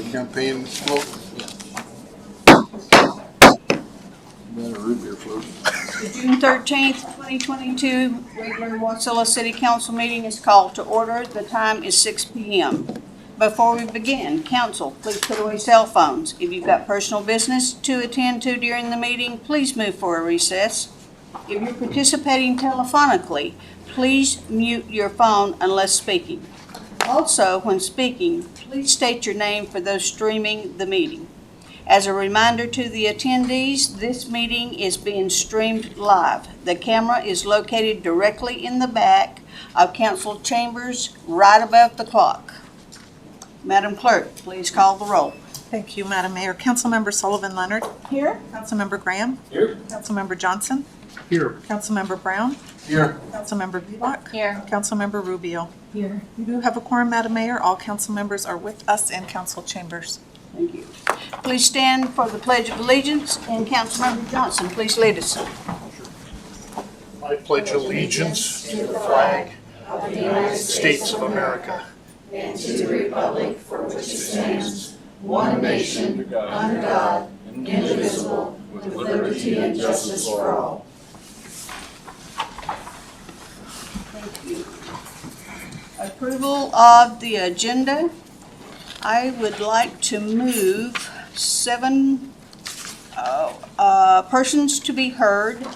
the campaign float? Better root beer float. The June 13th, 2022 regular Wasilla City Council meeting is called to order. The time is 6 p.m. Before we begin, council, please put away cell phones. If you've got personal business to attend to during the meeting, please move for a recess. If you're participating telephonically, please mute your phone unless speaking. Also, when speaking, please state your name for those streaming the meeting. As a reminder to the attendees, this meeting is being streamed live. The camera is located directly in the back of council chambers, right above the clock. Madam Clerk, please call the roll. Thank you, Madam Mayor. Councilmember Sullivan Leonard. Here. Councilmember Graham. Here. Councilmember Johnson. Here. Councilmember Brown. Here. Councilmember Vlock. Here. Councilmember Rubio. Here. We do have a quorum, Madam Mayor. All council members are with us in council chambers. Thank you. Please stand for the Pledge of Allegiance, and Councilmember Johnson, please lead us. I pledge allegiance to the flag of the United States of America and to the republic for which it stands, one nation, under God, indivisible, with liberty and justice for all. Thank you. Approval of the agenda. I would like to move 7 persons to be heard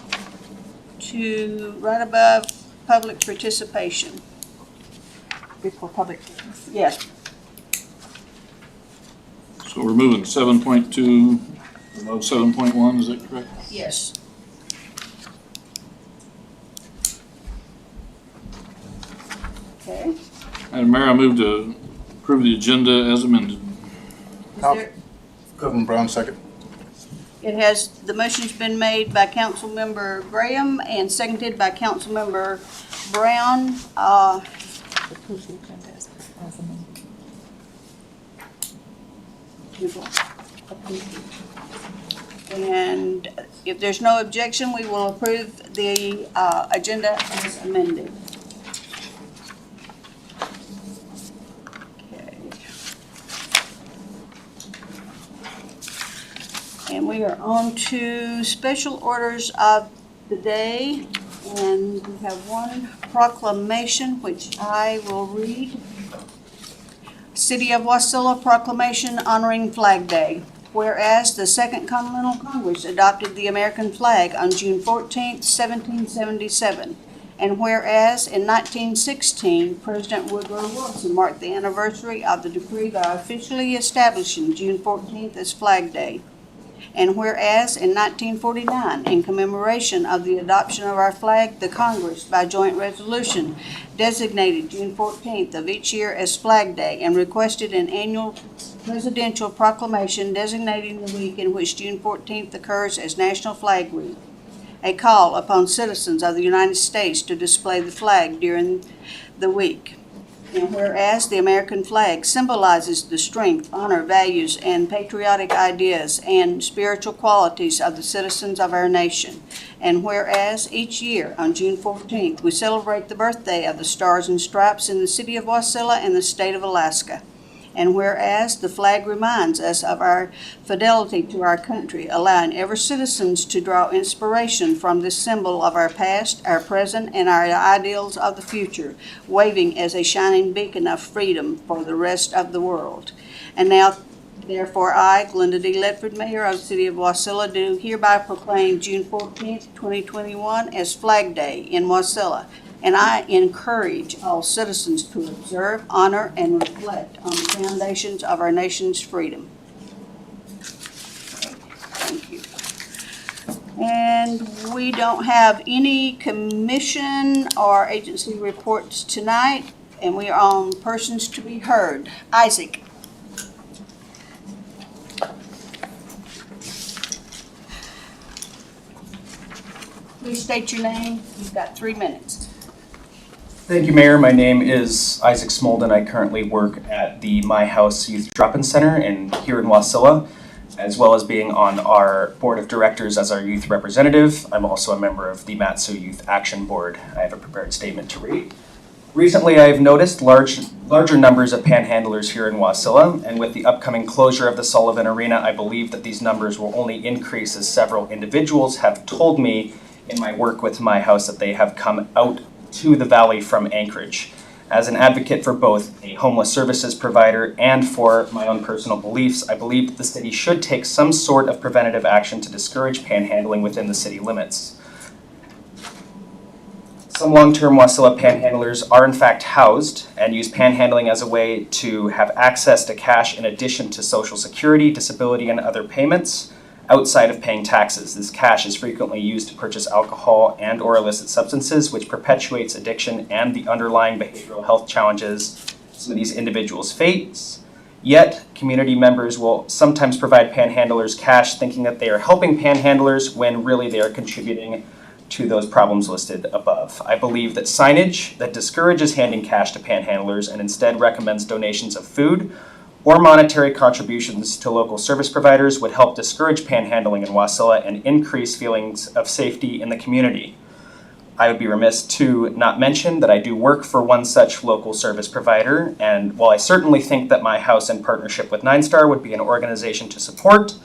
to right above public participation. Before public. Yes. So we're moving 7.2 above 7.1, is that correct? Yes. Okay. Madam Mayor, I move to approve the agenda as amended. Is there- Governor Brown, second. It has, the motion's been made by Councilmember Graham and seconded by Councilmember Brown. Approve the agenda as amended. And if there's no objection, we will approve the agenda as amended. Okay. And we are on to special orders of the day. And we have one proclamation, which I will read. City of Wasilla Proclamation honoring Flag Day. Whereas the Second Continental Congress adopted the American flag on June 14, 1777. And whereas in 1916, President Woodrow Wilson marked the anniversary of the decree by officially establishing June 14th as Flag Day. And whereas in 1949, in commemoration of the adoption of our flag, the Congress, by joint resolution, designated June 14th of each year as Flag Day and requested an annual presidential proclamation designating the week in which June 14th occurs as National Flag Week. A call upon citizens of the United States to display the flag during the week. And whereas the American flag symbolizes the strength, honor, values, and patriotic ideas and spiritual qualities of the citizens of our nation. And whereas each year on June 14th, we celebrate the birthday of the Stars and Stripes in the city of Wasilla and the state of Alaska. And whereas the flag reminds us of our fidelity to our country, allowing every citizens to draw inspiration from this symbol of our past, our present, and our ideals of the future, waving as a shining beacon of freedom for the rest of the world. And now, therefore, I, Glenda D, Ledford, Mayor of the City of Wasilla, do hereby proclaim June 14th, 2021 as Flag Day in Wasilla. And I encourage all citizens to observe, honor, and reflect on the foundations of our nation's freedom. Thank you. And we don't have any commission or agency reports tonight, and we are on persons to be heard. Isaac. Please state your name. You've got 3 minutes. Thank you, Mayor. My name is Issac Smolden. I currently work at the My House Youth Drop-In Center here in Wasilla, as well as being on our board of directors as our youth representative. I'm also a member of the Matsu Youth Action Board. I have a prepared statement to read. Recently, I have noticed larger numbers of panhandlers here in Wasilla, and with the upcoming closure of the Sullivan Arena, I believe that these numbers will only increase as several individuals have told me in my work with my house that they have come out to the valley from Anchorage. As an advocate for both a homeless services provider and for my own personal beliefs, I believe that the city should take some sort of preventative action to discourage panhandling within the city limits. Some long-term Wasilla panhandlers are in fact housed and use panhandling as a way to have access to cash in addition to Social Security, disability, and other payments outside of paying taxes. This cash is frequently used to purchase alcohol and/or illicit substances, which perpetuates addiction and the underlying behavioral health challenges some of these individuals face. Yet, community members will sometimes provide panhandlers cash thinking that they are helping panhandlers when really they are contributing to those problems listed above. I believe that signage that discourages handing cash to panhandlers and instead recommends donations of food or monetary contributions to local service providers would help discourage panhandling in Wasilla and increase feelings of safety in the community. I would be remiss to not mention that I do work for one such local service provider, and while I certainly think that my house in partnership with 9 Star would be an organization to support,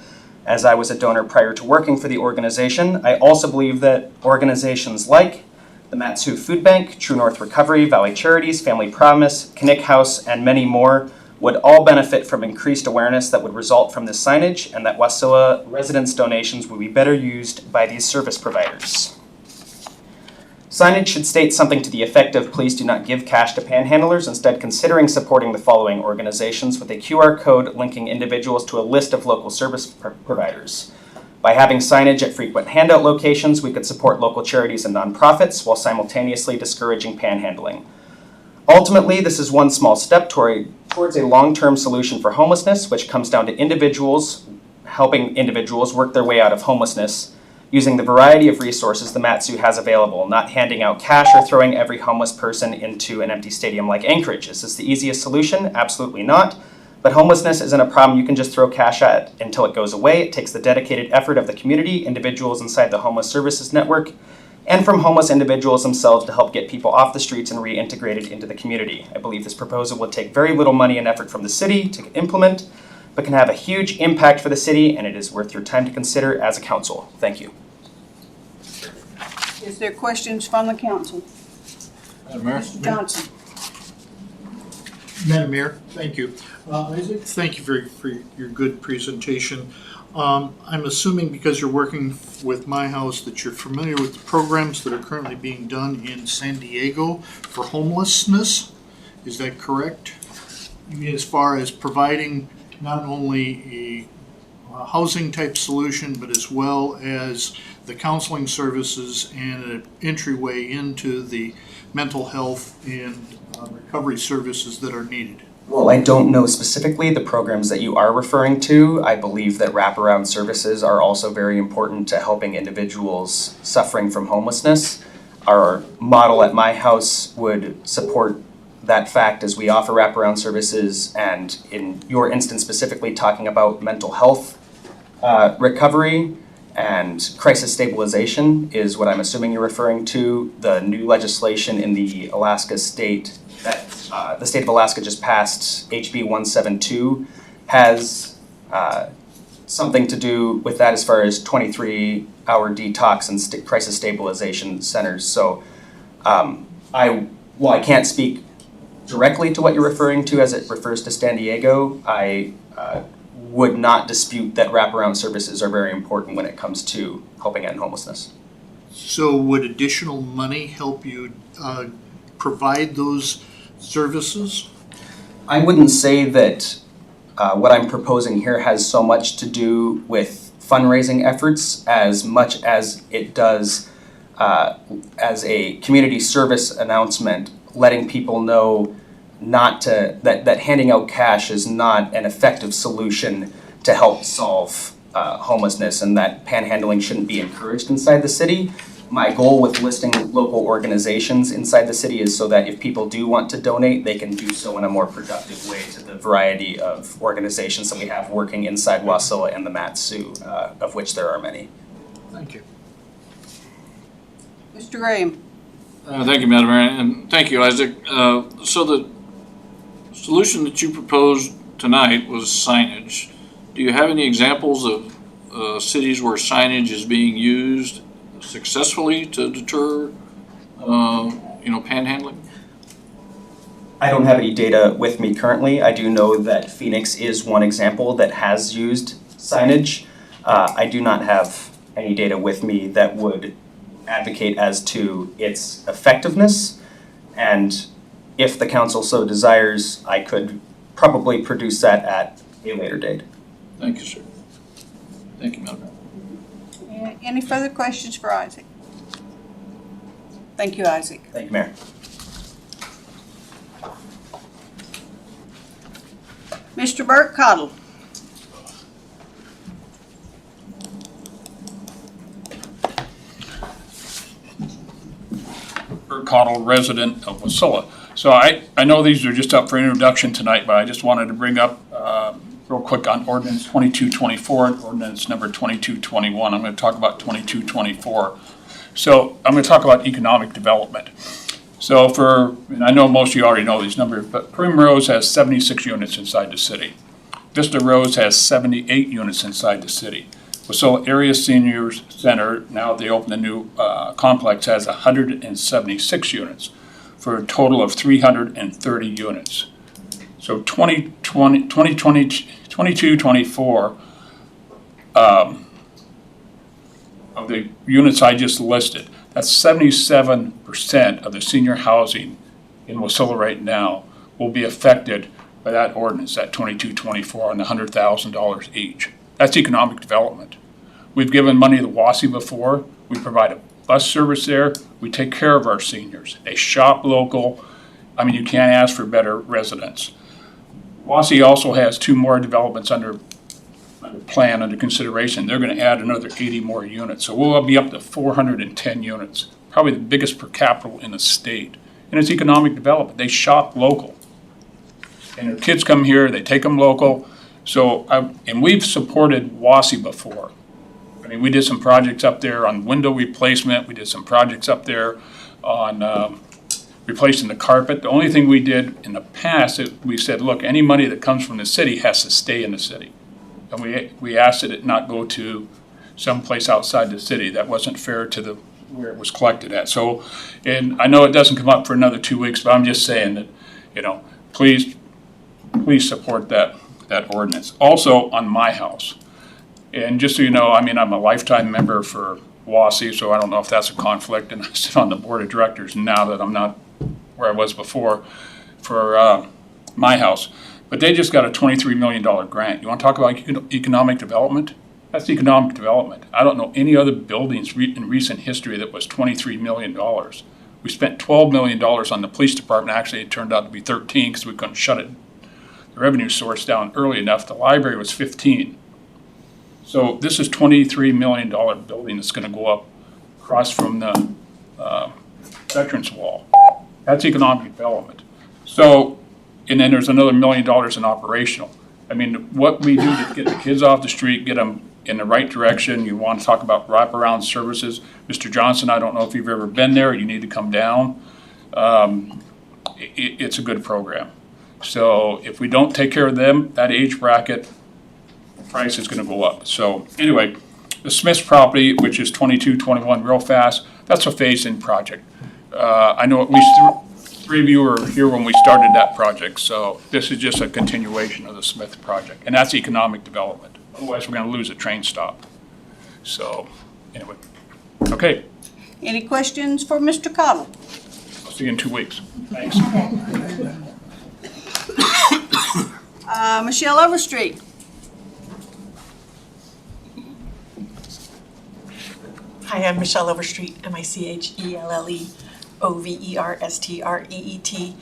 as I was a donor prior to working for the organization, I also believe that organizations like the Matsu Food Bank, True North Recovery, Valley Charities, Family Promise, Knick House, and many more would all benefit from increased awareness that would result from this signage, and that Wasilla residents' donations would be better used by these service providers. Signage should state something to the effect of "Please do not give cash to panhandlers," instead considering supporting the following organizations with a QR code linking individuals to a list of local service providers. By having signage at frequent handout locations, we could support local charities and nonprofits while simultaneously discouraging panhandling. Ultimately, this is one small step towards a long-term solution for homelessness, which comes down to individuals helping individuals work their way out of homelessness using the variety of resources the Matsu has available, not handing out cash or throwing every homeless person into an empty stadium like Anchorage. Is this the easiest solution? Absolutely not. But homelessness isn't a problem you can just throw cash at until it goes away. It takes the dedicated effort of the community, individuals inside the homeless services network, and from homeless individuals themselves to help get people off the streets and reintegrated into the community. I believe this proposal will take very little money and effort from the city to implement, but can have a huge impact for the city, and it is worth your time to consider as a council. Thank you. Is there questions from the council? Madam Mayor? Mr. Johnson? Madam Mayor, thank you. Isaac, thank you for your good presentation. I'm assuming because you're working with my house that you're familiar with the programs that are currently being done in San Diego for homelessness. Is that correct? As far as providing not only a housing type solution, but as well as the counseling services and an entryway into the mental health and recovery services that are needed. Well, I don't know specifically the programs that you are referring to. I believe that wraparound services are also very important to helping individuals suffering from homelessness. Our model at my house would support that fact as we offer wraparound services, and in your instance specifically talking about mental health recovery and crisis stabilization is what I'm assuming you're referring to. The new legislation in the Alaska state that the state of Alaska just passed, HB 172, has something to do with that as far as 23-hour detox and crisis stabilization centers. So while I can't speak directly to what you're referring to as it refers to San Diego, I would not dispute that wraparound services are very important when it comes to helping end homelessness. So would additional money help you provide those services? I wouldn't say that what I'm proposing here has so much to do with fundraising efforts as much as it does as a community service announcement, letting people know that handing out cash is not an effective solution to help solve homelessness, and that panhandling shouldn't be encouraged inside the city. My goal with listing local organizations inside the city is so that if people do want to donate, they can do so in a more productive way to the variety of organizations that we have working inside Wasilla and the Matsu, of which there are many. Thank you. Mr. Graham? Thank you, Madam Mayor, and thank you, Isaac. So the solution that you proposed tonight was signage. Do you have any examples of cities where signage is being used successfully to deter, panhandling? I don't have any data with me currently. I do know that Phoenix is one example that has used signage. I do not have any data with me that would advocate as to its effectiveness. And if the council so desires, I could probably produce that at a later date. Thank you, sir. Thank you, Madam Mayor. Any further questions for Isaac? Thank you, Isaac. Thank you, Mayor. Mr. Bert Cottle. Bert Cottle, resident of Wasilla. So I know these are just up for introduction tonight, but I just wanted to bring up real quick on ordinance 2224 and ordinance number 2221. I'm going to talk about 2224. So I'm going to talk about economic development. So and I know most of you already know these numbers, but Primrose has 76 units inside the city. Vista Rose has 78 units inside the city. Wasilla Area Seniors Center, now they opened a new complex, has 176 units for a total of 330 units. So 2224 of the units I just listed, that's 77% of the senior housing in Wasilla right now will be affected by that ordinance, that 2224 and the $100,000 each. That's economic development. We've given money to WASI before. We provide a bus service there. We take care of our seniors. They shop local. I mean, you can't ask for better residents. WASI also has 2 more developments under consideration. They're going to add another 80 more units. So we'll be up to 410 units, probably the biggest per capita in the state. And it's economic development. They shop local. And their kids come here, they take them local. So, and we've supported WASI before. I mean, we did some projects up there on window replacement. We did some projects up there on replacing the carpet. The only thing we did in the past, we said, look, any money that comes from the city has to stay in the city. And we asked that it not go to someplace outside the city. That wasn't fair to where it was collected at. So, and I know it doesn't come up for another 2 weeks, but I'm just saying that, please support that ordinance. Also on my house. And just so you know, I mean, I'm a lifetime member for WASI, so I don't know if that's a conflict, and I sit on the board of directors now that I'm not where I was before for my house. But they just got a $23 million grant. You want to talk about economic development? That's economic development. I don't know any other buildings in recent history that was $23 million. We spent $12 million on the police department. Actually, it turned out to be 13 because we couldn't shut the revenue source down early enough. The library was 15. So this is $23 million building that's going to go up across from the Veterans Wall. That's economic development. So, and then there's another $1 million in operational. I mean, what we do to get the kids off the street, get them in the right direction. You want to talk about wraparound services. Mr. Johnson, I don't know if you've ever been there. You need to come down. It's a good program. So if we don't take care of them, that age bracket, price is going to go up. So anyway, the Smith's property, which is 2221 real fast, that's a phase-in project. I know at least 3 of you were here when we started that project, so this is just a continuation of the Smith project, and that's economic development. Otherwise, we're going to lose a train stop. So anyway, okay. Any questions for Mr. Cottle? I'll see you in 2 weeks. Thanks. Michelle Overstreet. Hi, I'm Michelle Overstreet, MICHELLEOVERSTREET.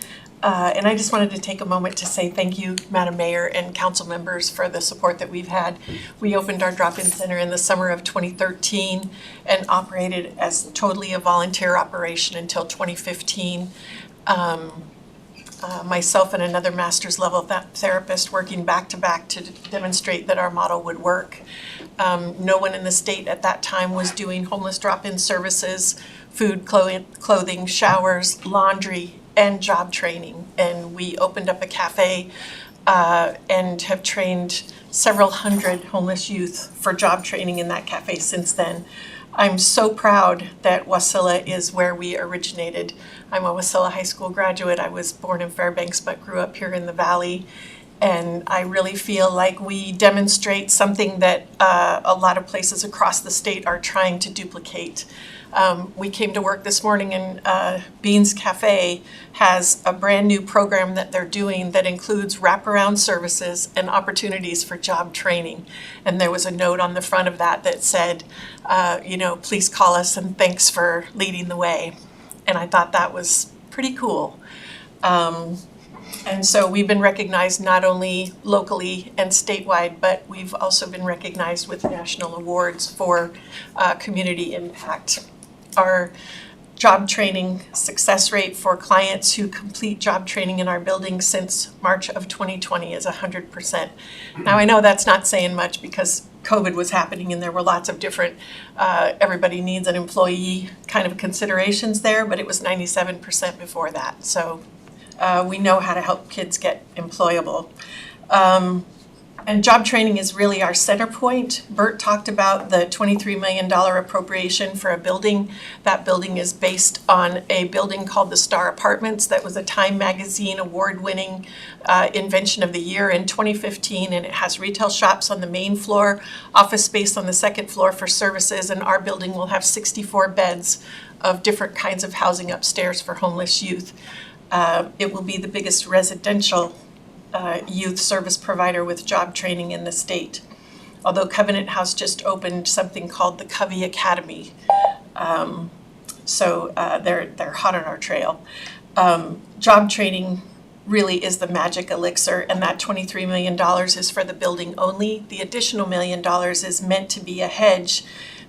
And I just wanted to take a moment to say thank you, Madam Mayor and council members, for the support that we've had. We opened our drop-in center in the summer of 2013 and operated as totally a volunteer operation until 2015. myself and another master's level therapist working back to back to demonstrate that our model would work. No one in the state at that time was doing homeless drop-in services, food, clothing, showers, laundry, and job training. And we opened up a cafe and have trained several hundred homeless youth for job training in that cafe since then. I'm so proud that Wasilla is where we originated. I'm a Wasilla High School graduate. I was born in Fairbanks but grew up here in the Valley. And I really feel like we demonstrate something that a lot of places across the state are trying to duplicate. We came to work this morning and Beans Cafe has a brand new program that they're doing that includes wraparound services and opportunities for job training. And there was a note on the front of that that said, please call us and thanks for leading the way. And I thought that was pretty cool. And so we've been recognized not only locally and statewide, but we've also been recognized with national awards for community impact. Our job training success rate for clients who complete job training in our building since March of 2020 is 100%. Now, I know that's not saying much because COVID was happening and there were lots of different, everybody needs an employee kind of considerations there, but it was 97% before that. So we know how to help kids get employable. And job training is really our center point. Bert talked about the $23 million appropriation for a building. That building is based on a building called the Star Apartments that was a Time Magazine award-winning invention of the year in 2015, and it has retail shops on the main floor, office space on the second floor for services, and our building will have 64 beds of different kinds of housing upstairs for homeless youth. It will be the biggest residential youth service provider with job training in the state. Although Covenant House just opened something called the Covey Academy. So they're hot on our trail. Job training really is the magic elixir, and that $23 million is for the building only. The additional $1 million is meant to be a hedge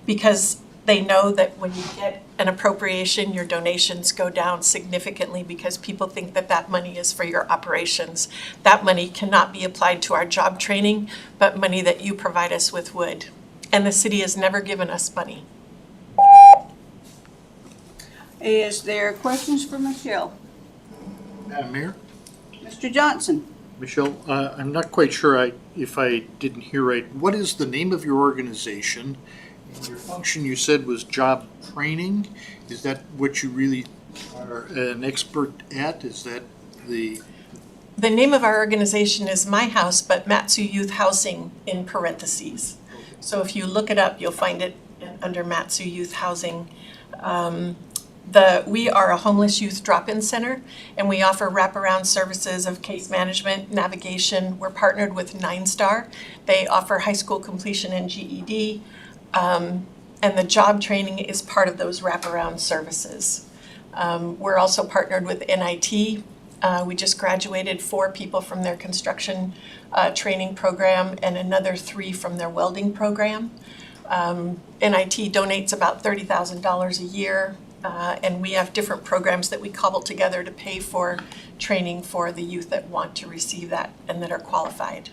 because they know that when you get an appropriation, your donations go down significantly because people think that that money is for your operations. That money cannot be applied to our job training, but money that you provide us with would. And the city has never given us money. Is there questions for Michelle? Madam Mayor? Mr. Johnson? Michelle, I'm not quite sure if I didn't hear right. What is the name of your organization? And your function, you said, was job training. Is that what you really are an expert at? Is that the... The name of our organization is My House, but Matsu Youth Housing in parentheses. So if you look it up, you'll find it under Matsu Youth Housing. We are a homeless youth drop-in center, and we offer wraparound services of case management, navigation. We're partnered with 9 Star. They offer high school completion and GED. And the job training is part of those wraparound services. We're also partnered with NIT. We just graduated 4 people from their construction training program and another 3 from their welding program. NIT donates about $30,000 a year, and we have different programs that we cobble together to pay for training for the youth that want to receive that and that are qualified.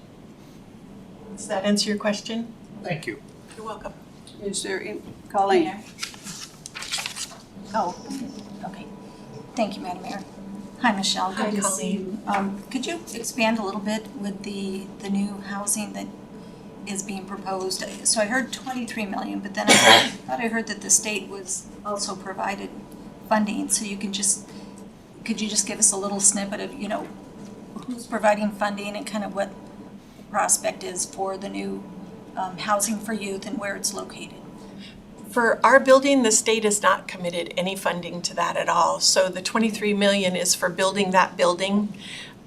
Does that answer your question? Thank you. You're welcome. Is there, Colleen? Oh, okay. Thank you, Madam Mayor. Hi, Michelle. Hi, Good to see Colleen. you. Could you expand a little bit with the new housing that is being proposed? So I heard 23 million, but then I thought I heard that the state was also provided funding. So could you just give us a little snippet of, who's providing funding and kind of what the prospect is for the new housing for youth and where it's located? For our building, the state has not committed any funding to that at all. So the 23 million is for building that building.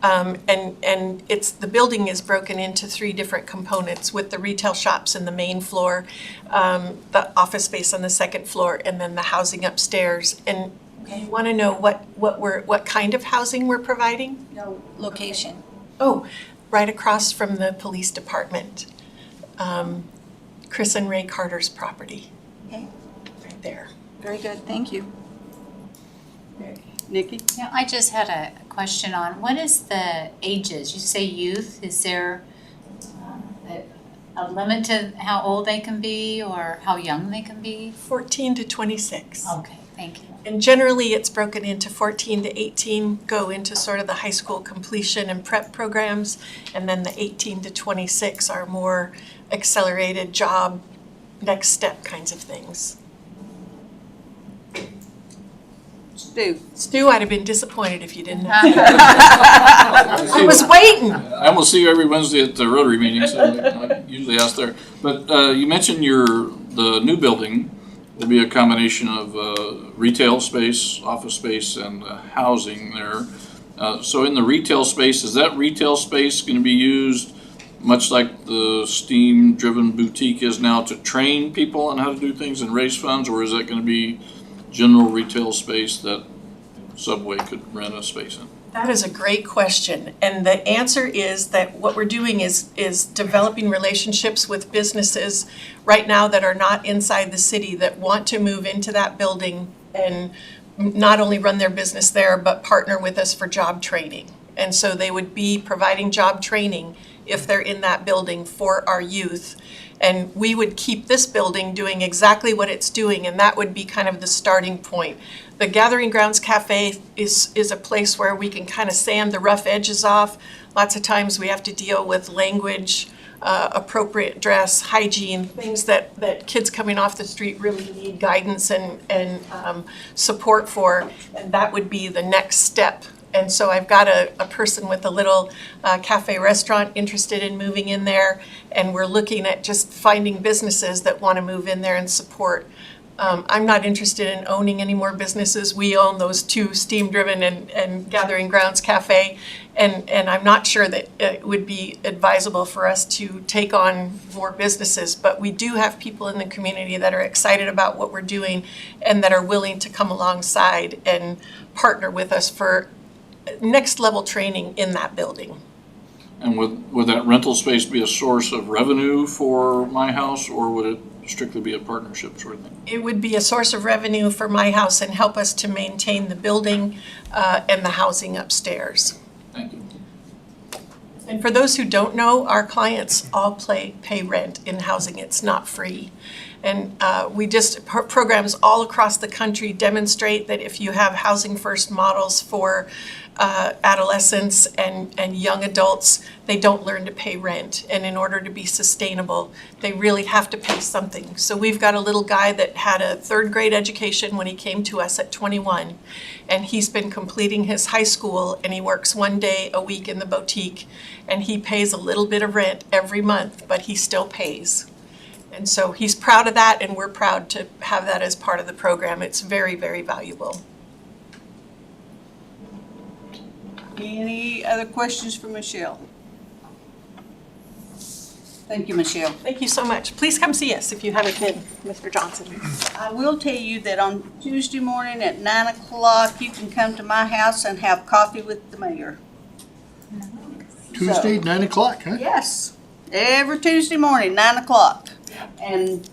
And the building is broken into 3 different components with the retail shops in the main floor, the office space on the second floor, and then the housing upstairs. And you want to know what kind of housing we're providing? No location. Oh, right across from the police department. Chris and Ray Carter's property. Okay. Right there. Very good. Thank you. Nikki? Yeah, I just had a question on, what is the ages? You say youth, is there a limit to how old they can be or how young they can be? 14 to 26. Okay, thank you. And generally, it's broken into 14 to 18 go into sort of the high school completion and prep programs, and then the 18 to 26 are more accelerated job, next step kinds of things. Stu, I'd have been disappointed if you didn't have I was waiting. I almost see you every Wednesday at the Rotary meeting, so I usually ask there. But you mentioned the new building will be a combination of retail space, office space, and housing there. So in the retail space, is that retail space going to be used much like the steam-driven boutique is now to train people on how to do things and raise funds, or is that going to be general retail space that Subway could rent a space in? That is a great question. And the answer is that what we're doing is developing relationships with businesses right now that are not inside the city that want to move into that building and not only run their business there, but partner with us for job training. And so they would be providing job training if they're in that building for our youth. And we would keep this building doing exactly what it's doing, and that would be kind of the starting point. The Gathering Grounds Cafe is a place where we can kind of sand the rough edges off. Lots of times we have to deal with language, appropriate dress, hygiene, things that kids coming off the street really need guidance and support for, and that would be the next step. And so I've got a person with a little cafe restaurant interested in moving in there, and we're looking at just finding businesses that want to move in there and support. I'm not interested in owning any more businesses. We own those two, Steam Driven and Gathering Grounds Cafe, and I'm not sure that it would be advisable for us to take on more businesses, but we do have people in the community that are excited about what we're doing and that are willing to come alongside and partner with us for next level training in that building. And would that rental space be a source of revenue for My House, or would it strictly be a partnership sort of thing? It would be a source of revenue for My House and help us to maintain the building and the housing upstairs. Thank you. And for those who don't know, our clients all pay rent in housing. It's not free. And we just, programs all across the country demonstrate that if you have housing first models for adolescents and young adults, they don't learn to pay rent. And in order to be sustainable, they really have to pay something. So we've got a little guy that had a third grade education when he came to us at 21. And he's been completing his high school, and he works one day a week in the boutique. And he pays a little bit of rent every month, but he still pays. And so he's proud of that, and we're proud to have that as part of the program. It's very, very valuable. Any other questions for Michelle? Thank you, Michelle. Thank you so much. Please come see us if you haven't been, Mr. Johnson. I will tell you that on Tuesday morning at 9 o'clock, you can come to my house and have coffee with the mayor. Tuesday, 9 o'clock, huh? Yes, every Tuesday morning, 9 o'clock. And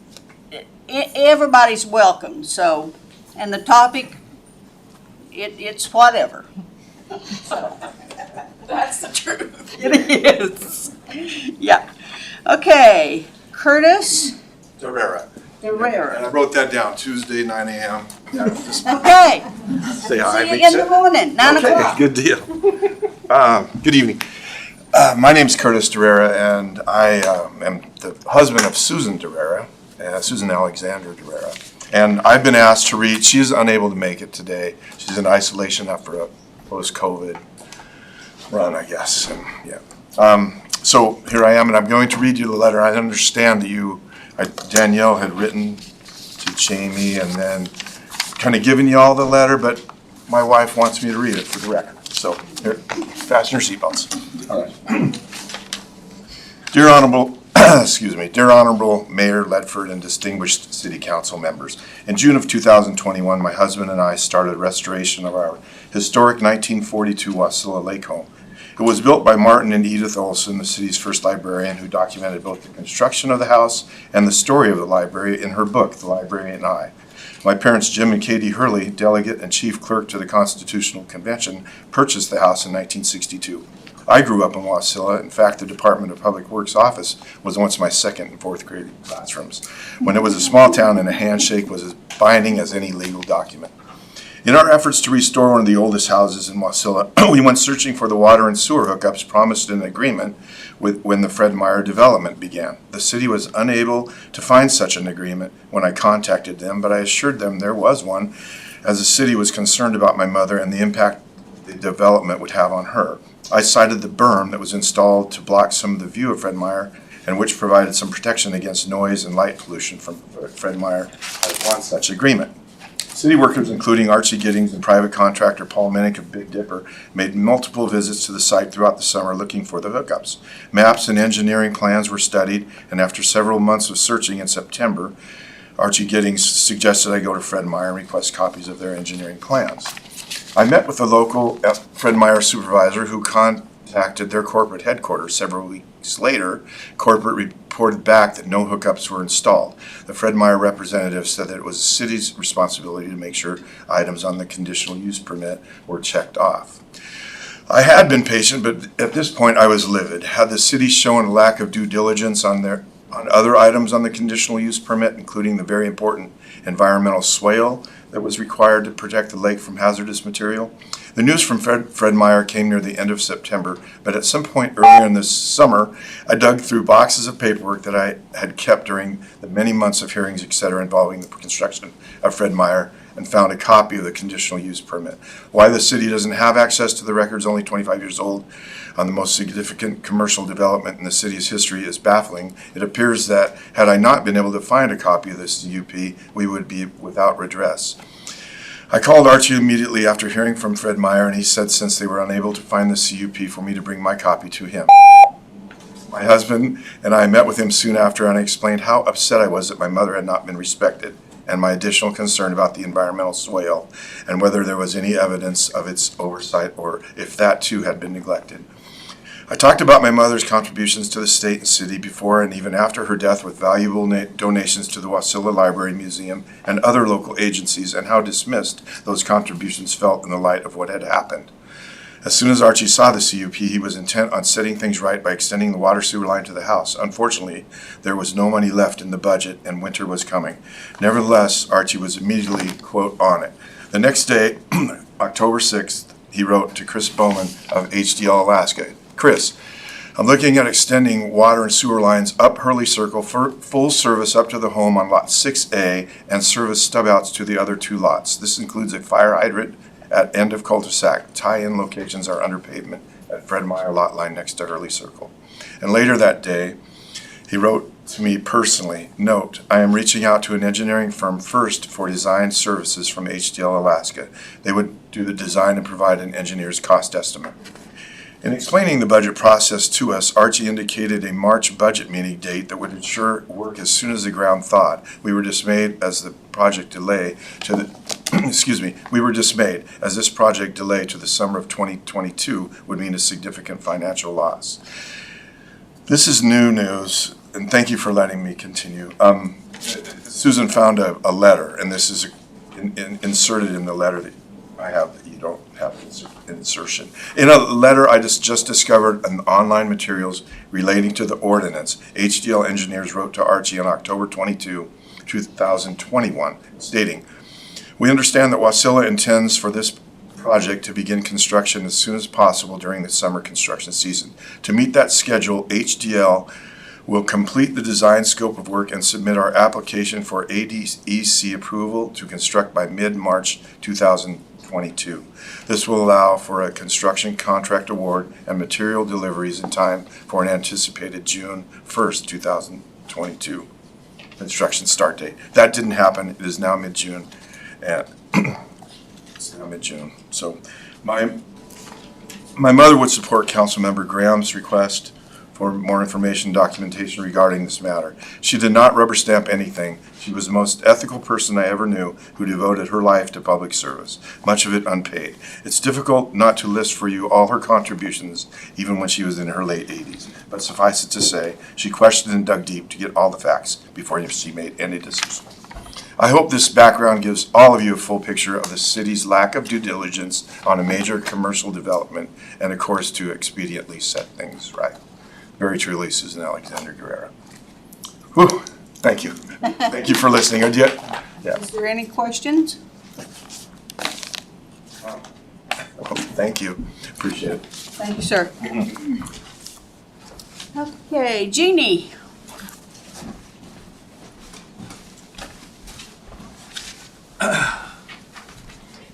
everybody's welcome, so, and the topic, it's whatever. That's the truth. It is. Yeah. Okay, Curtis Herrera. And Herrera. I wrote that down, Tuesday, 9 a.m. Yeah, just Okay, say hi. see you in the morning, 9 Okay, o'clock. good deal. Good evening. My name's Curtis Herrera, and I am the husband of Susan Herrera, Susan Alexander Herrera. And I've been asked to read, she's unable to make it today. She's in isolation after a post-COVID run, I guess, and yeah. So here I am, and I'm going to read you the letter. I understand that Danielle had written to Jamie and then kind of given you all the letter, but my wife wants me to read it for the record. So here, fasten your seatbelts. All right. Dear Honorable, Dear Honorable Mayor Ledford and distinguished City Council members, in June of 2021, my husband and I started restoration of our historic 1942 Wasilla Lake home. It was built by Martin and Edith Olson, the city's first librarian, who documented both the construction of the house and the story of the library in her book, The Library and I. My parents, Jim and Katie Hurley, delegate and chief clerk to the Constitutional Convention, purchased the house in 1962. I grew up in Wasilla. In fact, the Department of Public Works office was once my second and fourth grade classrooms, when it was a small town and a handshake was as binding as any legal document. In our efforts to restore one of the oldest houses in Wasilla, we went searching for the water and sewer hookups promised in agreement when the Fred Meyer development began. The city was unable to find such an agreement when I contacted them, but I assured them there was one, as the city was concerned about my mother and the impact the development would have on her. I cited the berm that was installed to block some of the view of Fred Meyer, and which provided some protection against noise and light pollution from Fred Meyer as one such agreement. City workers, including Archie Giddings and private contractor Paul Minnick of Big Dipper, made multiple visits to the site throughout the summer looking for the hookups. Maps and engineering plans were studied, and after several months of searching in September, Archie Giddings suggested I go to Fred Meyer and request copies of their engineering plans. I met with the local Fred Meyer supervisor who contacted their corporate headquarters. Several weeks later, corporate reported back that no hookups were installed. The Fred Meyer representative said that it was the city's responsibility to make sure items on the conditional use permit were checked off. I had been patient, but at this point I was livid. Had the city shown a lack of due diligence on other items on the conditional use permit, including the very important environmental swale that was required to protect the lake from hazardous material? The news from Fred Meyer came near the end of September, but at some point earlier in this summer, I dug through boxes of paperwork that I had kept during the many months of hearings, etc., involving the construction of Fred Meyer, and found a copy of the conditional use permit. Why the city doesn't have access to the records only 25 years old on the most significant commercial development in the city's history is baffling. It appears that had I not been able to find a copy of this CUP, we would be without redress. I called Archie immediately after hearing from Fred Meyer, and he said since they were unable to find the CUP for me to bring my copy to him. My husband and I met with him soon after, and I explained how upset I was that my mother had not been respected, and my additional concern about the environmental swale and whether there was any evidence of its oversight or if that too had been neglected. I talked about my mother's contributions to the state and city before and even after her death with valuable donations to the Wasilla Library Museum and other local agencies, and how dismissed those contributions felt in the light of what had happened. As soon as Archie saw the CUP, he was intent on setting things right by extending the water sewer line to the house. Unfortunately, there was no money left in the budget and winter was coming. Nevertheless, Archie was immediately, quote, on it. The next day, October 6th, he wrote to Chris Bowman of HDL Alaska, Chris, I'm looking at extending water and sewer lines up Hurley Circle for full service up to the home on lot 6A and service stub outs to the other two lots. This includes a fire hydrant at end of cul-de-sac. Tie-in locations are under pavement at Fred Meyer lot line next to Hurley Circle. And later that day, he wrote to me personally, note, I am reaching out to an engineering firm first for design services from HDL Alaska. They would do the design and provide an engineer's cost estimate. In explaining the budget process to us, Archie indicated a March budget meeting date that would ensure work as soon as the ground thawed. We were dismayed as the project delay to the we were dismayed as this project delay to the summer of 2022 would mean a significant financial loss. This is new news, and thank you for letting me continue. Susan found a letter, and this is inserted in the letter that I have that you don't have insertion. In a letter I just discovered in online materials relating to the ordinance, HDL engineers wrote to Archie on October 22, 2021, stating, we understand that Wasilla intends for this project to begin construction as soon as possible during the summer construction season. To meet that schedule, HDL will complete the design scope of work and submit our application for ADEC approval to construct by mid-March 2022. This will allow for a construction contract award and material deliveries in time for an anticipated June 1st, 2022 construction start date. That didn't happen. It is now mid-June. And it's now mid-June. So my mother would support Councilmember Graham's request for more information and documentation regarding this matter. She did not rubber stamp anything. She was the most ethical person I ever knew who devoted her life to public service, much of it unpaid. It's difficult not to list for you all her contributions, even when she was in her late 80s. But suffice it to say, she questioned and dug deep to get all the facts before she made any decision. I hope this background gives all of you a full picture of the city's lack of due diligence on a major commercial development and of course to expediently set things right. Very truly, Susan Alexander Guerrera. Whew, thank you. Thank you for listening. Is there any questions? Oh, thank you. Appreciate it. Thank you, sir. Okay, Jeannie.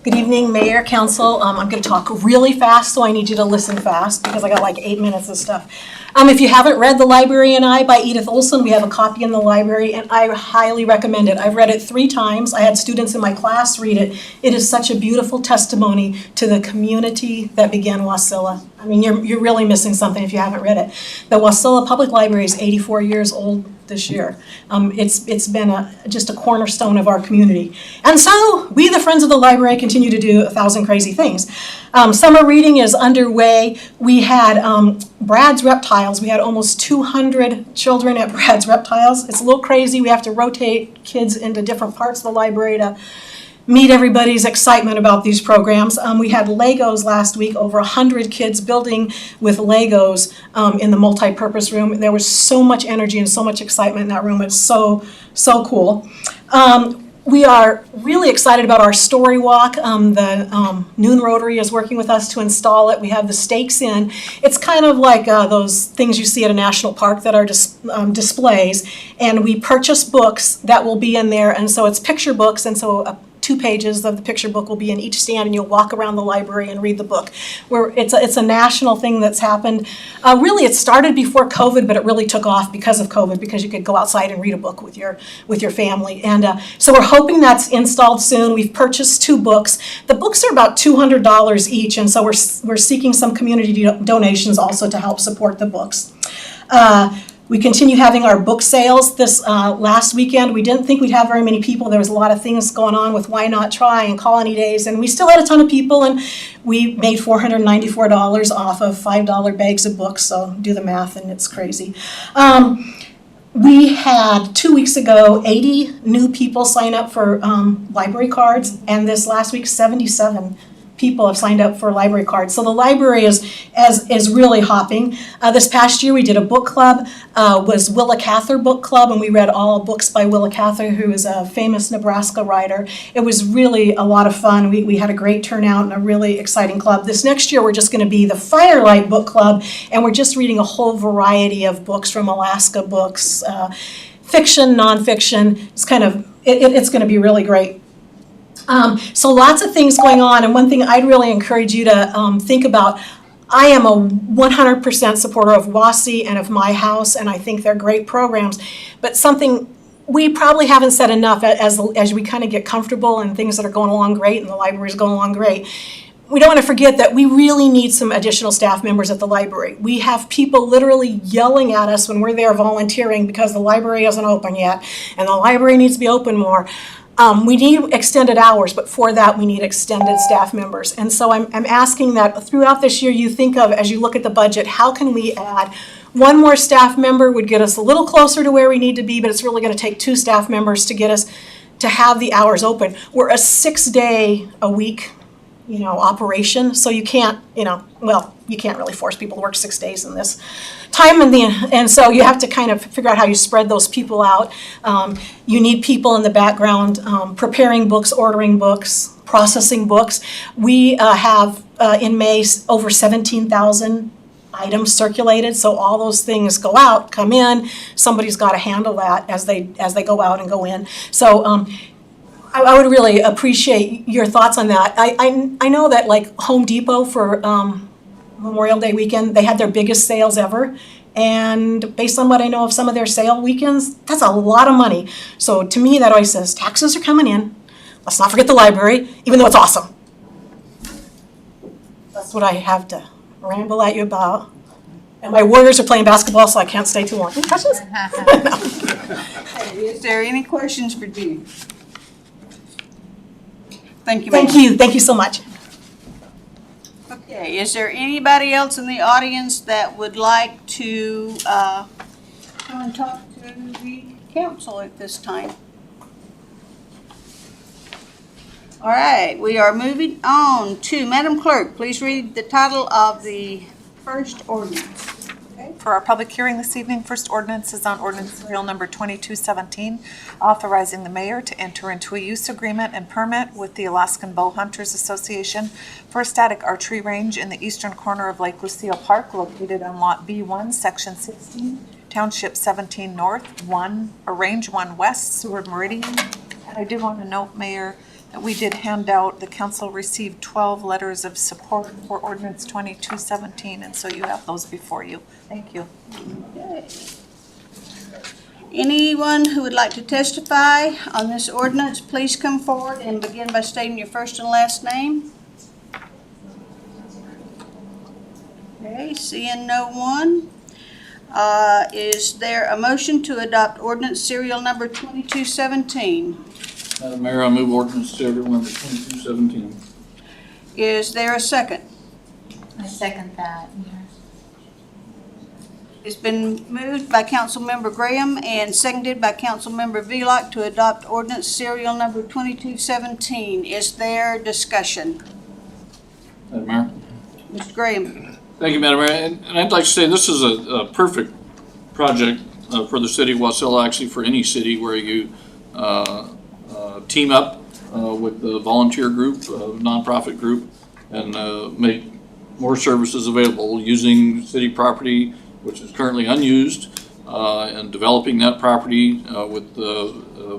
Good evening, Mayor, Council. I'm going to talk really fast, so I need you to listen fast because I got like 8 minutes of stuff. If you haven't read The Library and I by Edith Olson, we have a copy in the library, and I highly recommend it. I've read it 3 times. I had students in my class read it. It is such a beautiful testimony to the community that began Wasilla. I mean, you're really missing something if you haven't read it. The Wasilla Public Library is 84 years old this year. It's been just a cornerstone of our community. And so we, the Friends of the Library, continue to do 1,000 crazy things. Summer reading is underway. We had Brad's Reptiles. We had almost 200 children at Brad's Reptiles. It's a little crazy. We have to rotate kids into different parts of the library to meet everybody's excitement about these programs. We had Legos last week, over 100 kids building with Legos in the multi-purpose room. There was so much energy and so much excitement in that room. It's so cool. We are really excited about our story walk. The Noon Rotary is working with us to install it. We have the stakes in. It's kind of like those things you see at a national park that are displays. And we purchase books that will be in there. And so it's picture books. And so 2 pages of the picture book will be in each stand, and you'll walk around the library and read the book. It's a national thing that's happened. Really, it started before COVID, but it really took off because of COVID, because you could go outside and read a book with your family. And so we're hoping that's installed soon. We've purchased 2 books. The books are about $200 each, and so we're seeking some community donations also to help support the books. We continue having our book sales. This last weekend, we didn't think we'd have very many people. There was a lot of things going on with Why Not Try and Colony Days, and we still had a ton of people, and we made $494 off of $5 bags of books, so do the math, and it's crazy. We had 2 weeks ago 80 new people sign up for library cards, and this last week 77 people have signed up for library cards. So the library is really hopping. This past year we did a book club, was Willa Cather Book Club, and we read all books by Willa Cather, who is a famous Nebraska writer. It was really a lot of fun. We had a great turnout and a really exciting club. This next year we're just going to be the Firelight Book Club, and we're just reading a whole variety of books from Alaska books, fiction, nonfiction. It's going to be really great. So lots of things going on, and one thing I'd really encourage you to think about, I am a 100% supporter of WASI and of My House, and I think they're great programs, but something we probably haven't said enough as we kind of get comfortable and things that are going along great and the library's going along great. We don't want to forget that we really need some additional staff members at the library. We have people literally yelling at us when we're there volunteering because the library isn't open yet, and the library needs to be open more. We need extended hours, but for that we need extended staff members. And so I'm asking that throughout this year you think of, as you look at the budget, how can we add one more staff member? Would get us a little closer to where we need to be, but it's really going to take 2 staff members to get us to have the hours open. We're a 6-day-a-week operation, so you can't, you can't really force people to work 6 days in this time, and so you have to kind of figure out how you spread those people out. You need people in the background preparing books, ordering books, processing books. We have in May over 17,000 items circulated, so all those things go out, come in. Somebody's got to handle that as they go out and go in. So I would really appreciate your thoughts on that. I know that like Home Depot for Memorial Day weekend, they had their biggest sales ever. And based on what I know of some of their sale weekends, that's a lot of money. So to me, that always says taxes are coming in. Let's not forget the library, even though it's awesome. That's what I have to ramble at you about. And my Warriors are playing basketball, so I can't stay too long. Any questions? No. Hey, is there any questions for Judy? Thank you. Thank you so much. Okay, is there anybody else in the audience that would like to come and talk to the council at this time? All right, we are moving on to, Madam Clerk, please read the title of the first ordinance. For our public hearing this evening, first ordinance is on Ordinance Serial Number 2217, authorizing the mayor to enter into a use agreement and permit with the Alaskan Bow Hunters Association for a static archery range in the eastern corner of Lake Wasilla Park, located on Lot B1, Section 16, Township 17 North, Range 1 West, Seward Meridian. And I did want to note, Mayor, that we did hand out, the council received 12 letters of support for Ordinance 2217, and so you have those before you. Thank you. Okay. Anyone who would like to testify on this ordinance, please come forward and begin by stating your first and last name. Okay, seeing no one. Is there a motion to adopt ordinance serial number 2217? Madam Mayor, I move ordinance serial number 2217. Is there a second? I second that. It's been moved by Councilmember Graham and seconded by Councilmember Velock to adopt ordinance serial number 2217. Is there discussion? Madam Mayor. Mr. Graham? Thank you, Madam Mayor. And I'd like to say this is a perfect project for the city of Wasilla, actually for any city where you team up with a volunteer group, a nonprofit group, and make more services available using city property, which is currently unused, and developing that property with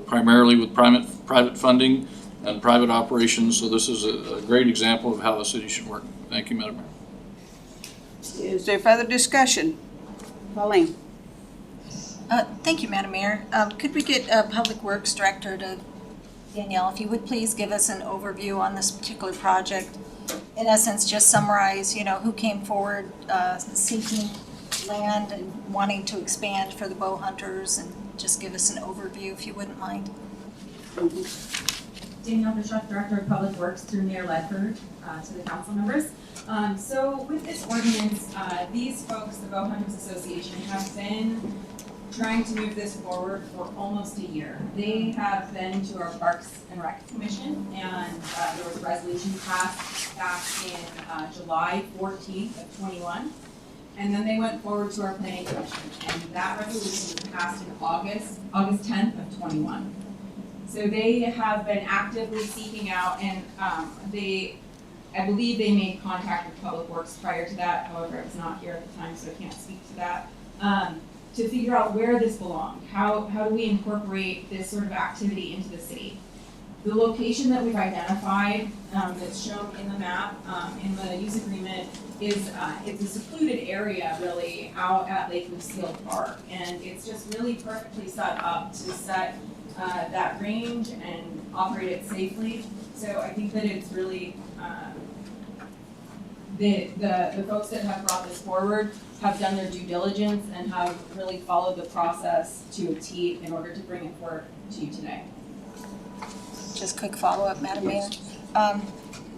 primarily with private funding and private operations. So this is a great example of how a city should work. Thank you, Madam Mayor. Is there further discussion? Pauline? Thank you, Madam Mayor. Could we get Public Works Director to Danielle, if you would please give us an overview on this particular project. In essence, just summarize, who came forward seeking land and wanting to expand for the bow hunters, and just give us an overview if you wouldn't mind. Danielle Bishop, Director of Public Works through Mayor Ledford, to the council members. So with this ordinance, these folks, the Bow Hunters Association, have been trying to move this forward for almost a year. They have been to our Parks and Rec Commission, and there was a resolution passed back in July 14th of 21. And then they went forward to our Planning Commission, and that resolution was passed in August 10th of 21. So they have been actively seeking out, and I believe they made contact with Public Works prior to that. However, I was not here at the time, so I can't speak to that. To figure out where this belonged. How do we incorporate this sort of activity into the city? The location that we've identified, that's shown in the map, in the use agreement, is it's a secluded area really out at Lake Wasilla Park, and it's just really perfectly set up to set that range and operate it safely. So I think that it's really the folks that have brought this forward have done their due diligence and have really followed the process to a T in order to bring it forward to you today. Just quick follow-up, Madam Mayor.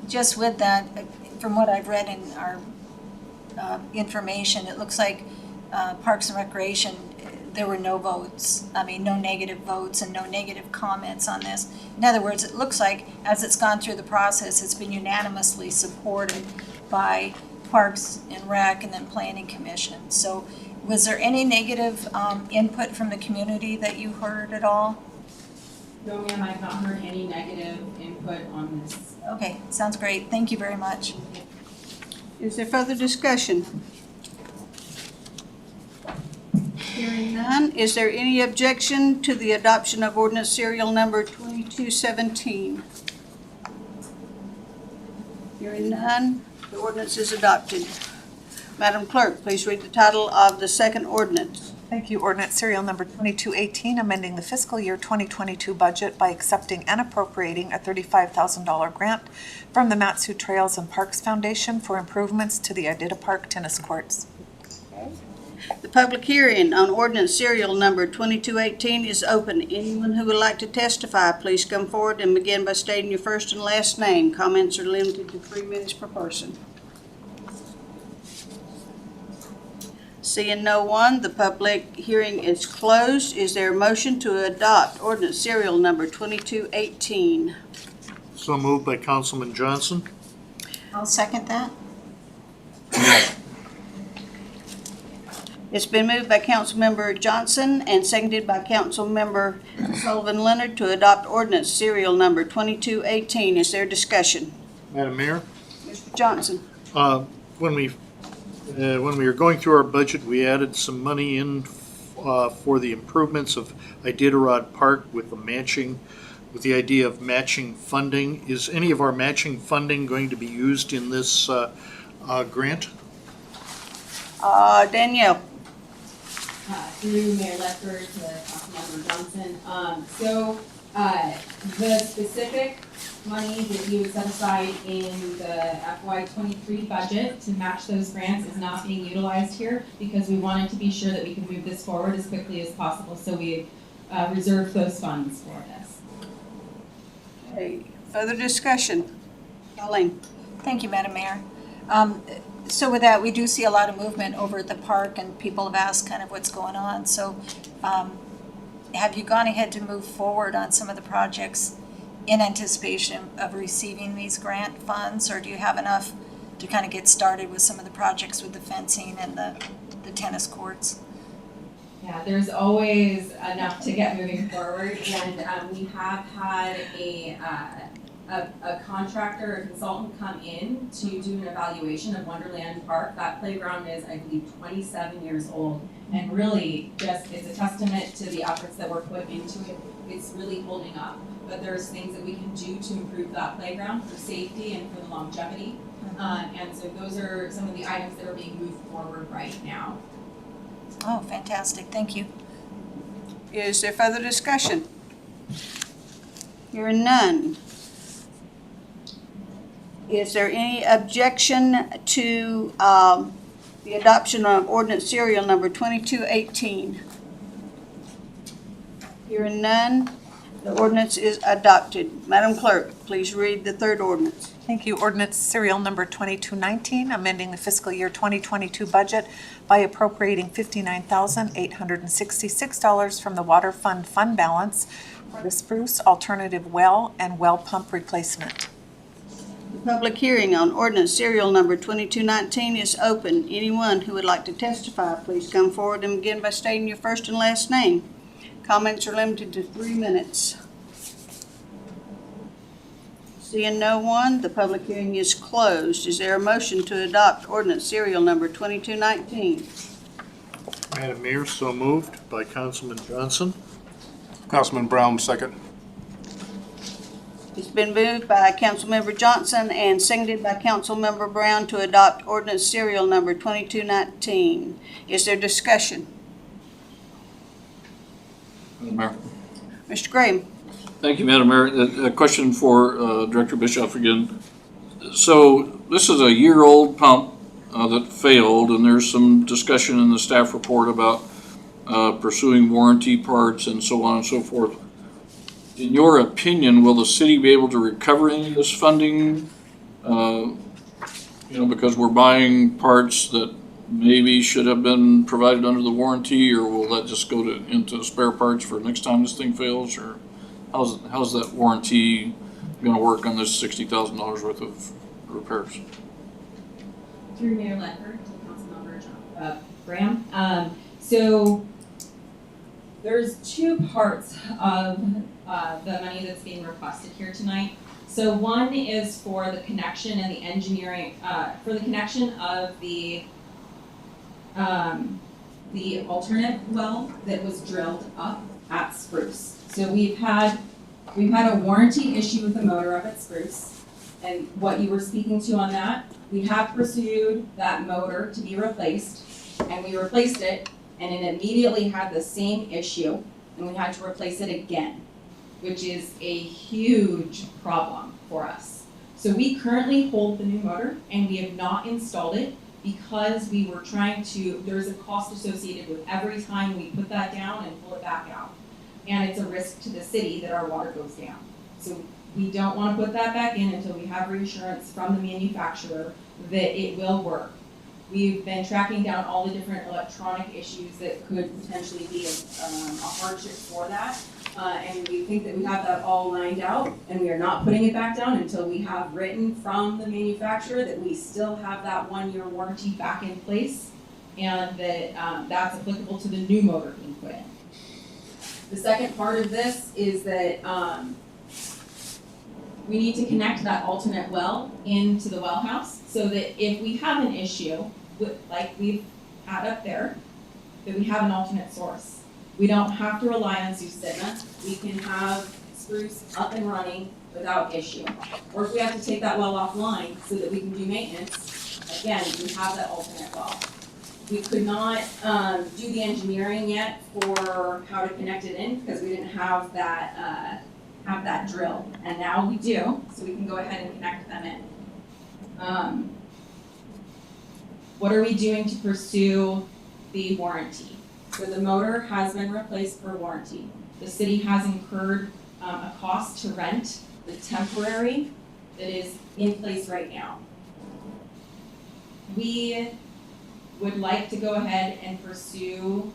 Just with that, from what I've read in our information, it looks like Parks and Recreation, there were no votes. I mean, no negative votes and no negative comments on this. In other words, it looks like as it's gone through the process, it's been unanimously supported by Parks and Rec and then Planning Commission. So was there any negative input from the community that you heard at all? No, ma'am, I've not heard any negative input on this. Okay, sounds great. Thank you very much. Is there further discussion? Hearing none, is there any objection to the adoption of ordinance serial number 2217? Hearing none, the ordinance is adopted. Madam Clerk, please read the title of the second ordinance. Thank you. Ordinance serial number 2218, amending the fiscal year 2022 budget by accepting and appropriating a $35,000 grant from the Matsu Trails and Parks Foundation for improvements to the Idita Park tennis courts. The public hearing on ordinance serial number 2218 is open. Anyone who would like to testify, please come forward and begin by stating your first and last name. Comments are limited to 3 minutes per person. Seeing no one, the public hearing is closed. Is there a motion to adopt ordinance serial number 2218? So moved by Councilman Johnson. I'll second that. It's been moved by Councilmember Johnson and seconded by Councilmember Sullivan Leonard to adopt ordinance serial number 2218. Is there discussion? Madam Mayor, Mr. Johnson? when we were going through our budget, we added some money in for the improvements of Iditarod Park with the idea of matching funding. Is any of our matching funding going to be used in this grant? Danielle? Through Mayor Ledford to Councilmember Johnson. The specific money that you would set aside in the FY '23 budget to match those grants is not being utilized here because we wanted to be sure that we could move this forward as quickly as possible. So we reserved those funds for this. Okay, further discussion? Colleen? Thank you, Madam Mayor. So with that, we do see a lot of movement over at the park and people have asked kind of what's going on. So have you gone ahead to move forward on some of the projects in anticipation of receiving these grant funds? Or do you have enough to kind of get started with some of the projects with the fencing and the tennis courts? Yeah, there's always enough to get moving forward, and we have had a contractor, a consultant come in to do an evaluation of Wonderland Park. That playground is, I believe, 27 years old, and really just, it's a testament to the efforts that were put into it. It's really holding up, but there's things that we can do to improve that playground for safety and for the longevity. And so those are some of the items that are being moved forward right now. Oh, fantastic. Thank you. Is there further discussion? Hearing none. Is there any objection to the adoption of ordinance serial number 2218? Hearing none, the ordinance is adopted. Madam Clerk, please read the third ordinance. Thank you. Ordinance serial number 2219, amending the fiscal year 2022 budget by appropriating $59,866 from the water fund balance for the Spruce Alternative Well and well pump replacement. The public hearing on ordinance serial number 2219 is open. Anyone who would like to testify, please come forward and begin by stating your first and last name. Comments are limited to 3 minutes. Seeing no one, the public hearing is closed. Is there a motion to adopt ordinance serial number 2219? Madam Mayor, so moved by Councilman Johnson. Councilman Brown, second. It's been moved by Councilmember Johnson and seconded by Councilmember Brown to adopt ordinance serial number 2219. Is there discussion? Madam Mayor. Mr. Graham? Thank you, Madam Mayor. A question for Director Bischoff again. So this is a year-old pump that failed, and there's some discussion in the staff report about pursuing warranty parts and so on and so forth. In your opinion, will the city be able to recover any of this funding? Because we're buying parts that maybe should have been provided under the warranty, or will that just go into spare parts for next time this thing fails? Or how's that warranty going to work on this $60,000 worth of repairs? Through Mayor Ledford to Councilmember Graham. So there's two parts of the money that's being requested here tonight. So one is for the connection and the engineering, for the connection of the alternate well that was drilled up at Spruce. So we've had a warranty issue with the motor up at Spruce, and what you were speaking to on that, we have pursued that motor to be replaced, and we replaced it, and it immediately had the same issue, and we had to replace it again, which is a huge problem for us. So we currently hold the new motor, and we have not installed it because we were trying to, there's a cost associated with every time we put that down and pull it back out. And it's a risk to the city that our water goes down. So we don't want to put that back in until we have reassurance from the manufacturer that it will work. We've been tracking down all the different electronic issues that could potentially be a hardship for that. And we think that we have that all lined out, and we are not putting it back down until we have written from the manufacturer that we still have that 1-year warranty back in place, and that that's applicable to the new motor being put in. The second part of this is that we need to connect that alternate well into the well house, so that if we have an issue, with, like we've had up there, that we have an alternate source. We don't have to rely on Susitna. We can have Spruce up and running without issue. Or if we have to take that well offline so that we can do maintenance, again, we have that alternate well. We could not do the engineering yet for how to connect it in because we didn't have that drill, and now we do, so we can go ahead and connect them in. What are we doing to pursue the warranty? So the motor has been replaced for warranty. The city has incurred a cost to rent the temporary that is in place right now. We would like to go ahead and pursue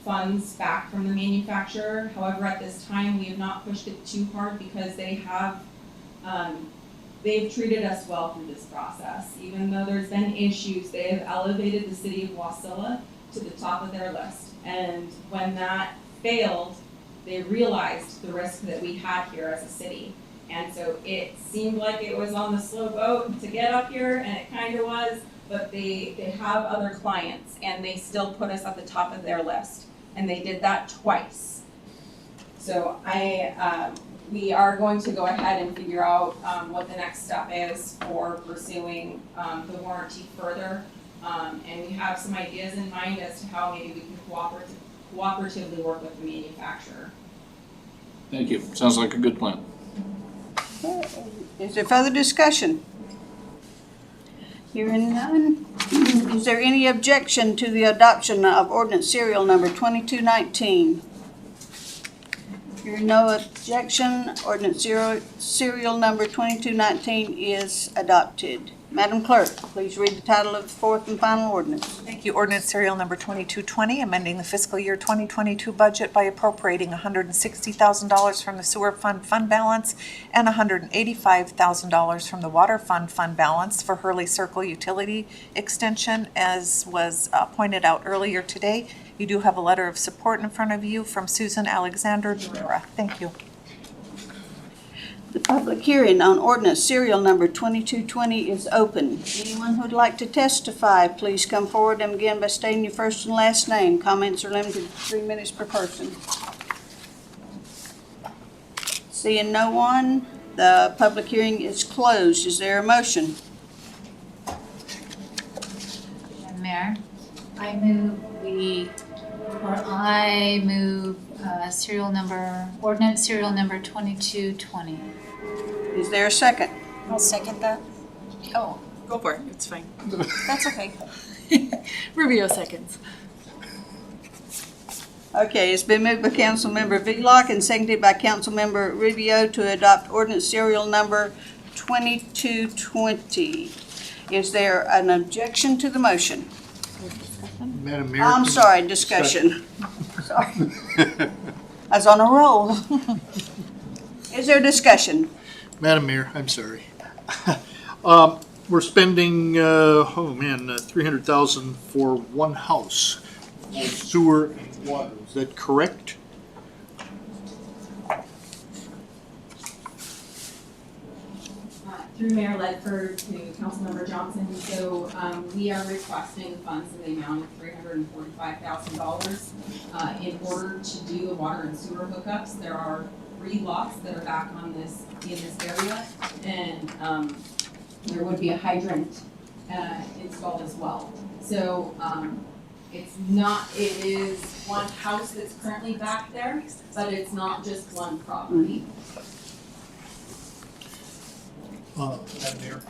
funds back from the manufacturer. However, at this time, we have not pushed it too hard because they have they've treated us well through this process. Even though there's been issues, they have elevated the City of Wasilla to the top of their list. And when that failed, they realized the risk that we had here as a city. And so it seemed like it was on the slow boat to get up here, and it kind of was, but they have other clients, and they still put us at the top of their list. And they did that twice. So we are going to go ahead and figure out what the next step is for pursuing the warranty further. And we have some ideas in mind as to how maybe we can cooperatively work with the manufacturer. Thank you. Sounds like a good plan. Is there further discussion? Hearing none. Is there any objection to the adoption of ordinance serial number 2219? Hearing no objection, ordinance serial number 2219 is adopted. Madam Clerk, please read the title of the fourth and final ordinance. Thank you. Ordinance serial number 2220, amending the fiscal year 2022 budget by appropriating $160,000 from the sewer fund balance and $185,000 from the water fund balance for Hurley Circle utility extension. As was pointed out earlier today, you do have a letter of support in front of you from Susan Alexander Durera. Thank you. The public hearing on ordinance serial number 2220 is open. Anyone who would like to testify, please come forward and begin by stating your first and last name. Comments are limited to 3 minutes per person. Seeing no one, the public hearing is closed. Is there a motion? Madam Mayor, I move ordinance serial number 2220. Is there a second? I'll second that. Oh, go for it, it's fine. That's okay. Rubio seconds. Okay, it's been moved by Councilmember Vlock and seconded by Councilmember Rubio to adopt ordinance serial number 2220. Is there an objection to the motion? Madam Mayor. I'm sorry, discussion. Sorry. I was on a roll. Is there discussion? Madam Mayor, I'm sorry. We're spending, $300,000 for one house, sewer and water. Is that correct? Through Mayor Ledford to Councilmember Johnson, so we are requesting funds in the amount of $345,000 in order to do the water and sewer hookups. There are 3 lots that are back in this area, and there would be a hydrant installed as well. So it is one house that's currently back there, but it's not just one property. Madam Mayor,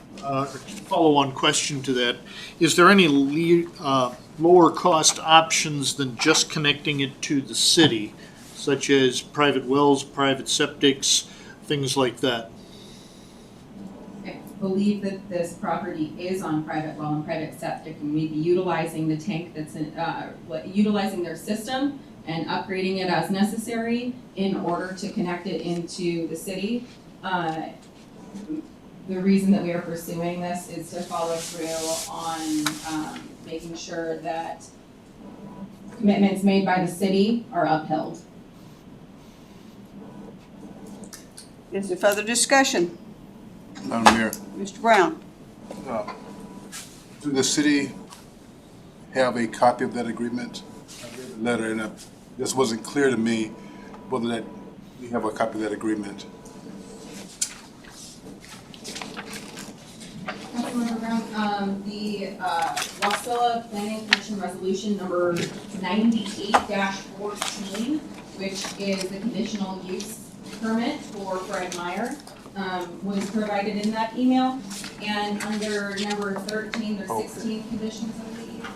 follow-on question to that. Is there any lower cost options than just connecting it to the city, such as private wells, private septics, things like that? I believe that this property is on private well and private septic, and we'd be utilizing the tank that's utilizing their system and upgrading it as necessary in order to connect it into the city. The reason that we are pursuing this is to follow through on making sure that commitments made by the city are upheld. Is there further discussion? Madam Mayor, Mr. Brown? do the city have a copy of that agreement? I read the letter and it just wasn't clear to me whether that we have a copy of that agreement. Councilmember Brown, the Wasilla Planning Commission Resolution number 98-14, which is the conditional use permit for Fred Meyer, was provided in that email. And under number 13, there's 16 conditions, I believe.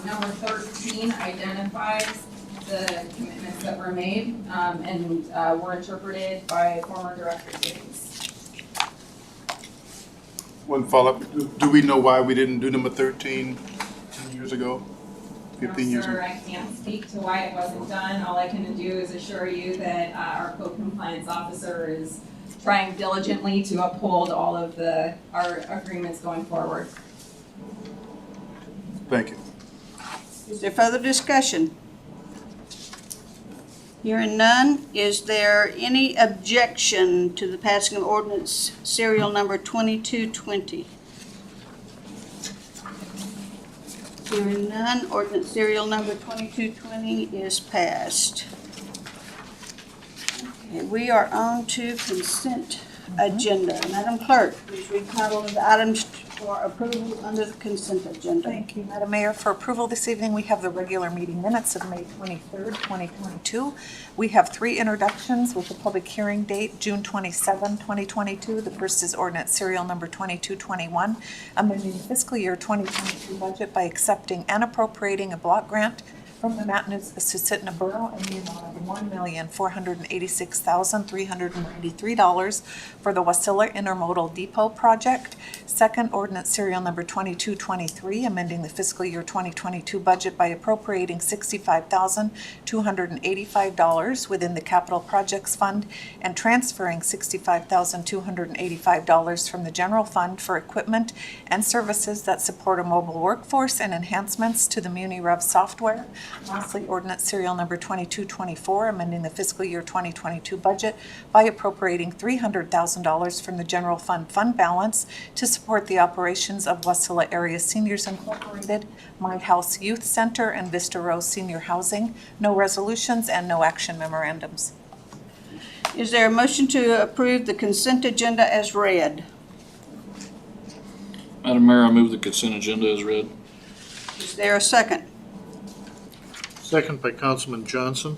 Number 13 identifies the commitments that were made and were interpreted by former Director Davies. One follow-up, do we know why we didn't do number 13 10 years ago, 15 years ago? Sir, I can't speak to why it wasn't done. All I can do is assure you that our code compliance officer is trying diligently to uphold all of our agreements going forward. Thank you. Is there further discussion? Hearing none, is there any objection to the passing of ordinance serial number 2220? Hearing none, ordinance serial number 2220 is passed. Okay, we are on to consent agenda. Madam Clerk, please read title of the items for approval under the consent agenda. Thank you, Madam Mayor. For approval this evening, we have the regular meeting minutes of May 23rd, 2022. We have 3 introductions with a public hearing date, June 27, 2022. The first is ordinance serial number 2221, amending the fiscal year 2022 budget by accepting and appropriating a block grant from the Susitna Borough in the amount of $1,486,393 for the Wasilla Intermodal Depot project. Second, ordinance serial number 2223, amending the fiscal year 2022 budget by appropriating $65,285 within the Capital Projects Fund and transferring $65,285 from the general fund for equipment and services that support a mobile workforce and enhancements to the MuniRev software. Lastly, ordinance serial number 2224, amending the fiscal year 2022 budget by appropriating $300,000 from the general fund balance to support the operations of Wasilla Area Seniors Incorporated, My House Youth Center, and Vista Rose Senior Housing. No resolutions and no action memorandums. Is there a motion to approve the consent agenda as read? Madam Mayor, I move the consent agenda as read. Is there a second? Second by Councilman Johnson.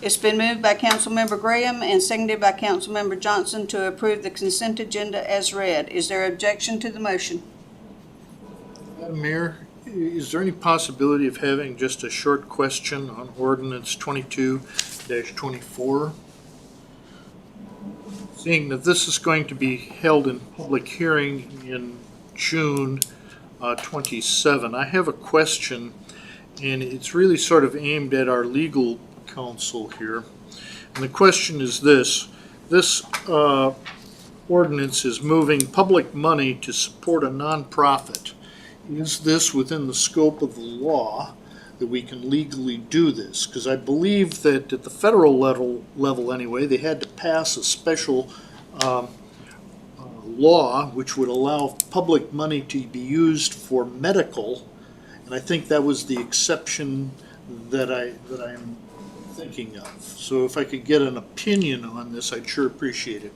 It's been moved by Councilmember Graham and seconded by Councilmember Johnson to approve the consent agenda as read. Is there objection to the motion? Madam Mayor, is there any possibility of having just a short question on ordinance 22-24? Seeing that this is going to be held in public hearing in June 27, I have a question, and it's really sort of aimed at our legal counsel here. And the question is this. This ordinance is moving public money to support a nonprofit. Is this within the scope of the law that we can legally do this? Because I believe that at the federal level anyway, they had to pass a special law which would allow public money to be used for medical, and I think that was the exception that I am thinking of. So if I could get an opinion on this, I'd sure appreciate it.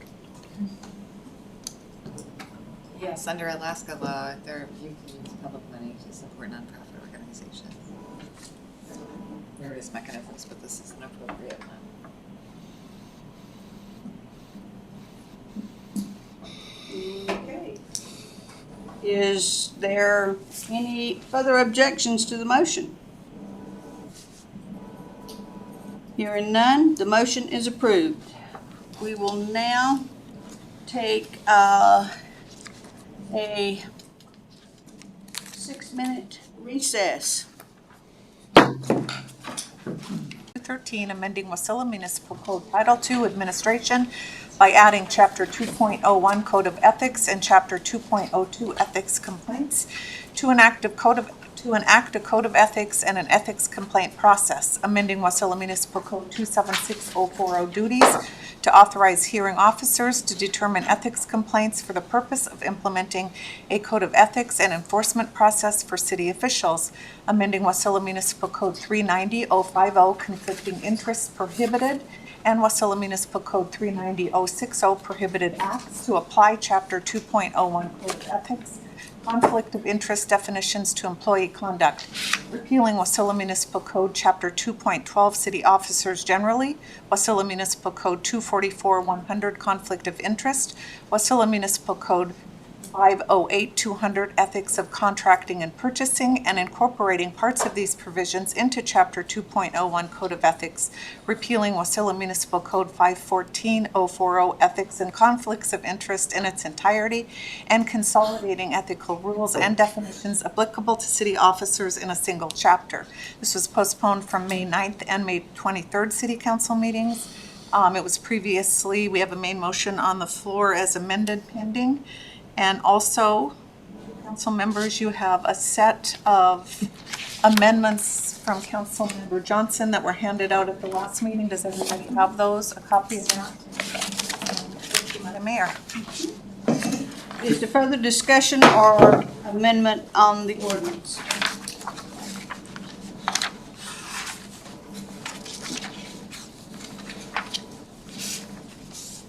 Yes, under Alaska law, you can use public money to support nonprofit organizations. Various mechanisms, but this is an appropriate one. Okay. Is there any further objections to the motion? Hearing none, the motion is approved. We will now take a 6-minute recess. 2013, amending Wasilla Municipal Code Title II Administration by adding Chapter 2.01 Code of Ethics and Chapter 2.02 Ethics Complaints to enact a code of ethics and an ethics complaint process, amending Wasilla Municipal Code 276040 duties to authorize hearing officers to determine ethics complaints for the purpose of implementing a code of ethics and enforcement process for city officials, amending Wasilla Municipal Code 390050 conflicting interests prohibited, and Wasilla Municipal Code 390060 prohibited acts to apply Chapter 2.01 Code of Ethics conflict of interest definitions to employee conduct, repealing Wasilla Municipal Code Chapter 2.12 City Officers Generally, Wasilla Municipal Code 244-100 Conflict of Interest, Wasilla Municipal Code 508-200 Ethics of Contracting and Purchasing, and incorporating parts of these provisions into Chapter 2.01 Code of Ethics, repealing Wasilla Municipal Code 514-040 Ethics and Conflicts of Interest in its entirety, and consolidating ethical rules and definitions applicable to city officers in a single chapter. This was postponed from May 9th and May 23rd City Council meetings. It was previously, we have a main motion on the floor as amended pending. And also, council members, you have a set of amendments from Councilmember Johnson that were handed out at the last meeting. Does everybody have those? A copy of that? Thank you, Madam Mayor. Is there further discussion or amendment on the ordinance?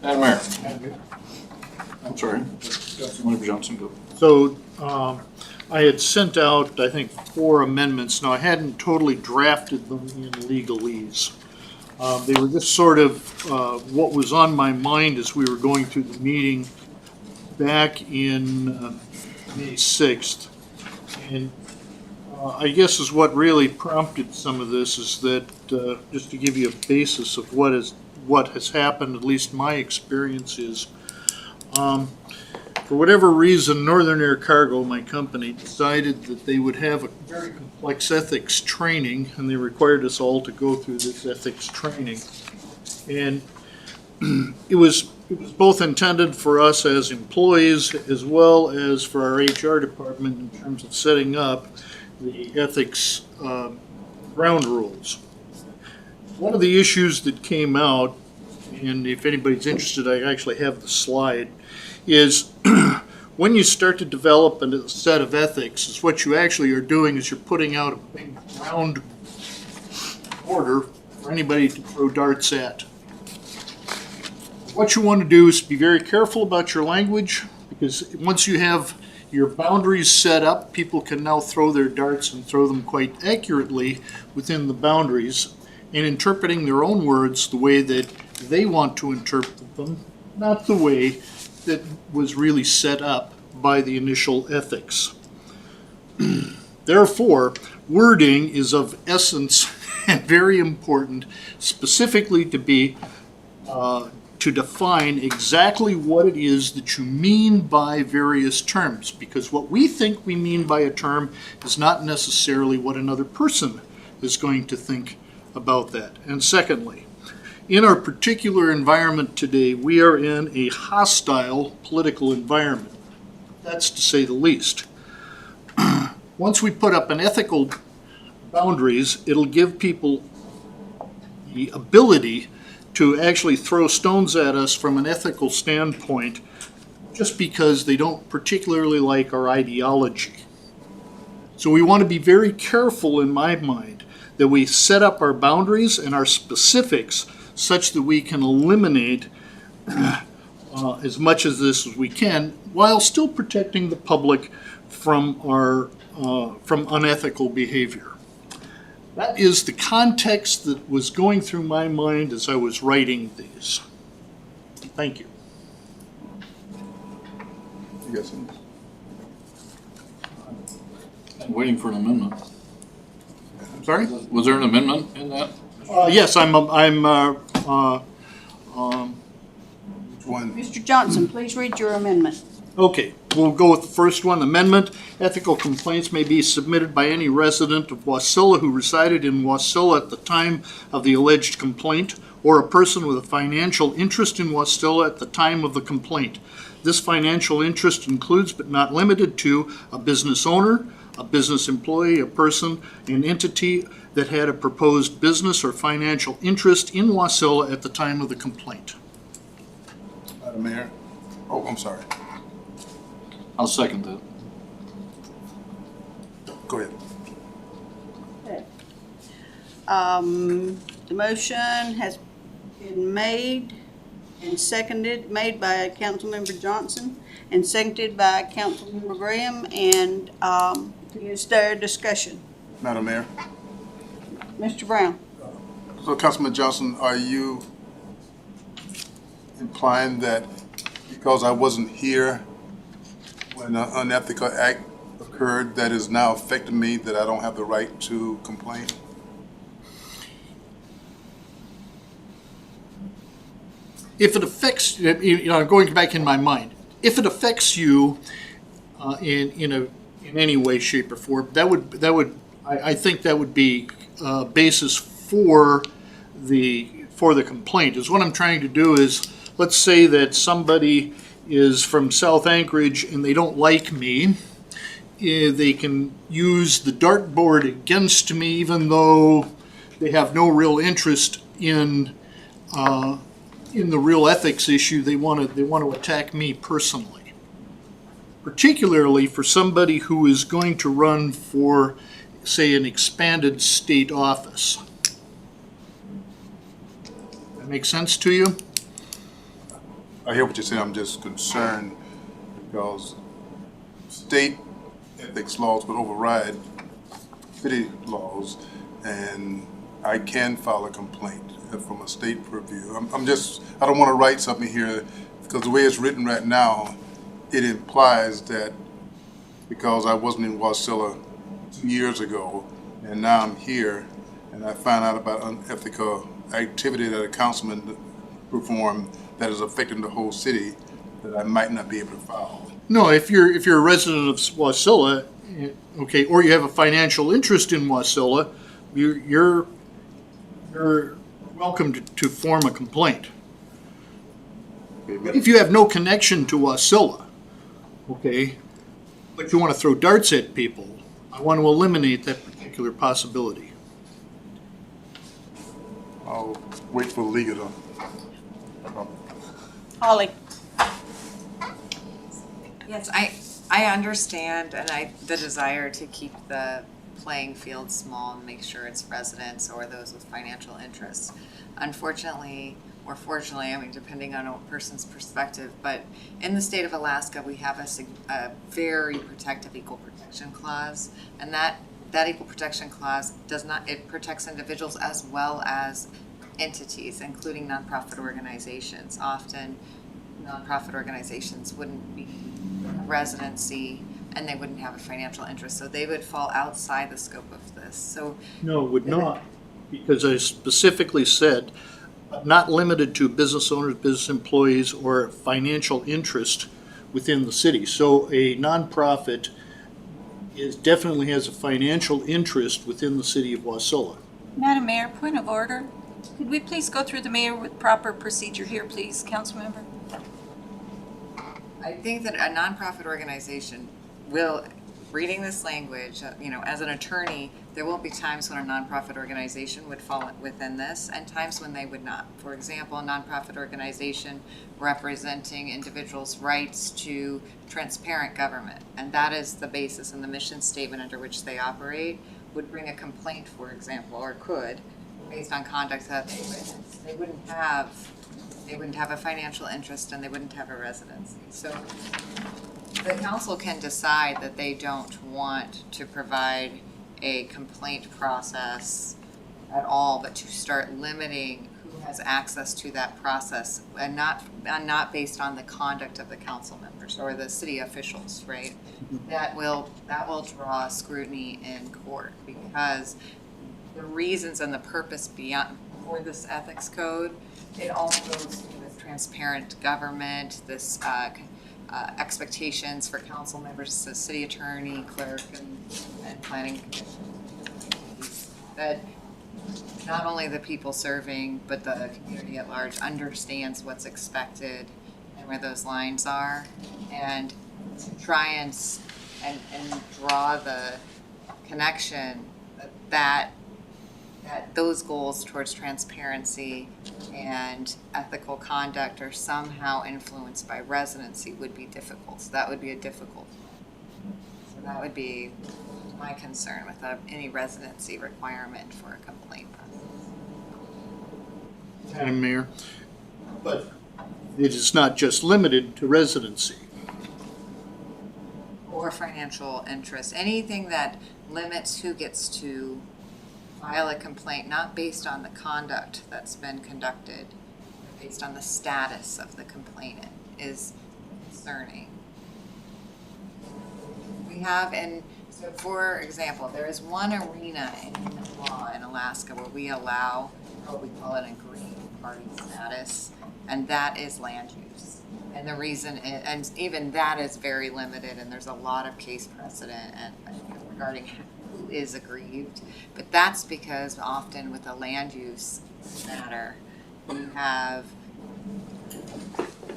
Madam Mayor. I'm sorry. Councilmember Johnson, go. So I had sent out, I think, 4 amendments. Now, I hadn't totally drafted them in legalese. They were just sort of what was on my mind as we were going through the meeting back in May 6th. And I guess is what really prompted some of this is that, just to give you a basis of what has happened, at least my experience is, for whatever reason, Northern Air Cargo, my company, decided that they would have a very complex ethics training, and they required us all to go through this ethics training. And it was both intended for us as employees as well as for our HR department in terms of setting up the ethics ground rules. One of the issues that came out, and if anybody's interested, I actually have the slide, is when you start to develop a set of ethics, is what you actually are doing is you're putting out a big round order for anybody to throw darts at. What you want to do is be very careful about your language, because once you have your boundaries set up, people can now throw their darts and throw them quite accurately within the boundaries, and interpreting their own words the way that they want to interpret them, not the way that was really set up by the initial ethics. Therefore, wording is of essence and very important, specifically to be to define exactly what it is that you mean by various terms, because what we think we mean by a term is not necessarily what another person is going to think about that. And secondly, in our particular environment today, we are in a hostile political environment. That's to say the least. Once we put up an ethical boundaries, it'll give people the ability to actually throw stones at us from an ethical standpoint just because they don't particularly like our ideology. So we want to be very careful, in my mind, that we set up our boundaries and our specifics such that we can eliminate as much of this as we can, while still protecting the public from unethical behavior. That is the context that was going through my mind as I was writing these. Thank you. I'm waiting for an amendment. I'm sorry? Was there an amendment in that? Yes, I'm Which one? Mr. Johnson, please read your amendment. Okay, we'll go with the first one, amendment. Ethical complaints may be submitted by any resident of Wasilla who resided in Wasilla at the time of the alleged complaint, or a person with a financial interest in Wasilla at the time of the complaint. This financial interest includes but not limited to a business owner, a business employee, a person, an entity that had a proposed business or financial interest in Wasilla at the time of the complaint. Madam Mayor? Oh, I'm sorry. I'll second that. Go ahead. The motion has been made and seconded, made by Councilmember Johnson and seconded by Councilmember Graham, and is there discussion? Madam Mayor? Mr. Brown? So Councilman Johnson, are you implying that because I wasn't here when an unethical act occurred that is now affecting me, that I don't have the right to complain? If it affects, going back in my mind, if it affects you in any way, shape, or form, I think that would be a basis for the complaint. Is what I'm trying to do is, let's say that somebody is from South Anchorage and they don't like me. They can use the dartboard against me, even though they have no real interest in the real ethics issue. They want to attack me personally, particularly for somebody who is going to run for, say, an expanded state office. That make sense to you? I hear what you're saying. I'm just concerned because state ethics laws would override city laws, and I can file a complaint from a state purview. I don't want to write something here because the way it's written right now, it implies that because I wasn't in Wasilla 2 years ago and now I'm here and I find out about unethical activity that a councilman performed that is affecting the whole city, that I might not be able to file. No, if you're a resident of Wasilla, okay, or you have a financial interest in Wasilla, you're welcome to form a complaint. If you have no connection to Wasilla, okay, but you want to throw darts at people, I want to eliminate that particular possibility. I'll wait for the legal to. Holly? Yes, I understand the desire to keep the playing field small and make sure it's residents or those with financial interests. Unfortunately, or fortunately, I mean, depending on a person's perspective, but in the state of Alaska, we have a very protective equal protection clause, and that equal protection clause it protects individuals as well as entities, including nonprofit organizations. Often, nonprofit organizations wouldn't be residency and they wouldn't have a financial interest, so they would fall outside the scope of this. So No, it would not, because I specifically said, not limited to business owners, business employees, or financial interest within the city. So a nonprofit definitely has a financial interest within the city of Wasilla. Madam Mayor, point of order. Could we please go through the mayor with proper procedure here, please, council member? I think that a nonprofit organization will, reading this language, as an attorney, there will be times when a nonprofit organization would fall within this and times when they would not. For example, a nonprofit organization representing individuals' rights to transparent government, and that is the basis and the mission statement under which they operate, would bring a complaint, for example, or could, based on conduct that they witnessed. They wouldn't have a financial interest and they wouldn't have a residency. So the council can decide that they don't want to provide a complaint process at all, but to start limiting who has access to that process, and not based on the conduct of the council members or the city officials, right? That will draw scrutiny in court, because the reasons and the purpose for this ethics code, it all goes with transparent government, this expectations for council members, so city attorney, clerk, and planning commission. That not only the people serving, but the community at large understands what's expected and where those lines are, and to try and draw the connection that those goals towards transparency and ethical conduct are somehow influenced by residency would be difficult. So that would be a difficult one. So that would be my concern with any residency requirement for a complaint process. Madam Mayor, but it is not just limited to residency. Or financial interest, anything that limits who gets to file a complaint, not based on the conduct that's been conducted, but based on the status of the complainant, is concerning. We have, so for example, there is one arena in law in Alaska where we allow what we call an aggrieved party status, and that is land use. And the reason, and even that is very limited, and there's a lot of case precedent regarding who is aggrieved. But that's because often with a land use matter,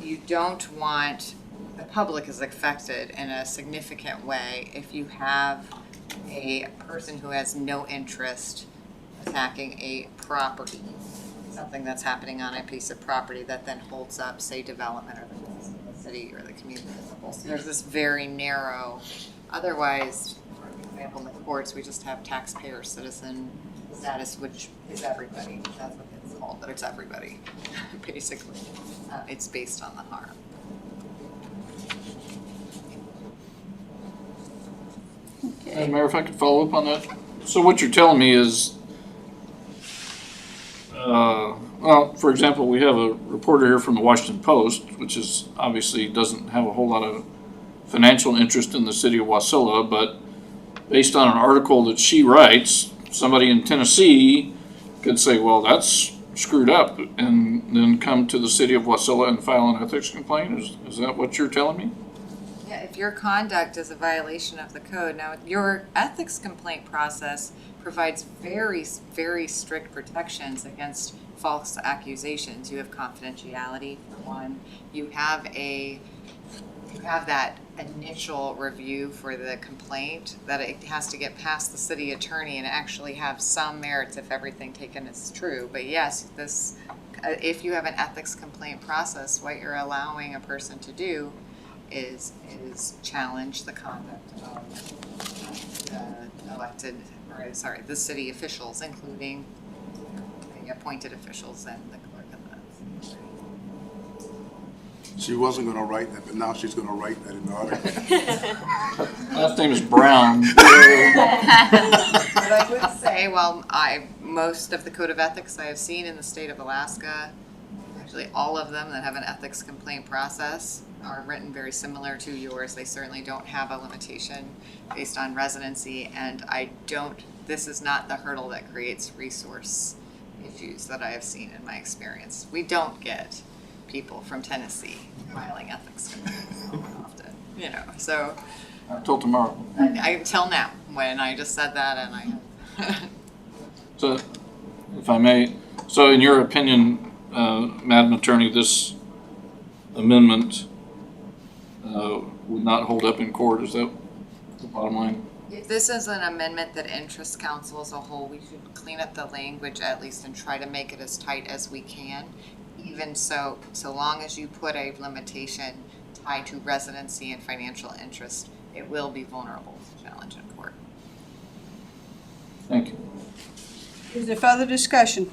you don't want, the public is affected in a significant way if you have a person who has no interest attacking a property, something that's happening on a piece of property that then holds up, say, development or the city or the community as a whole. So there's this very narrow, otherwise, for example, in the courts, we just have taxpayer citizen status, which is everybody. That's what it's called, but it's everybody, basically. It's based on the harm. Mayor, if I could follow up on that. So what you're telling me is, well, for example, we have a reporter here from the Washington Post, which is obviously doesn't have a whole lot of financial interest in the city of Wasilla, but based on an article that she writes, somebody in Tennessee could say, well, that's screwed up, and then come to the city of Wasilla and file an ethics complaint? Is that what you're telling me? Yeah, if your conduct is a violation of the code, now your ethics complaint process provides very, very strict protections against false accusations. You have confidentiality for one. You have that initial review for the complaint that it has to get past the city attorney and actually have some merits if everything taken is true. But yes, if you have an ethics complaint process, what you're allowing a person to do is challenge the conduct of the city officials, including the appointed officials and the clerk of the city. She wasn't gonna write that, but now she's gonna write that in the article. Last name is Brown. But I would say, most of the code of ethics I have seen in the state of Alaska, actually all of them that have an ethics complaint process, are written very similar to yours. They certainly don't have a limitation based on residency, and this is not the hurdle that creates resource issues that I have seen in my experience. We don't get people from Tennessee filing ethics complaints often, so. Until tomorrow. Until now, when I just said that and So, if I may, so in your opinion, Madam Attorney, this amendment would not hold up in court, is that the bottom line? If this is an amendment that interests council as a whole, we should clean up the language at least and try to make it as tight as we can. Even so long as you put a limitation tied to residency and financial interest, it will be vulnerable to challenge in court. Thank you. Is there further discussion?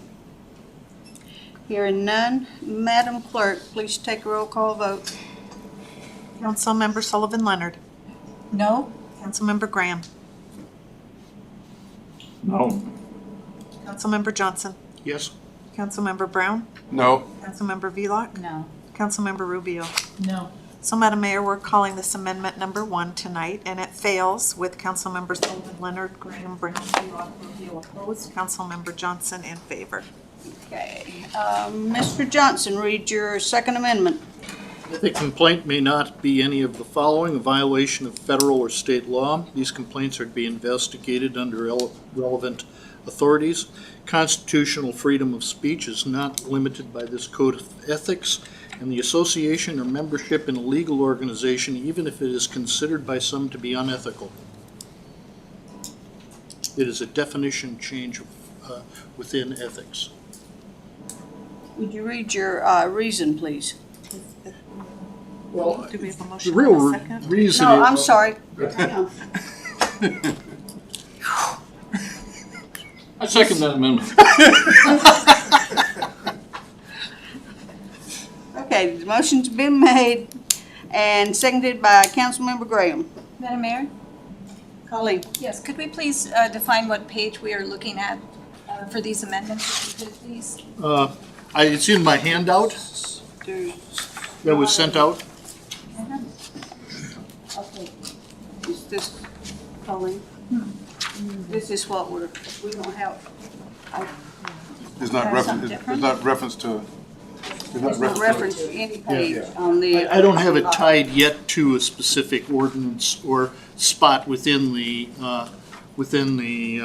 Hearing none, Madam Clerk, please take a roll call vote. Councilmember Sullivan Leonard. No? Councilmember Graham. No. Councilmember Johnson. Yes? Councilmember Brown. No. Councilmember Velock. No. Councilmember Rubio. No. So, Madam Mayor, we're calling this amendment number 1 tonight, and it fails with Councilmember Sullivan Leonard, Graham, Brown, Velock, Rubio opposed, Councilmember Johnson in favor. Okay. Mr. Johnson, read your second amendment. The complaint may not be any of the following: a violation of federal or state law. These complaints are to be investigated under relevant authorities. Constitutional freedom of speech is not limited by this code of ethics, and the association or membership in a legal organization, even if it is considered by some to be unethical. It is a definition change within ethics. Would you read your reason, please? Well, Do we have a the motion real and a second? reason. No, I'm sorry. Hang on. I second that amendment. Okay, the motion's been made and seconded by Councilmember Graham. Madam Mayor? Colleen? Yes, could we please define what page we are looking at for these amendments, if you could, please? It's in my handout that was sent out. Okay. Is this, Colleen? This is what we don't have. It's not reference, it's not reference to, There's no reference to any page on the. I don't have it tied yet to a specific ordinance or spot within the within the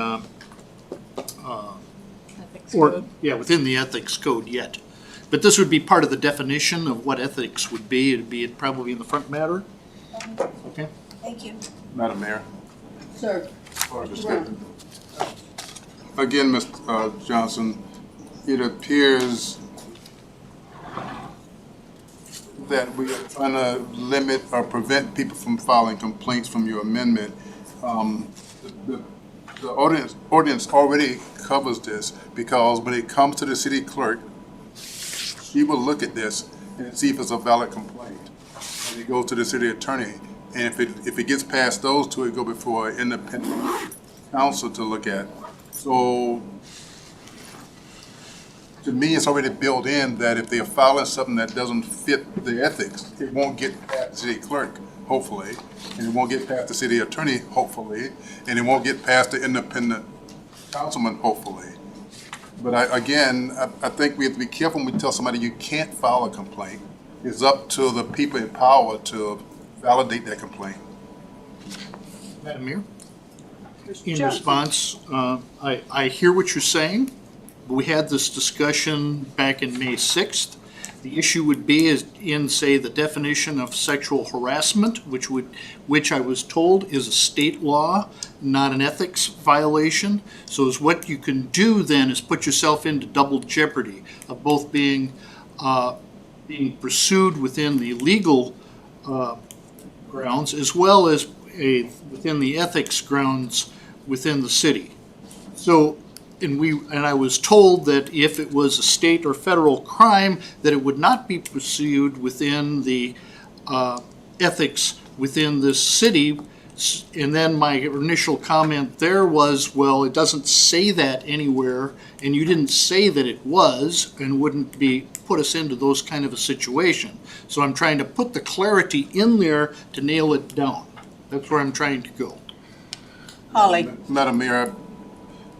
ethics code yet. But this would be part of the definition of what ethics would be. It'd be probably in the front matter. Okay. Thank you. Madam Mayor. Sir. Again, Mr. Johnson, it appears that we are trying to limit or prevent people from filing complaints from your amendment. The ordinance already covers this, because when it comes to the city clerk, she will look at this and see if it's a valid complaint. And it goes to the city attorney, and if it gets past those two, it go before an independent counsel to look at. So to me, it's already built in that if they're filing something that doesn't fit the ethics, it won't get past the city clerk, hopefully, and it won't get past the city attorney, hopefully, and it won't get past the independent councilman, hopefully. But I think we have to be careful when we tell somebody you can't file a complaint. It's up to the people in power to validate that complaint. Madam Mayor? In response, I hear what you're saying. We had this discussion back in May 6th. The issue would be is in, say, the definition of sexual harassment, which I was told is a state law, not an ethics violation. So is what you can do then is put yourself into double jeopardy of both being pursued within the legal grounds as well as within the ethics grounds within the city. So, and I was told that if it was a state or federal crime, that it would not be pursued within the ethics within this city. And then my initial comment there was, well, it doesn't say that anywhere, and you didn't say that it was, and wouldn't be put us into those kind of a situation. So I'm trying to put the clarity in there to nail it down. That's where I'm trying to go. Holly. Madam Mayor,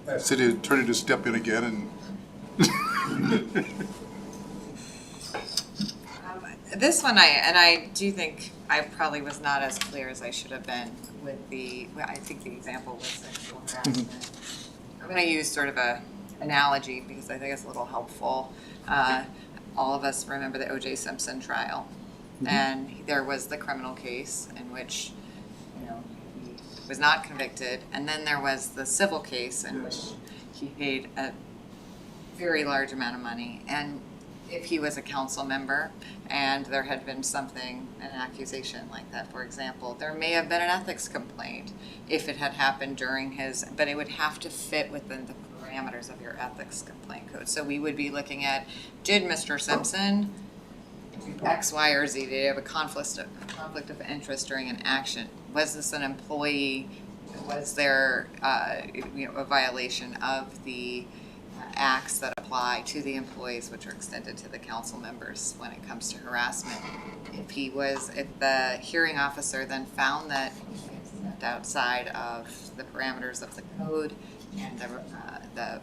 I ask city attorney to step in again and This one, I do think I probably was not as clear as I should have been with I think the example was sexual harassment. I'm gonna use sort of a analogy because I think it's a little helpful. All of us remember the O.J. Simpson trial. And there was the criminal case in which, he was not convicted. And then there was the civil case in which he paid a very large amount of money. And if he was a council member and there had been something, an accusation like that, for example, there may have been an ethics complaint if it had happened during but it would have to fit within the parameters of your ethics complaint code. So we would be looking at, did Mr. Simpson do X, Y, or Z? Did he have a conflict of interest during an action? Was this an employee? Was there a violation of the acts that apply to the employees, which are extended to the council members when it comes to harassment? If the hearing officer then found that he stepped outside of the parameters of the code and the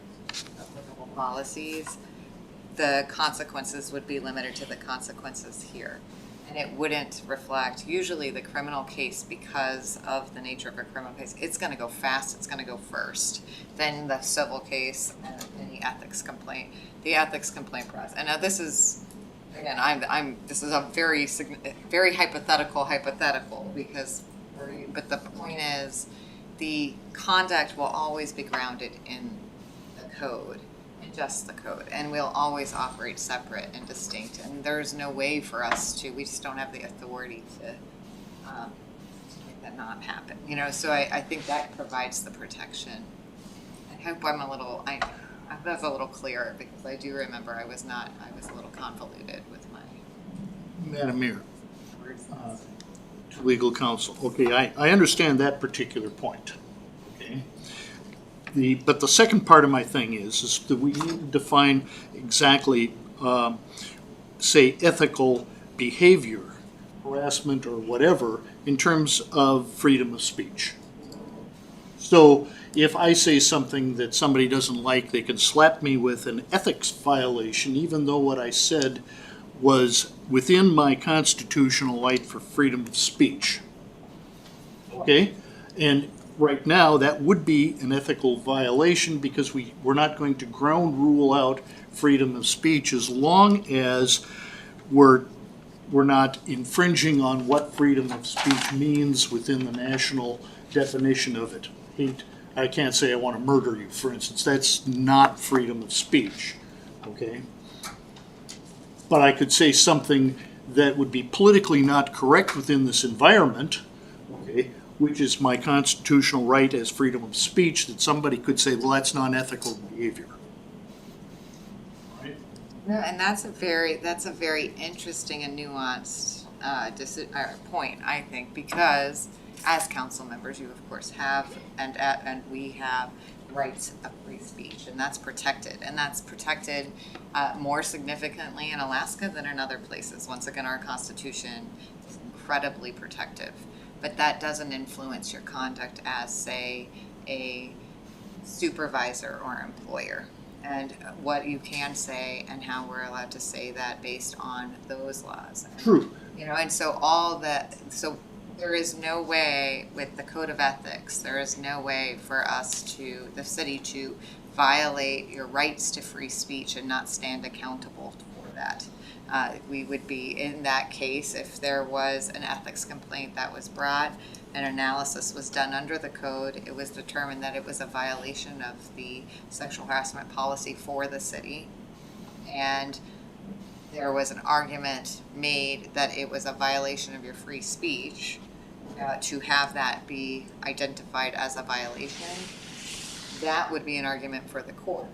applicable policies, the consequences would be limited to the consequences here. and it wouldn't reflect, usually the criminal case, because of the nature of a criminal case, it's gonna go fast, it's gonna go first, then the civil case and any ethics complaint. The ethics complaint process, and now this is, again, this is a very hypothetical, because, but the point is, the conduct will always be grounded in the code, and just the code, and we'll always operate separate and distinct, and there's no way for us to, we just don't have the authority to make that not happen, you know, so I think that provides the protection. I hope I'm a little, I was a little clearer, because I do remember I was a little convoluted with my Madam Mayor, words. to legal counsel. Okay, I understand that particular point. Okay. But the second part of my thing is that we need to define exactly, say, ethical behavior, harassment or whatever, in terms of freedom of speech. So if I say something that somebody doesn't like, they can slap me with an ethics violation, even though what I said was within my constitutional right for freedom of speech. Okay? And right now, that would be an ethical violation, because we're not going to ground rule out freedom of speech as long as we're not infringing on what freedom of speech means within the national definition of it. I can't say I want to murder you, for instance. That's not freedom of speech, okay? But I could say something that would be politically not correct within this environment, okay, which is my constitutional right as freedom of speech, that somebody could say, well, that's non-ethical behavior. Right? No, and that's a very interesting and nuanced point, I think, because as council members, you of course have, and we have rights of free speech, and that's protected, more significantly in Alaska than in other places. Once again, our Constitution is incredibly protective, but that doesn't influence your conduct as, say, a supervisor or employer, and what you can say and how we're allowed to say that based on those laws. True. You know, and so there is no way with the Code of Ethics, there is no way for us the city to violate your rights to free speech and not stand accountable for that. We would be, in that case, if there was an ethics complaint that was brought, an analysis was done under the code, it was determined that it was a violation of the sexual harassment policy for the city, and there was an argument made that it was a violation of your free speech, to have that be identified as a violation, that would be an argument for the court.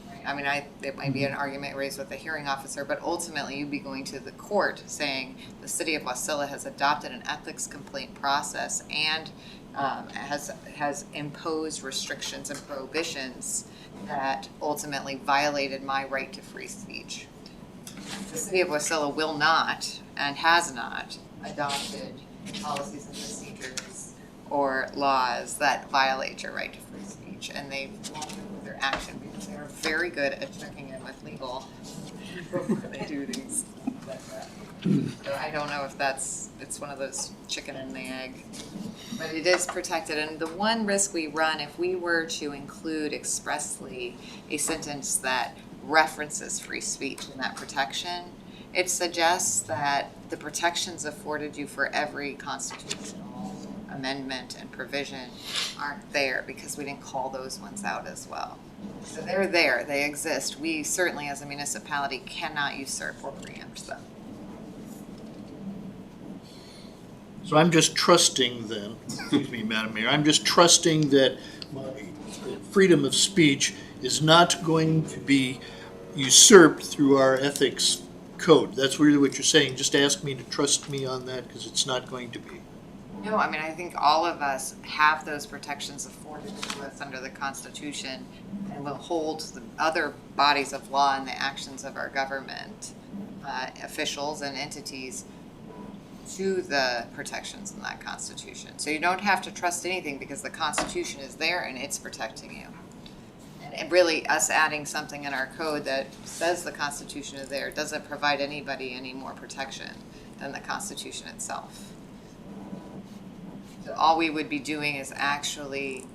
Right? I mean, it might be an argument raised with the hearing officer, but ultimately you'd be going to the court saying the City of Wasilla has adopted an ethics complaint process and has imposed restrictions and prohibitions that ultimately violated my right to free speech. The City of Wasilla will not and has not adopted policies and procedures or laws that violate your right to free speech, and they won't move their action because they're very good at checking in with legal before they do things like that. So I don't know if it's one of those chicken and the egg, but it is protected. And the one risk we run if we were to include expressly a sentence that references free speech in that protection, it suggests that the protections afforded you for every constitutional amendment and provision aren't there because we didn't call those ones out as well. So they're there, they exist. We certainly as a municipality cannot usurp or preempt them. So I'm just trusting then, excuse me, Madam Mayor, I'm just trusting that my freedom of speech is not going to be usurped through our ethics code. That's really what you're saying. Just ask me to trust me on that, because it's not going to be. No, I mean, I think all of us have those protections afforded to us under the Constitution, and will hold the other bodies of law and the actions of our government, officials and entities, to the protections in that Constitution. So you don't have to trust anything because the Constitution is there and it's protecting you. And really, us adding something in our code that says the Constitution is there doesn't provide anybody any more protection than the Constitution itself. So all we would be doing is actually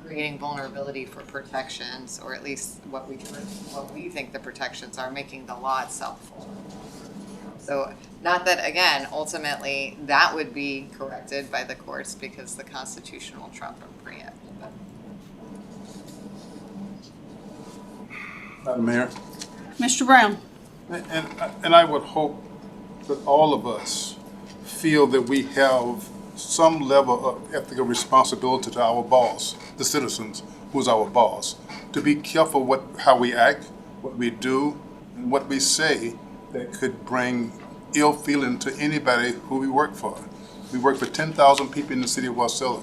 creating vulnerability for protections, or at least what we think the protections are, making the law itself vulnerable. So not that, again, ultimately, that would be corrected by the courts because the Constitution will trump and preempt. Madam Mayor, Mr. Brown? and I would hope that all of us feel that we have some level of ethical responsibility to our boss, the citizens, who's our boss, to be careful how we act, what we do, and what we say that could bring ill feeling to anybody who we work for. We work for 10,000 people in the city of Wasilla.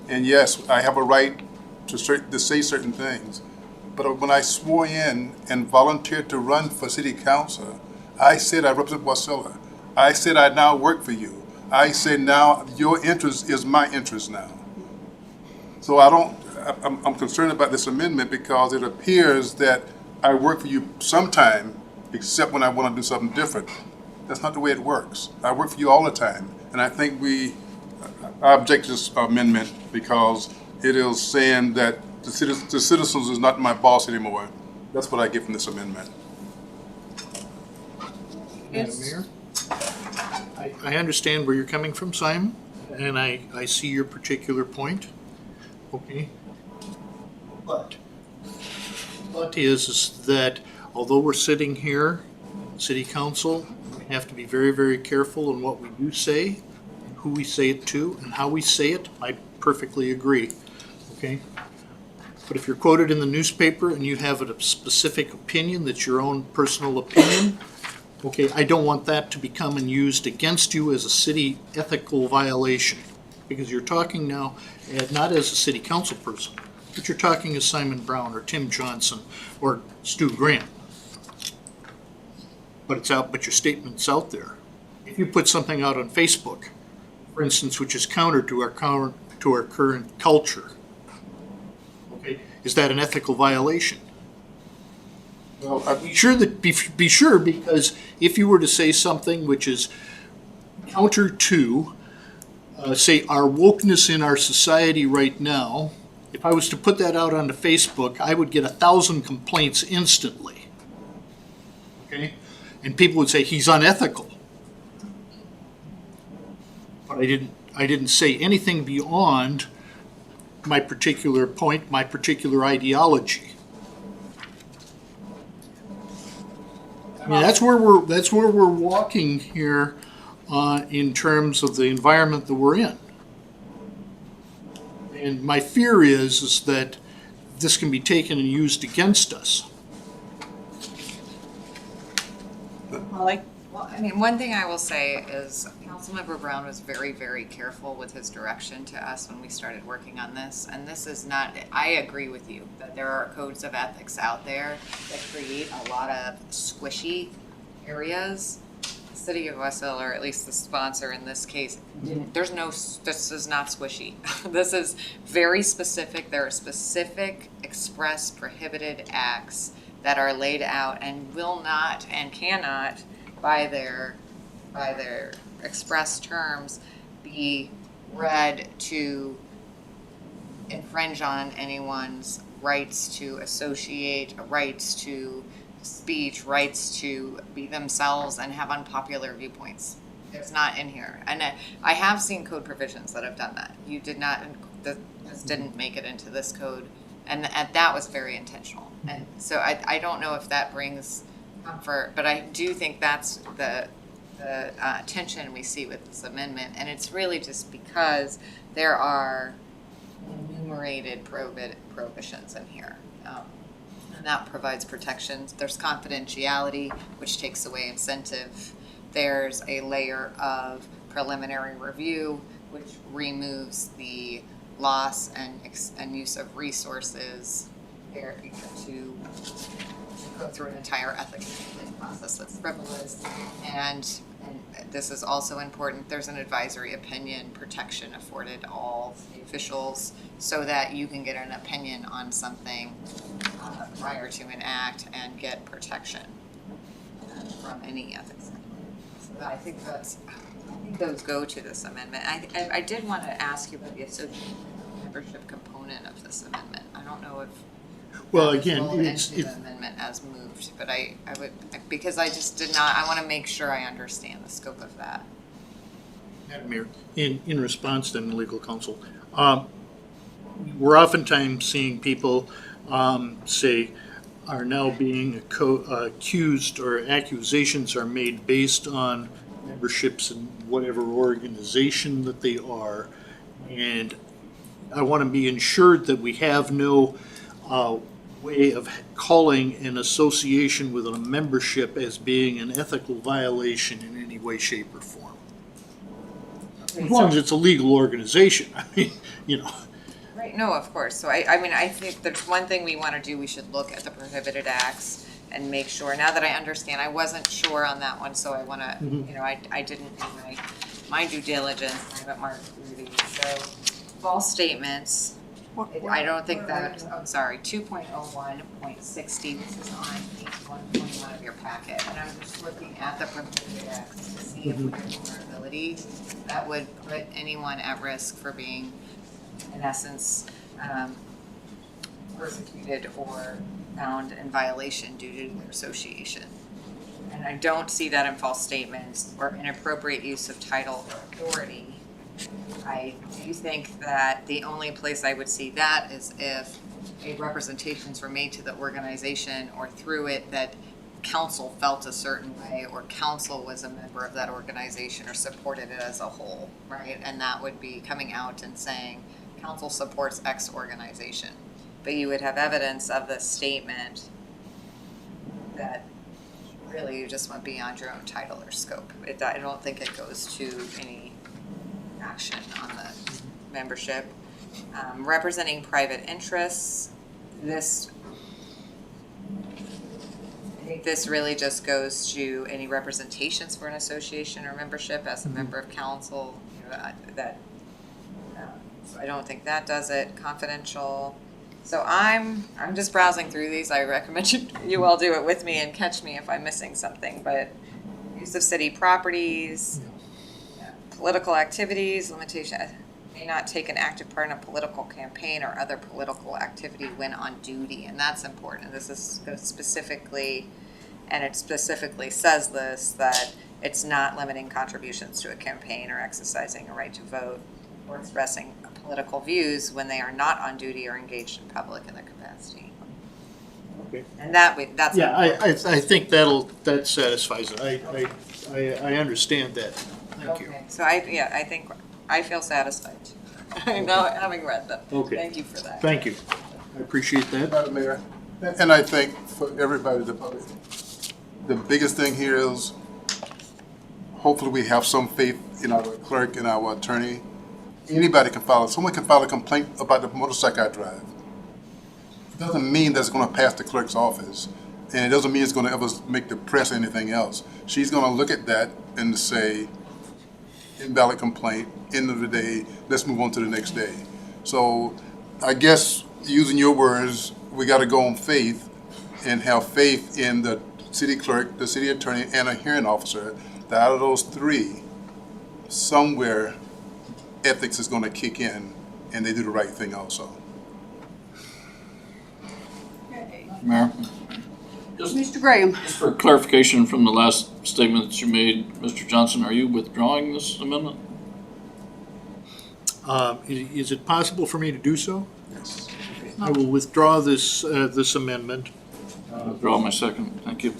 And yes, I have a right to say certain things. But when I swore in and volunteered to run for city council, I said I represent Wasilla. I said I now work for you. I said now your interest is my interest now. So I'm concerned about this amendment because it appears that I work for you sometime, except when I want to do something different. That's not the way it works. I work for you all the time. And I think I object to this amendment because it is saying that the citizens is not my boss anymore. That's what I get from this amendment. Madam Mayor, I understand where you're coming from, Simon, and I see your particular point. Okay. But is that although we're sitting here, city council, we have to be very, very careful in what we do say, and who we say it to, and how we say it. I perfectly agree. Okay. But if you're quoted in the newspaper and you have a specific opinion that's your own personal opinion, okay, I don't want that to become and used against you as a city ethical violation. Because you're talking now, not as a city council person, but you're talking as Simon Brown or Tim Johnson or Stu Grant. But your statement's out there. If you put something out on Facebook, for instance, which is counter to our current culture, okay, is that an ethical violation? Well, Be sure, because if you were to say something which is counter to, say, our wokeness in our society right now, if I was to put that out onto Facebook, I would get 1,000 complaints instantly. Okay? And people would say he's unethical. But I didn't say anything beyond my particular point, my particular ideology. I mean, that's where we're walking here in terms of the environment that we're in. And my fear is that this can be taken and used against us. Holly? Well, I mean, one thing I will say is Councilmember Brown was very, very careful with his direction to us when we started working on this. And this is not, I agree with you that there are codes of ethics out there that create a lot of squishy areas. The City of Wasilla, or at least the sponsor in this case, this is not squishy. This is very specific. There are specific express prohibited acts that are laid out and will not and cannot, by their express terms, be read to infringe on anyone's rights to associate, rights to speech, rights to be themselves and have unpopular viewpoints. It's not in here. And I have seen code provisions that have done that. You did not, this didn't make it into this code. And that was very intentional. And so I don't know if that brings comfort, but I do think that's the tension we see with this amendment. And it's really just because there are enumerated prohibitions in here. And that provides protections. There's confidentiality, which takes away incentive. There's a layer of preliminary review, which removes the loss and use of resources there to go through an entire ethics process that's frivolous. And this is also important. There's an advisory opinion protection afforded all the officials so that you can get an opinion on something prior to enact and get protection from any ethics. So I think those go to this amendment. I did want to ask you about the association membership component of this amendment. I don't know if Well, that again, was rolled it's, into the amendment as moved, but I would, because I just did not, I want to make sure I understand the scope of that. Madam Mayor, in response to the legal counsel, we're oftentimes seeing people say are now being accused, or accusations are made based on memberships in whatever organization that they are. And I want to be ensured that we have no way of calling an association with a membership as being an ethical violation in any way, shape, or form. As long as it's a legal organization, I mean, you know. Right, no, of course. So I mean, I think there's one thing we want to do, we should look at the prohibited acts and make sure, now that I understand, I wasn't sure on that one, so I want to, you know, I didn't do my due diligence, I haven't marked through these. So false statements, I don't think that, I'm sorry, 2.01.60, this is on page 121 of your packet, and I'm just looking at the prohibited acts to see if we have vulnerability that would put anyone at risk for being, in essence, persecuted or found in violation due to their association. And I don't see that in false statements or inappropriate use of title or authority. I do think that the only place I would see that is if representations were made to the organization or through it that council felt a certain way, or council was a member of that organization or supported it as a whole, right? And that would be coming out and saying, council supports X organization. But you would have evidence of the statement that really you just went beyond your own title or scope. I don't think it goes to any action on the membership. Representing private interests, I think this really just goes to any representations for an association or membership as a member of council, you know, so I don't think that does it. Confidential. So I'm just browsing through these. I recommend you all do it with me and catch me if I'm missing something. But use of city properties, political activities, limitation, may not take an active part in a political campaign or other political activity when on duty, and that's important. This is specifically, and it specifically says this, that it's not limiting contributions to a campaign or exercising a right to vote or expressing political views when they are not on duty or engaged in public in their capacity. Okay. And that's yeah, I think that satisfies it. I understand that. Thank you. So I think I feel satisfied now having read them. Okay. Thank you for that. Thank you. I appreciate that. Madam Mayor, and I think for everybody, the biggest thing here is hopefully we have some faith in our clerk and our attorney. Anybody can file, someone can file a complaint about the motorcycle I drive. It doesn't mean that's going to pass the clerk's office, and it doesn't mean it's going to ever make the press or anything else. She's going to look at that and say, invalid complaint, end of the day, let's move on to the next day. So I guess, using your words, we got to go on faith and have faith in the city clerk, the city attorney, and a hearing officer, that out of those three, somewhere ethics is going to kick in and they do the right thing also. Mayor? Mr. Graham. Just for clarification from the last statement that you made, Mr. Johnson, are you withdrawing this amendment? Is it possible for me to do so? Yes. I will withdraw this amendment. Withdraw my second. Thank you.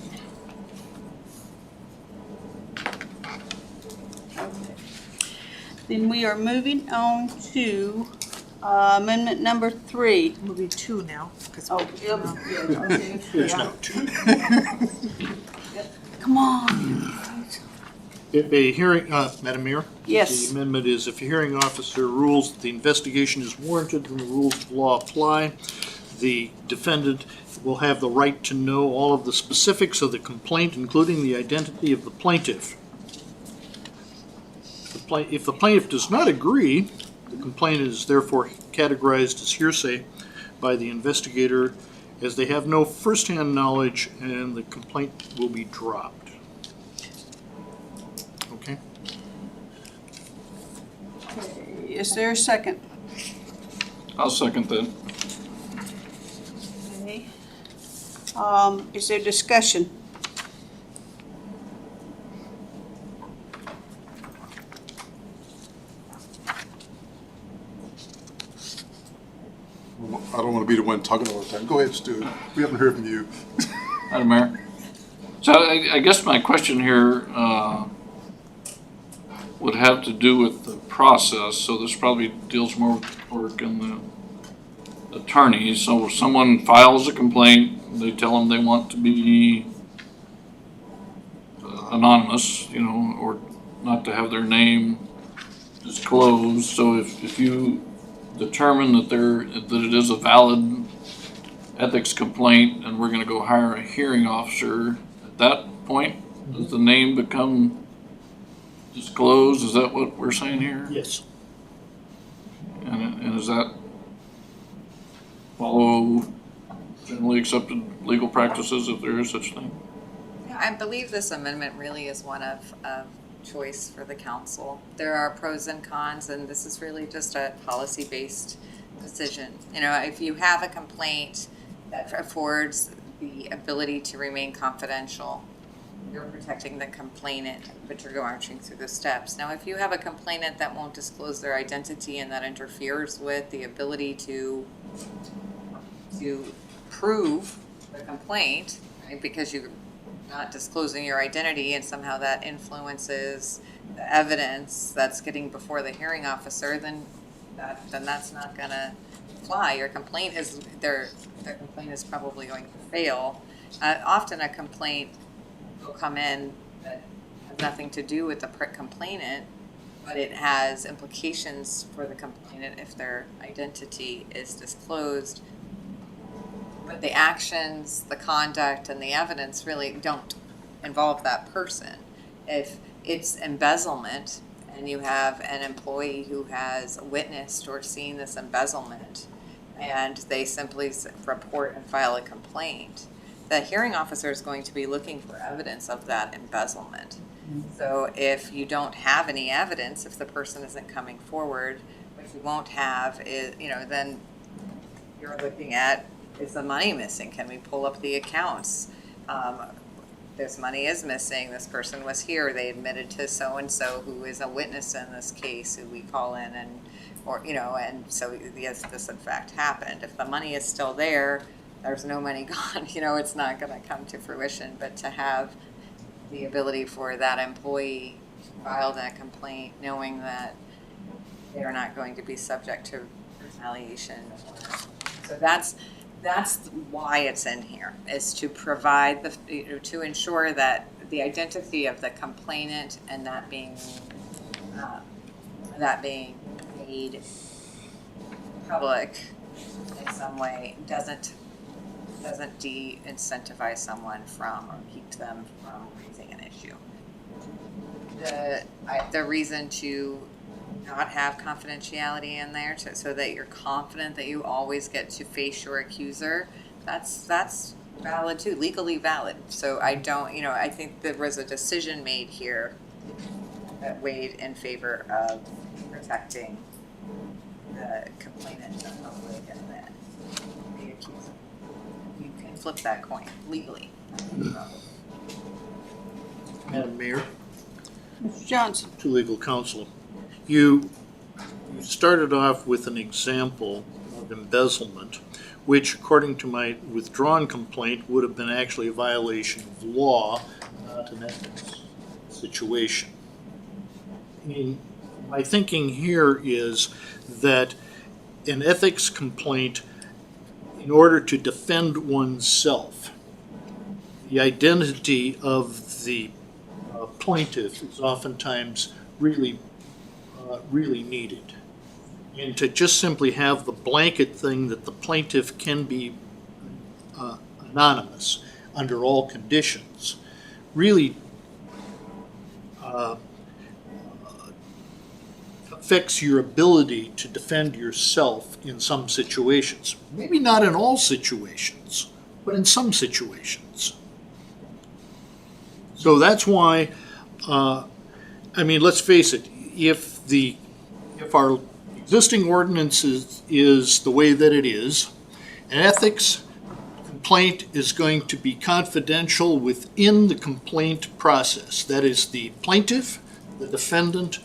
Then we are moving on to amendment number 3. Will be 2 now, because Oh, yep. Okay. There's no two. Come on. If a hearing, Madam Mayor? Yes. The amendment is, if a hearing officer rules that the investigation is warranted and the rules of law apply, the defendant will have the right to know all of the specifics of the complaint, including the identity of the plaintiff. If the plaintiff does not agree, the complaint is therefore categorized as hearsay by the investigator as they have no firsthand knowledge and the complaint will be dropped. Okay? Is there a second? I'll second that. Okay. Is there discussion? I don't want to be the one talking all the time. Go ahead, Stu. We haven't heard from you. Madam Mayor. So I guess my question here would have to do with the process. So this probably deals more with work in the attorneys. So if someone files a complaint, they tell them they want to be anonymous, you know, or not to have their name disclosed. So if you determine that it is a valid ethics complaint and we're going to go hire a hearing officer, at that point, does the name become disclosed? Is that what we're saying here? Yes. And does that follow generally accepted legal practices if there is such thing? I believe this amendment really is one of choice for the council. There are pros and cons, and this is really just a policy-based decision. You know, if you have a complaint that affords the ability to remain confidential, you're protecting the complainant, but you're marching through the steps. Now, if you have a complainant that won't disclose their identity and that interferes with the ability to prove the complaint, right, because you're not disclosing your identity and somehow that influences the evidence that's getting before the hearing officer, then that's not gonna fly. Your complaint is, their complaint is probably going to fail. Often a complaint will come in that has nothing to do with the complainant, but it has implications for the complainant if their identity is disclosed. But the actions, the conduct, and the evidence really don't involve that person. If it's embezzlement and you have an employee who has witnessed or seen this embezzlement and they simply report and file a complaint, the hearing officer is going to be looking for evidence of that embezzlement. So if you don't have any evidence, if the person isn't coming forward, what you won't have is, you know, then you're looking at, is the money missing? Can we pull up the accounts? This money is missing. This person was here. They admitted to so-and-so who is a witness in this case who we call in and, or, you know, and so yes, this in fact happened. If the money is still there, there's no money gone, you know, it's not going to come to fruition. But to have the ability for that employee to file that complaint knowing that they're not going to be subject to retaliation. So that's why it's in here, is to provide to ensure that the identity of the complainant and that being made public in some way doesn't de-incentivize someone from or keep them from raising an issue. The reason to not have confidentiality in there so that you're confident that you always get to face your accuser, that's valid too, legally valid. So I don't, you know, I think there was a decision made here that weighed in favor of protecting the complainant and the accuser. You can flip that coin legally. Madam Mayor, Mr. Johnson? to legal counsel. You started off with an example of embezzlement, which according to my withdrawn complaint would have been actually a violation of law, not an ethics situation. My thinking here is that an ethics complaint, in order to defend oneself, the identity of the plaintiff is oftentimes really needed. And to just simply have the blanket thing that the plaintiff can be anonymous under all conditions affects your ability to defend yourself in some situations. Maybe not in all situations, but in some situations. So that's why, let's face it, if our existing ordinance is the way that it is, an ethics complaint is going to be confidential within the complaint process. That is the plaintiff, the defendant,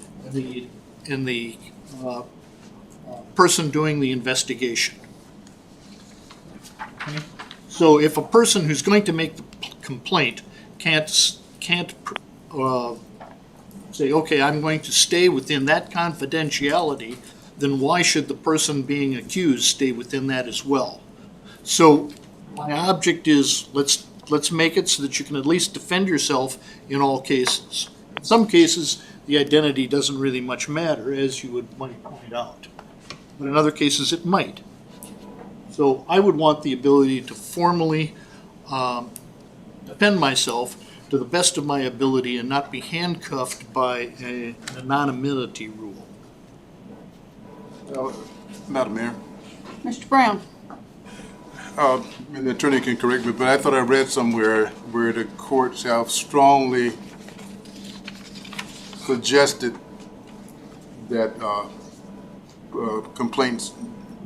and the person doing the investigation. Okay? So if a person who's going to make the complaint can't say, okay, I'm going to stay within that confidentiality, then why should the person being accused stay within that as well? So my object is, let's make it so that you can at least defend yourself in all cases. In some cases, the identity doesn't really much matter, as you might point out. But in other cases, it might. So I would want the ability to formally defend myself to the best of my ability and not be handcuffed by an anonymity rule. Madam Mayor, Mr. Brown? and the attorney can correct me, but I thought I read somewhere where the courts have strongly suggested that complaints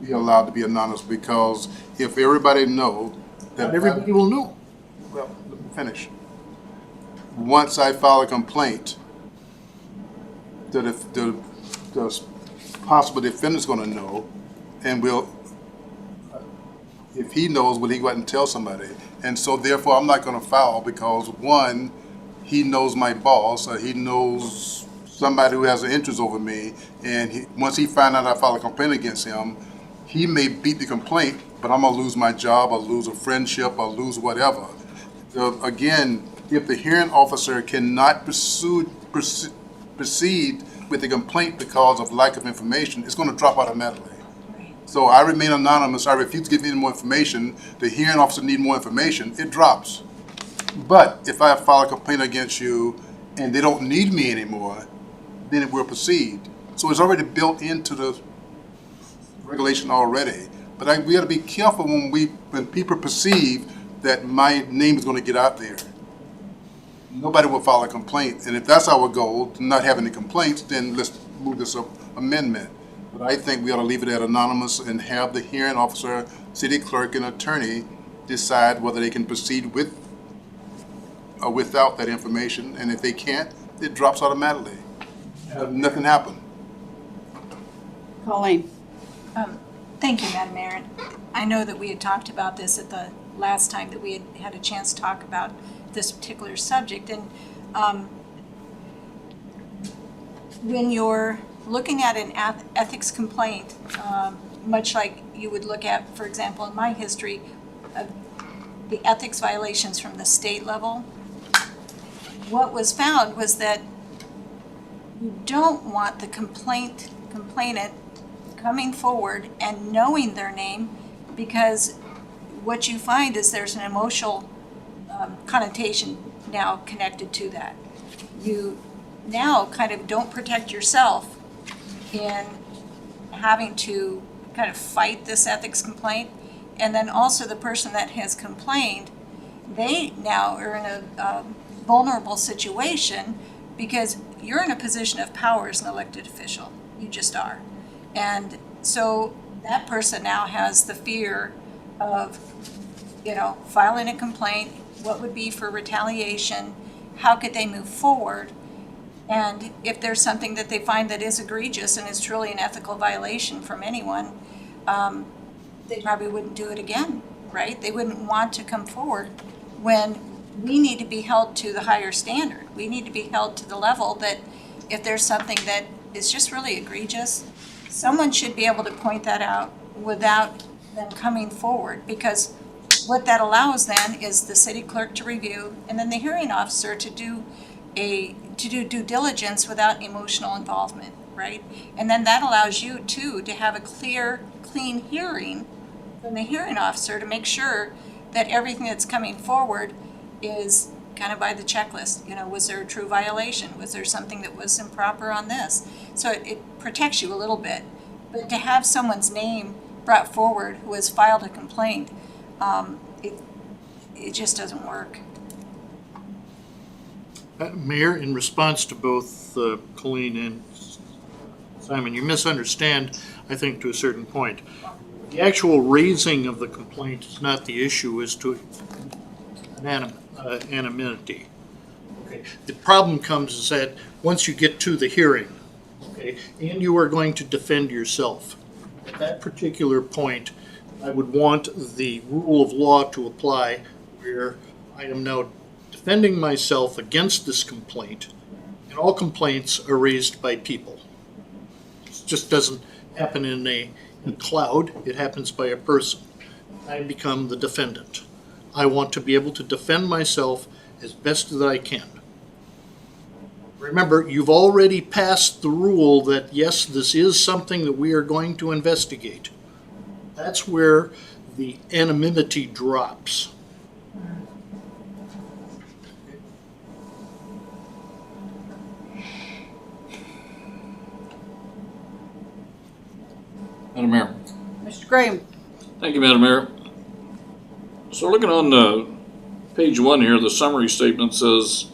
be allowed to be anonymous, because if everybody know that... Not everybody will know. Well, let me finish. Once I file a complaint, that if the possible defendant's gonna know, and if he knows, will he go out and tell somebody? And so therefore, I'm not gonna file, because one, he knows my boss, or he knows somebody who has an interest over me, and once he finds out I file a complaint against him, he may beat the complaint, but I'm gonna lose my job, or lose a friendship, or lose whatever. Again, if the hearing officer cannot proceed with the complaint because of lack of information, it's gonna drop automatically. So I remain anonymous, I refuse to give any more information, the hearing officer needs more information, it drops. But if I file a complaint against you and they don't need me anymore, then it will proceed. So it's already built into the regulation already. But we gotta be careful when people perceive that my name is gonna get out there. Nobody will file a complaint, and if that's our goal, to not have any complaints, then let's move this amendment. But I think we ought to leave it at anonymous and have the hearing officer, city clerk, and attorney decide whether they can proceed with or without that information, and if they can't, it drops automatically. Nothing happened. Colleen? Thank you, Madam Mayor. I know that we had talked about this at the last time that we had a chance to talk about this particular subject. And when you're looking at an ethics complaint, much like you would look at, for example, in my history, the ethics violations from the state level, what was found was that you don't want the complainant coming forward and knowing their name, because what you find is there's an emotional connotation now connected to that. You now kind of don't protect yourself in having to kind of fight this ethics complaint. And then also the person that has complained, they now are in a vulnerable situation, because you're in a position of power as an elected official. You just are. And so that person now has the fear of, filing a complaint, what would be for retaliation, how could they move forward? And if there's something that they find that is egregious and is truly an ethical violation from anyone, they probably wouldn't do it again, right? They wouldn't want to come forward, when we need to be held to the higher standard. We need to be held to the level that if there's something that is just really egregious, someone should be able to point that out without them coming forward, because what that allows then is the city clerk to review, and then the hearing officer to do due diligence without emotional involvement, right? And then that allows you too to have a clean hearing from the hearing officer to make sure that everything that's coming forward is kind of by the checklist. You know, was there a true violation? Was there something that was improper on this? So it protects you a little bit. But to have someone's name brought forward who has filed a complaint, it just doesn't work. Mayor, in response to both Colleen and Simon, you misunderstand, I think, to a certain point. The actual raising of the complaint is not the issue as to anonymity. Okay. The problem comes is that once you get to the hearing, okay, and you are going to defend yourself, at that particular point, I would want the rule of law to apply where I am now defending myself against this complaint, and all complaints are raised by people. It just doesn't happen in a cloud, it happens by a person. I become the defendant. I want to be able to defend myself as best that I can. Remember, you've already passed the rule that yes, this is something that we are going to investigate. That's where the anonymity drops. Madam Mayor. Mr. Graham? Thank you, Madam Mayor. So looking on page 1 here, the summary statement says,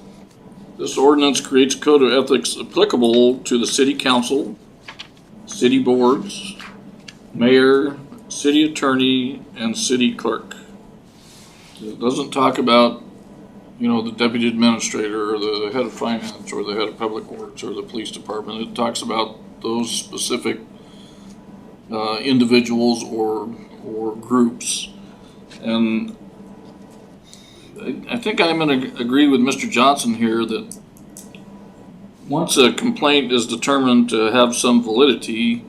this ordinance creates a code of ethics applicable to the city council, city boards, mayor, city attorney, and city clerk. It doesn't talk about, the deputy administrator or the head of finance or the head of public works or the police department. It talks about those specific individuals or groups. And I think I'm going to agree with Mr. Johnson here that once a complaint is determined to have some validity,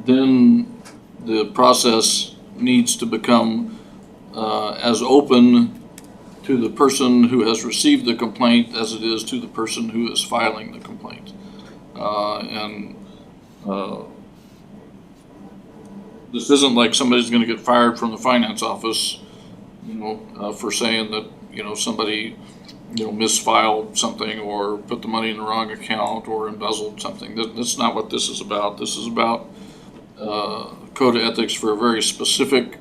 then the process needs to become as open to the person who has received the complaint as it is to the person who is filing the complaint. This isn't like somebody's going to get fired from the finance office, for saying that, somebody, misfiled something or put the money in the wrong account or embezzled something. That's not what this is about. This is about code of ethics for a very specific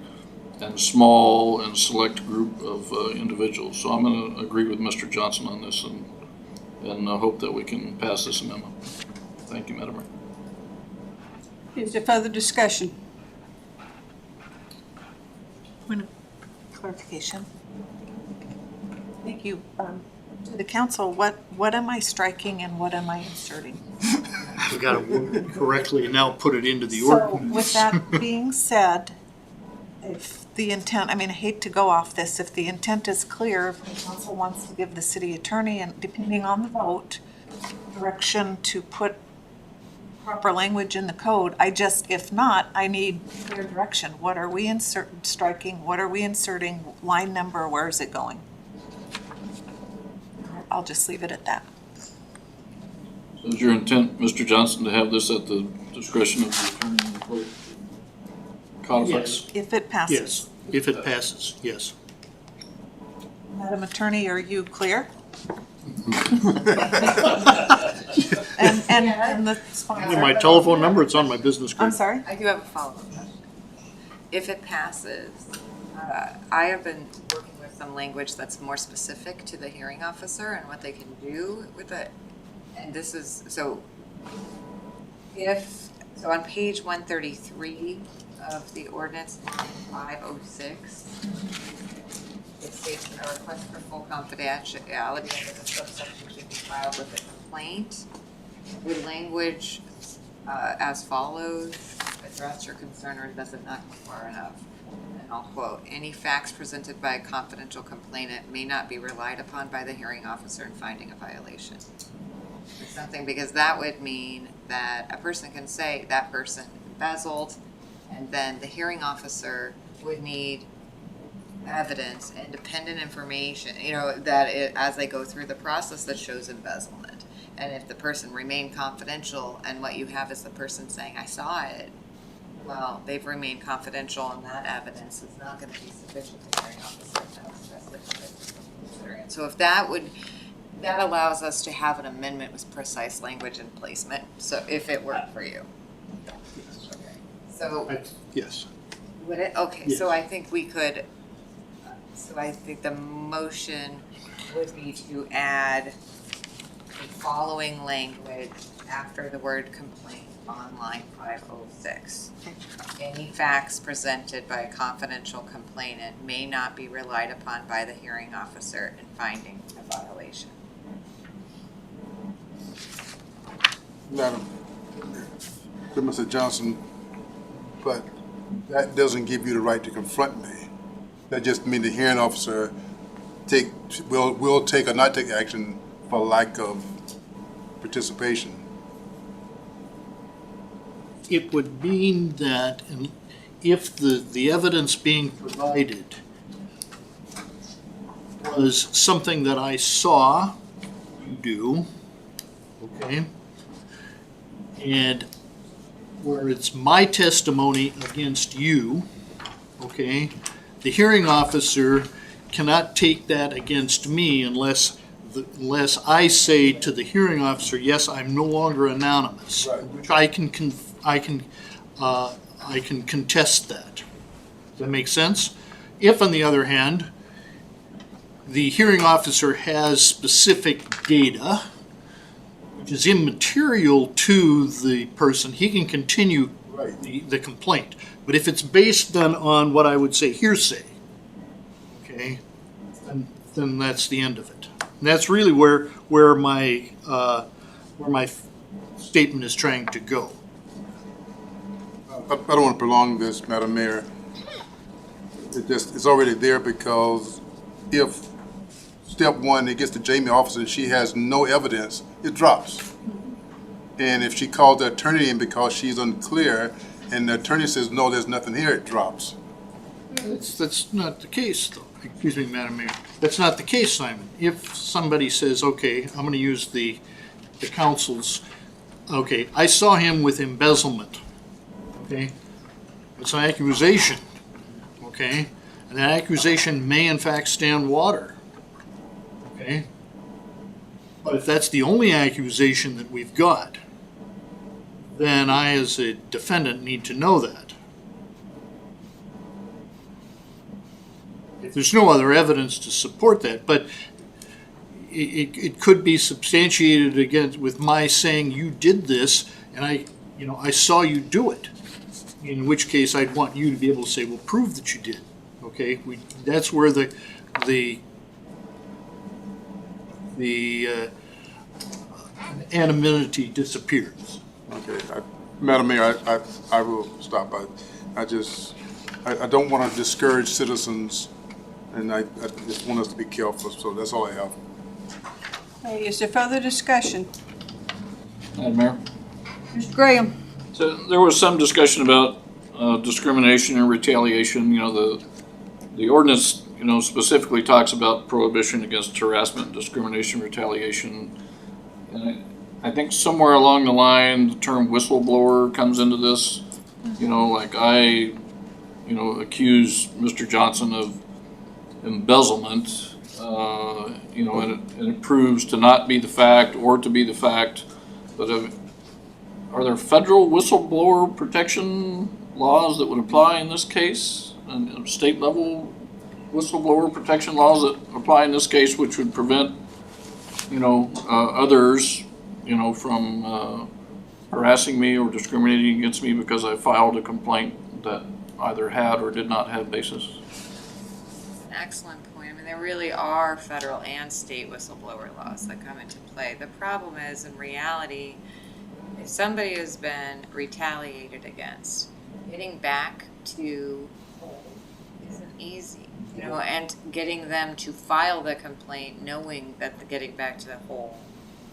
and small and select group of individuals. So I'm going to agree with Mr. Johnson on this and hope that we can pass this amendment. Thank you, Madam Mayor. Is there further discussion? Point of clarification. Thank you. To the council, what am I striking and what am I inserting? We got to word it correctly and now put it into the So ordinance. with that being said, if the intent, I hate to go off this, if the intent is clear, if the council wants to give the city attorney, and depending on the vote, direction to put proper language in the code, if not, I need clear direction. What are we striking? What are we inserting? Line number, where is it going? I'll just leave it at that. So is your intent, Mr. Johnson, to have this at the discretion of the attorney and the clerk? Conflicts? Yes. If it passes. Yes, if it passes, yes. Madam Attorney, are you clear? And the sponsor. My telephone number, it's on my business card. I'm sorry? I do have a follow-up question. If it passes, I have been working with some language that's more specific to the hearing officer and what they can do with it. And this is, so on page 133 of the ordinance, 506, it states that a request for full confidentiality under this subsection should be filed with a complaint. With language as follows, address your concern or does it not go far enough? And I'll quote, any facts presented by a confidential complainant may not be relied upon by the hearing officer in finding a violation. It's something, because that would mean that a person can say that person embezzled, and then the hearing officer would need evidence, independent information, as they go through the process that shows embezzlement. And if the person remained confidential and what you have is the person saying, I saw it, well, they've remained confidential and that evidence is not going to be sufficient to the hearing officer to have specific. considering it. So if that allows us to have an amendment with precise language and placement, so if it worked for you. So, Yes. would it, okay, Yes. so I think we could, so I think the motion would be to add the following language after the word complaint on line 506. Any facts presented by a confidential complainant may not be relied upon by the hearing officer in finding a violation. Madam, Mr. Johnson, but that doesn't give you the right to confront me. That just means the hearing officer will take or not take action for lack of participation. It would mean that if the evidence being provided was something that I saw you do, okay, and where it's my testimony against you, okay, the hearing officer cannot take that against me unless I say to the hearing officer, yes, I'm no longer anonymous, Right. which I can contest that. Does that make sense? If, on the other hand, the hearing officer has specific data, which is immaterial to the person, he can continue the complaint. But if it's based then on what I would say hearsay, okay, then that's the end of it. And that's really where my statement is trying to go. I don't want to prolong this, Madam Mayor. It's already there because if step one, it gets to Jamie officer and she has no evidence, it drops. And if she calls the attorney in because she's unclear and the attorney says, no, there's nothing here, it drops. That's not the case, though. Excuse me, Madam Mayor. That's not the case, Simon. If somebody says, okay, I'm going to use the council's, okay, I saw him with embezzlement, okay? It's an accusation, okay? And that accusation may in fact stand water, okay? But if that's the only accusation that we've got, then I, as a defendant, need to know that. If there's no other evidence to support that, but it could be substantiated against with my saying you did this, and I saw you do it. In which case, I'd want you to be able to say, well, prove that you did. Okay, that's where the anonymity disappears. Okay, Madam Mayor, I will stop. I don't want to discourage citizens, and I just want us to be careful, so that's all I have. Okay, is there further discussion? Madam Mayor? Mr. Graham? So there was some discussion about discrimination and retaliation. You know, the ordinance, you know, specifically talks about prohibition against harassment, discrimination, retaliation. And I think somewhere along the line, the term whistleblower comes into this. You know, like accuse Mr. Johnson of embezzlement, and it proves to not be the fact or to be the fact. But are there federal whistleblower protection laws that would apply in this case? And state level whistleblower protection laws that apply in this case, which would prevent, others, from harassing me or discriminating against me because I filed a complaint that either had or did not have basis? Excellent point. I mean, there really are federal and state whistleblower laws that come into play. The problem is, in reality, if somebody has been retaliated against, getting back to whole isn't easy, and getting them to file the complaint knowing that the getting back to the whole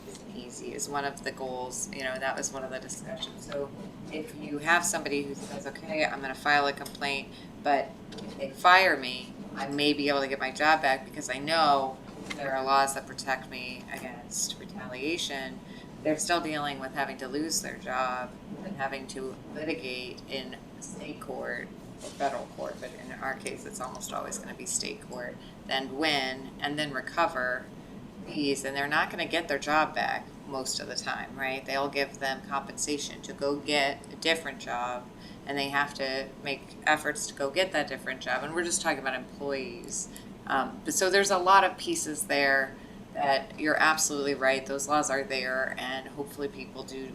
isn't easy is one of the goals. That was one of the discussions. So if you have somebody who says, okay, I'm going to file a complaint, but if they fire me, I may be able to get my job back because I know there are laws that protect me against retaliation, they're still dealing with having to lose their job and having to litigate in state court or federal court, but in our case, it's almost always gonna be state court, then win and then recover fees, and they're not gonna get their job back most of the time, right? They'll give them compensation to go get a different job, and they have to make efforts to go get that different job, and we're just talking about employees. But so there's a lot of pieces there that you're absolutely right, those laws are there, and hopefully people do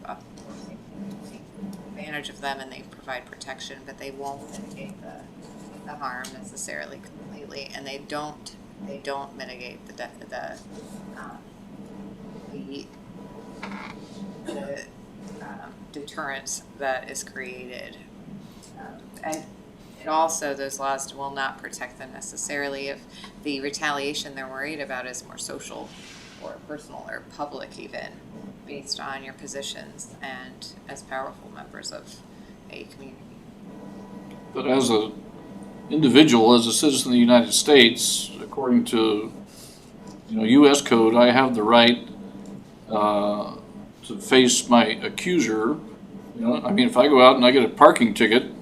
take advantage of them and they provide protection, but they won't mitigate the harm necessarily completely, and they don't mitigate the deterrence that is created. And it also, those laws will not protect them necessarily if the retaliation they're worried about is more social or personal or public even, based on your positions and as powerful members of a community. But as a individual, as a citizen of the United States, according to, U.S. code, I have the right to face my accuser. If I go out and I get a parking ticket,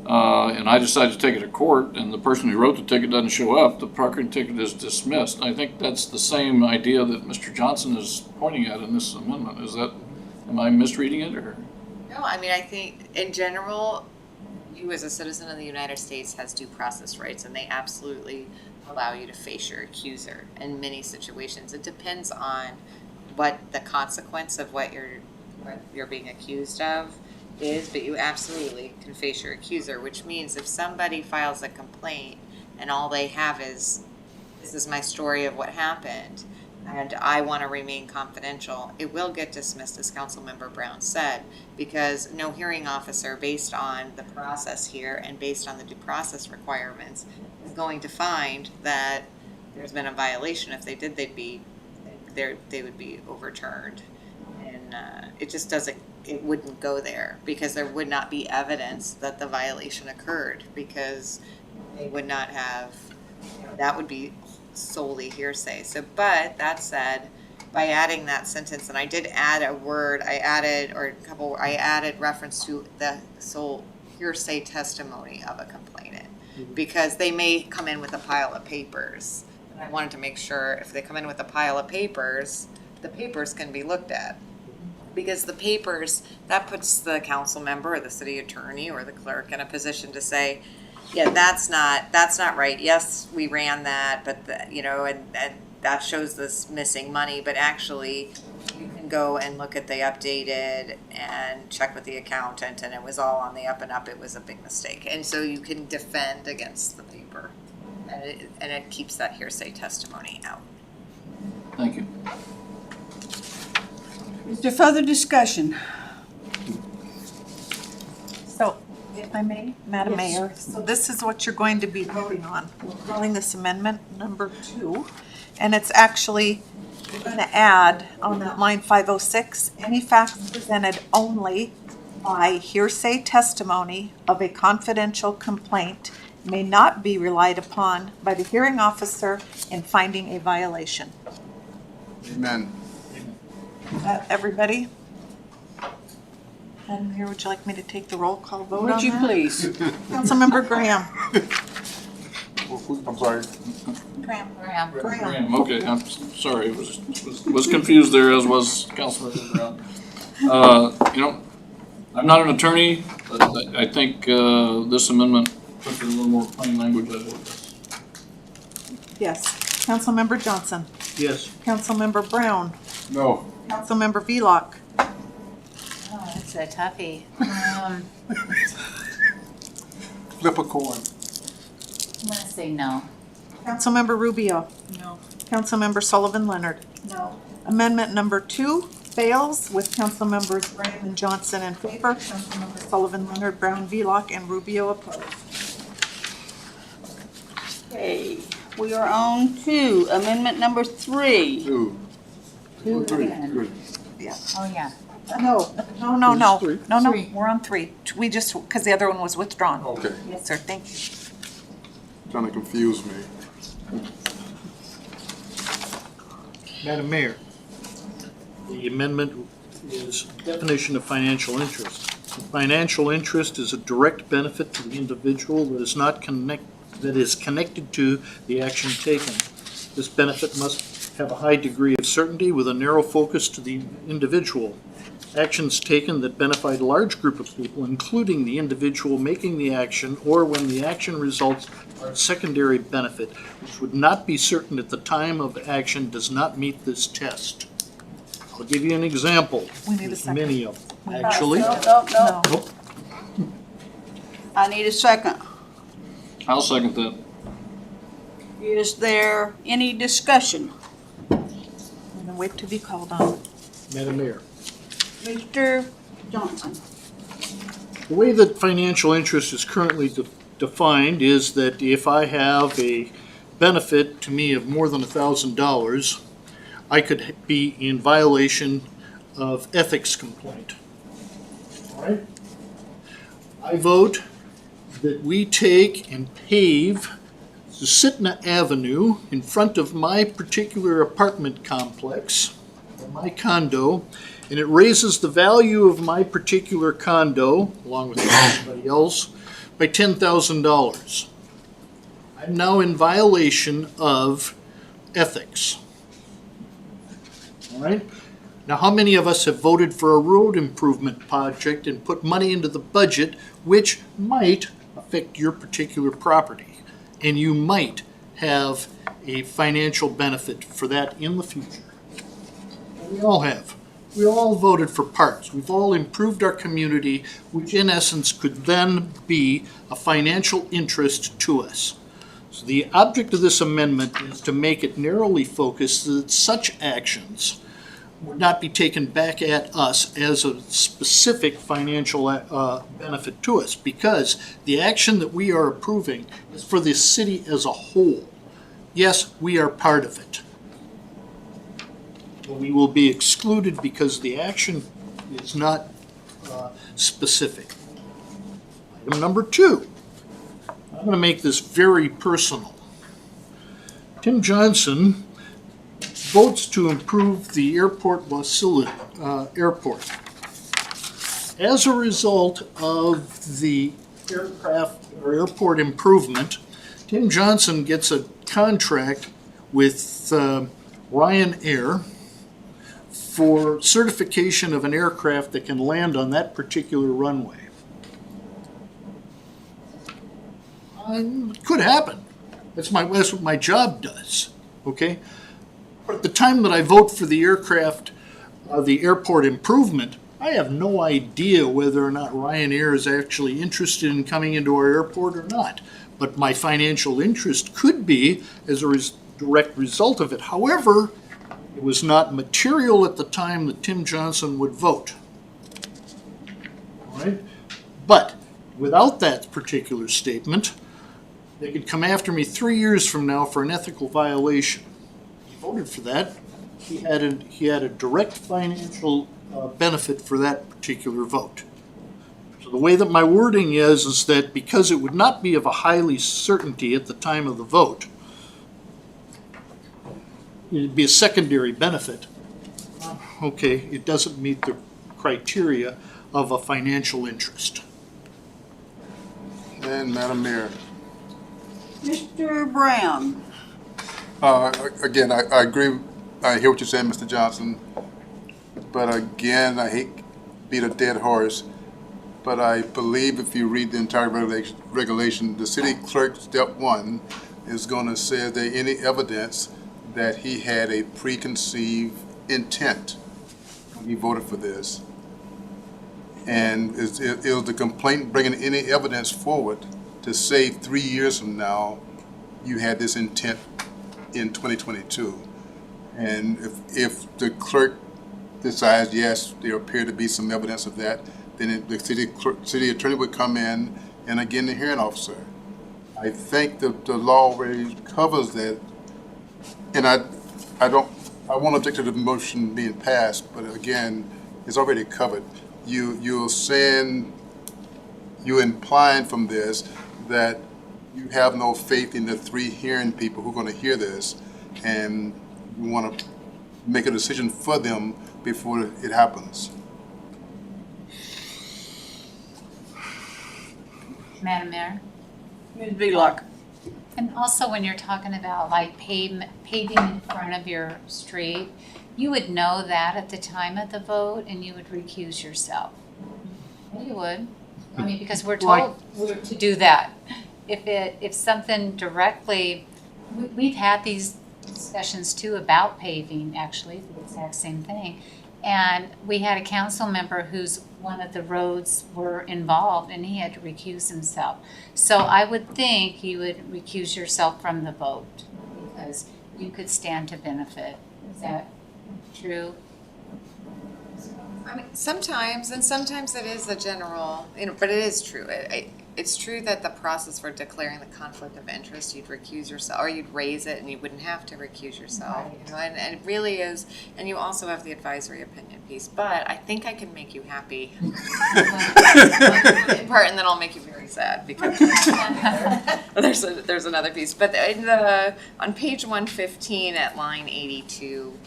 and I decide to take it to court, and the person who wrote the ticket doesn't show up, the parking ticket is dismissed. I think that's the same idea that Mr. Johnson is pointing at in this amendment. Am I misreading it, or? No, I think in general, you as a citizen of the United States has due process rights, and they absolutely allow you to face your accuser in many situations. It depends on what the consequence of what you're being accused of is, but you absolutely can face your accuser, which means if somebody files a complaint and all they have is, this is my story of what happened, and I want to remain confidential, it will get dismissed, as Councilmember Brown said, because no hearing officer, based on the process here and based on the due process requirements, is going to find that there's been a violation. If they did, they would be overturned, and it just doesn't. It wouldn't go there because there would not be evidence that the violation occurred, because they would not have. That would be solely hearsay. So, but that said, by adding that sentence, and I did add a word, I added reference to the sole hearsay testimony of a complainant, because they may come in with a pile of papers. And I wanted to make sure if they come in with a pile of papers, the papers can be looked at. Because the papers, that puts the council member or the city attorney or the clerk in a position to say, yeah, that's not right. Yes, we ran that, but and that shows this missing money, but actually you can go and look at the updated and check with the accountant, and it was all on the up and up. It was a big mistake. And so you can defend against the paper, and it keeps that hearsay testimony out. Thank you. Is there further discussion? So, if I may, Madam Mayor, so this is what you're going to be voting on. We're calling this amendment number 2, and it's actually, we're going to add on that line 506, any facts presented only by hearsay testimony of a confidential complaint may not be relied upon by the hearing officer in finding a violation. Amen. Everybody? Madam Mayor, would you like me to take the roll call vote on that? Would you please? Councilmember Graham. I'm sorry. Graham. Okay, I'm sorry, was confused there, as was Councilmember Brown. I'm not an attorney, but I think this amendment puts it in a little more plain language. Yes. Councilmember Johnson. Yes. Councilmember Brown. No. Councilmember Velock. Oh, that's a toughie. Flip a coin. I'm gonna say no. Councilmember Rubio. No. Councilmember Sullivan Leonard. No. Amendment number 2 fails with Councilmembers Graham and Johnson in favor, Councilmember Sullivan Leonard, Brown, Velock, and Rubio opposed. Okay, we are on to amendment number 3. Two. Three. Good. Yeah. Oh, yeah. No. Three. We're on 3. We just, because the other one was withdrawn. Okay. Yes, sir. Thank you. Trying to confuse me. Madam Mayor, the amendment is definition of financial interest. Financial interest is a direct benefit to the individual that is connected to the action taken. This benefit must have a high degree of certainty with a narrow focus to the individual. Actions taken that benefit a large group of people, including the individual making the action, or when the action results are a secondary benefit, which would not be certain at the time of action, does not meet this test. I'll give you an example. We need a There's second. many of them, actually. No. Nope. I need a second. I'll second that. Is there any discussion? And then wait to be called on. Madam Mayor. Mr. Johnson? The way that financial interest is currently defined is that if I have a benefit to me of more than $1,000, I could be in violation of ethics complaint. All right? I vote that we take and pave the Sitna Avenue in front of my particular apartment complex, or my condo, and it raises the value of my particular condo, along with everybody else, by $10,000. I'm now in violation of ethics. All right? Now, how many of us have voted for a road improvement project and put money into the budget which might affect your particular property? And you might have a financial benefit for that in the future. We all have. We all voted for parks. We've all improved our community, which in essence could then be a financial interest to us. So the object of this amendment is to make it narrowly focused so that such actions would not be taken back at us as a specific financial benefit to us, because the action that we are approving is for the city as a whole. Yes, we are part of it. But we will be excluded because the action is not specific. Item number 2. I'm going to make this very personal. Tim Johnson votes to improve the Wasilla Airport. As a result of the airport improvement, Tim Johnson gets a contract with Ryanair for certification of an aircraft that can land on that particular runway. It could happen. That's what my job does, okay? But at the time that I vote for the airport improvement, I have no idea whether or not Ryanair is actually interested in coming into our airport or not. But my financial interest could be as a direct result of it. However, it was not material at the time that Tim Johnson would vote. All right? But without that particular statement, they could come after me 3 years from now for an ethical violation. He voted for that. He had a direct financial benefit for that particular vote. So the way that my wording is that because it would not be of a highly certainty at the time of the vote, it'd be a secondary benefit. Okay, it doesn't meet the criteria of a financial interest. And Madam Mayor, Mr. Brown? again, I agree, I hear what you're saying, Mr. Johnson, but again, I hate to beat a dead horse, but I believe if you read the entire regulation, the city clerk, step 1, is going to say that any evidence that he had a preconceived intent when he voted for this. And is the complaint bringing any evidence forward to say 3 years from now you had this intent in 2022? And if the clerk decides, yes, there appear to be some evidence of that, then the city attorney would come in and again the hearing officer. I think the law already covers that. And I won't object to the motion being passed, but again, it's already covered. You're implying from this that you have no faith in the 3 hearing people who are going to hear this, and you want to make a decision for them before it happens. Madam Mayor? Ms. Vlock? And also when you're talking about like paving in front of your street, you would know that at the time of the vote and you would recuse yourself. Yeah, you would. I mean, because we're told we're to do that. If something directly, we've had these discussions too about paving, actually, the exact same thing. And we had a council member whose one of the roads were involved and he had to recuse himself. So I would think you would recuse yourself from the vote because you could stand to benefit. Is that true? I mean, sometimes, and sometimes it is a general, but it is true. It's true that the process for declaring the conflict of interest, you'd recuse yourself, or you'd raise it and you wouldn't have to recuse yourself. And it really is, and you also have the advisory opinion piece, but I think I can make you happy in part, and then I'll make you very sad because there's another piece. But on page 115 at line 82,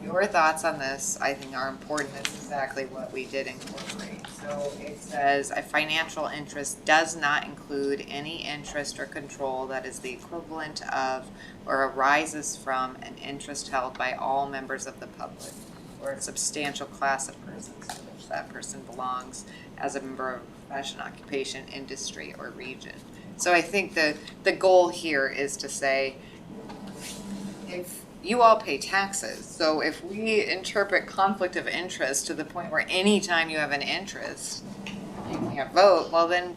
your thoughts on this, I think, are important. That's exactly what we did incorporate. So it says, a financial interest does not include any interest or control that is the equivalent of or arises from an interest held by all members of the public or a substantial class of persons to which that person belongs as a member of a profession, occupation, industry, or region. So I think the goal here is to say, if you all pay taxes. So if we interpret conflict of interest to the point where anytime you have an interest, you can't vote, well then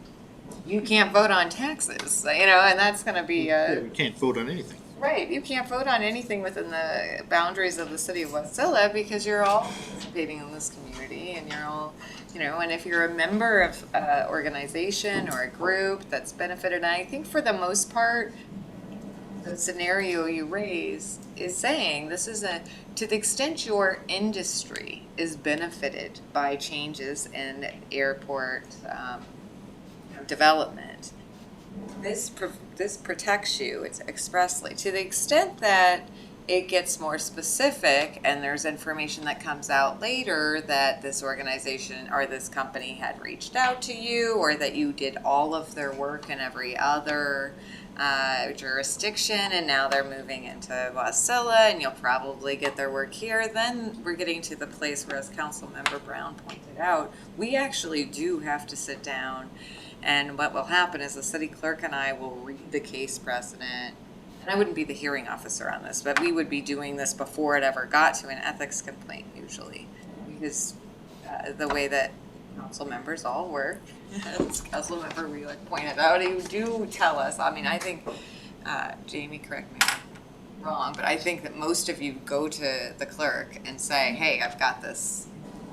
you can't vote on taxes, and that's going to be We can't vote on anything. right. You can't vote on anything within the boundaries of the city of Wasilla because you're all participating in this community and you're all, and if you're a member of an organization or a group that's benefited, and I think for the most part, the scenario you raise is saying this is to the extent your industry is benefited by changes in airport development, this protects you. It's expressly to the extent that it gets more specific and there's information that comes out later that this organization or this company had reached out to you or that you did all of their work in every other jurisdiction and now they're moving into Wasilla and you'll probably get their work here, then we're getting to the place where, as Councilmember Brown pointed out, we actually do have to sit down, and what will happen is the city clerk and I will read the case precedent, and I wouldn't be the hearing officer on this, but we would be doing this before it ever got to an ethics complaint usually, because the way that council members all work, as Councilmember Wheeler pointed out, you do tell us. I mean, I think, Jamie, correct me if I'm wrong, but I think that most of you go to the clerk and say, hey, I've got this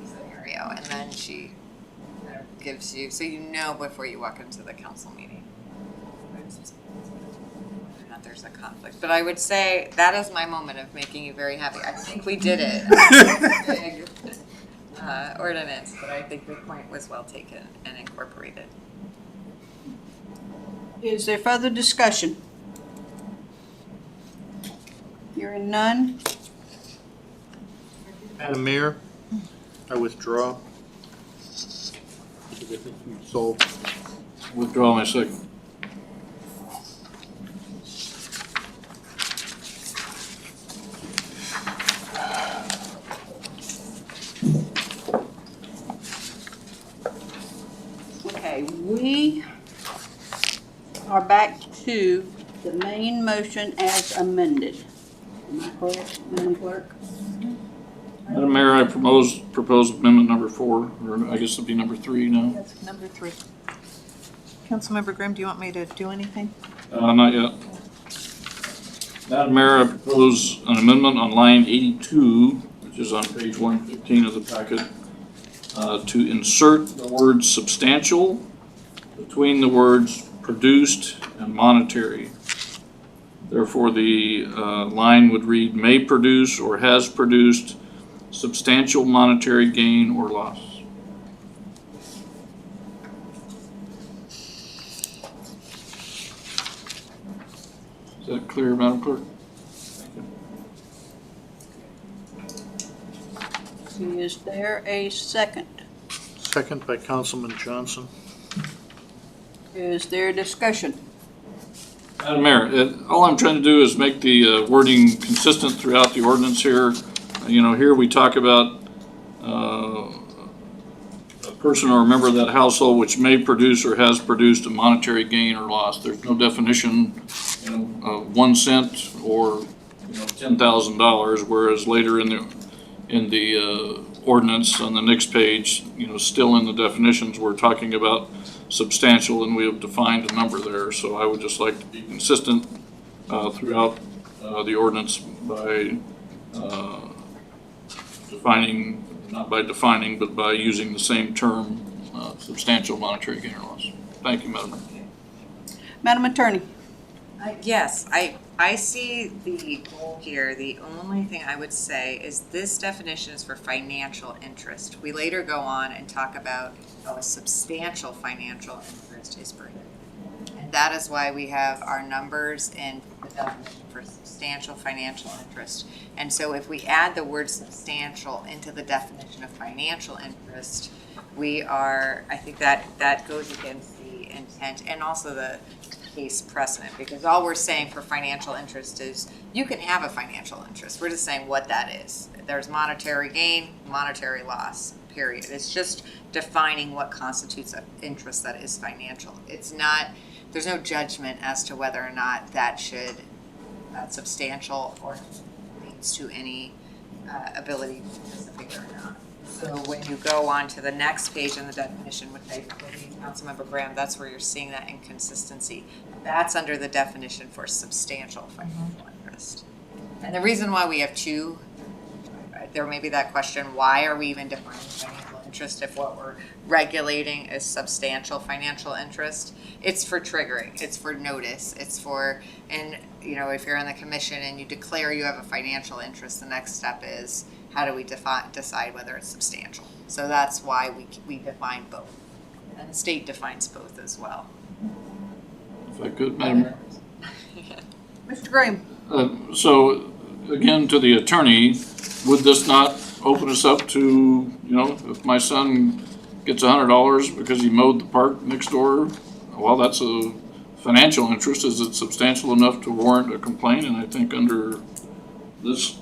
scenario, and then she gives you, so you know before you walk into the council meeting that there's a conflict. But I would say that is my moment of making you very happy. I think we did it. Ordinance, but I think the point was well taken and incorporated. Is there further discussion? Hearing none? Madam Mayor, I withdraw. So, Withdraw my second. Okay, we are back to the main motion as amended. Am I correct, Madam Clerk? Madam Mayor, I propose amendment number 4, or I guess it'd be number 3 now. That's number 3. Councilmember Grimm, do you want me to do anything? Not yet. Madam Mayor, I propose an amendment on line 82, which is on page 115 of the packet, to insert the word substantial between the words produced and monetary. Therefore, the line would read, may produce or has produced substantial monetary gain or loss. Is that clear, Madam Clerk? Is there a second? second by Councilman Johnson. Is there discussion? Madam Mayor, all I'm trying to do is make the wording consistent throughout the ordinance here. Here we talk about a person or a member of that household which may produce or has produced a monetary gain or loss. There's no definition, 1 cent or $10,000, whereas later in the ordinance on the next page, still in the definitions, we're talking about substantial, and we have defined a number there. So I would just like to be consistent throughout the ordinance by defining, not by defining, but by using the same term, substantial monetary gain or loss. Thank you, Madam Mayor. Madam Attorney? Yes, I see the goal here. The only thing I would say is this definition is for financial interest. We later go on and talk about how a substantial financial interest is prohibited. And that is why we have our numbers in the definition for substantial financial interest. And so if we add the word substantial into the definition of financial interest, I think that goes against the intent and also the case precedent, because all we're saying for financial interest is you can have a financial interest. We're just saying what that is. There's monetary gain, monetary loss, period. It's just defining what constitutes an interest that is financial. It's not, there's no judgment as to whether or not that should substantial or leads to any ability to figure it out. So when you go on to the next page in the definition, which I believe Councilmember Graham, that's where you're seeing that inconsistency. That's under the definition for substantial financial interest. And the reason why we have two, there may be that question, why are we even defining financial interest if what we're regulating is substantial financial interest? It's for triggering, it's for notice, it's for, and if you're on the commission and you declare you have a financial interest, the next step is, how do we decide whether it's substantial? So that's why we define both. And the state defines both as well. If I could, Madam Mayor. Mr. Graham? So, again, to the attorney, would this not open us up to, if my son gets $100 because he mowed the park next door, well, that's a financial interest. Is it substantial enough to warrant a complaint? And I think under this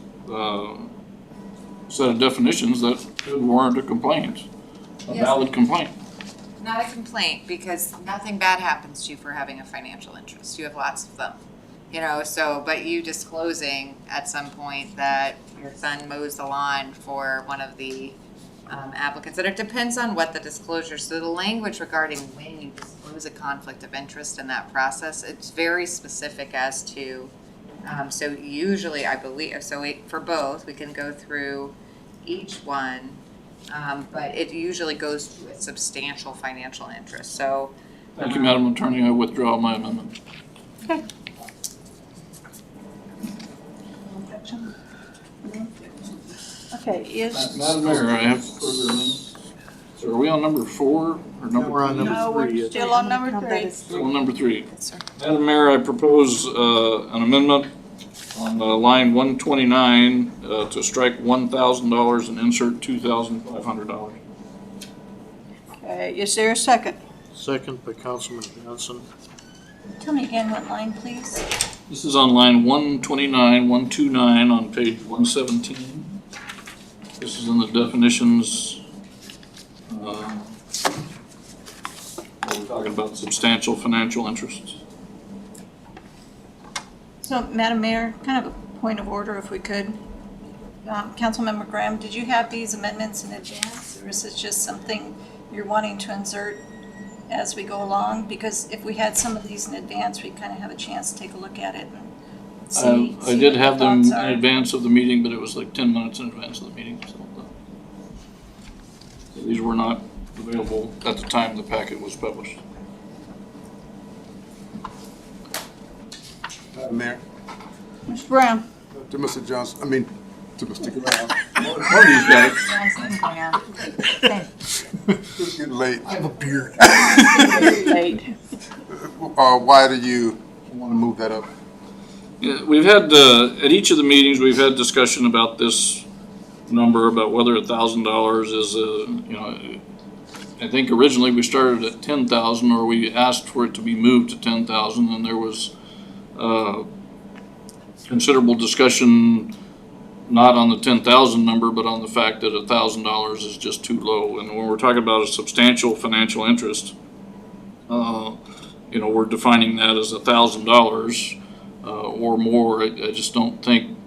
set of definitions, that could warrant a complaint, a valid complaint. Not a complaint, because nothing bad happens to you for having a financial interest. You have lots of them. But you disclosing at some point that your son mows the lawn for one of the applicants, and it depends on what the disclosure, so the language regarding when you disclose a conflict of interest in that process, it's very specific as to, so usually I believe, for both, we can go through each one, but it usually goes to a substantial financial interest, so. Thank you, Madam Attorney. I withdraw my amendment. Okay. Okay, Madam Mayor, I have further amendments. So are we on number 4 or number? We're on number no, we're 3. still on number 3. Still on number 3. Madam Mayor, I propose an amendment on line 129 to strike $1,000 and insert $2,500. Okay, is there a second? Second by Councilman Johnson. Tell me again what line, please? This is on line 129 on page 117. This is in the definitions. We're talking about substantial financial interests. So, Madam Mayor, kind of a point of order if we could. Councilmember Graham, did you have these amendments in advance, or is this just something you're wanting to insert as we go along? Because if we had some of these in advance, we'd kind of have a chance to take a look at it and see I did have them in thoughts are. advance of the meeting, but it was like 10 minutes in advance of the meeting. So these were not available at the time the packet was published. Madam Mayor, Mr. Brown? to Mr. Johnson, to Mr. Graham. One of these guys. It's getting late. I have a beard. Late. Why do you want to move that up? Yeah, we've had, at each of the meetings, we've had discussion about this number, about whether $1,000 is I think originally we started at 10,000, or we asked for it to be moved to 10,000, and there was considerable discussion, not on the 10,000 number, but on the fact that $1,000 is just too low. And when we're talking about a substantial financial interest, we're defining that as $1,000 or more. I just don't think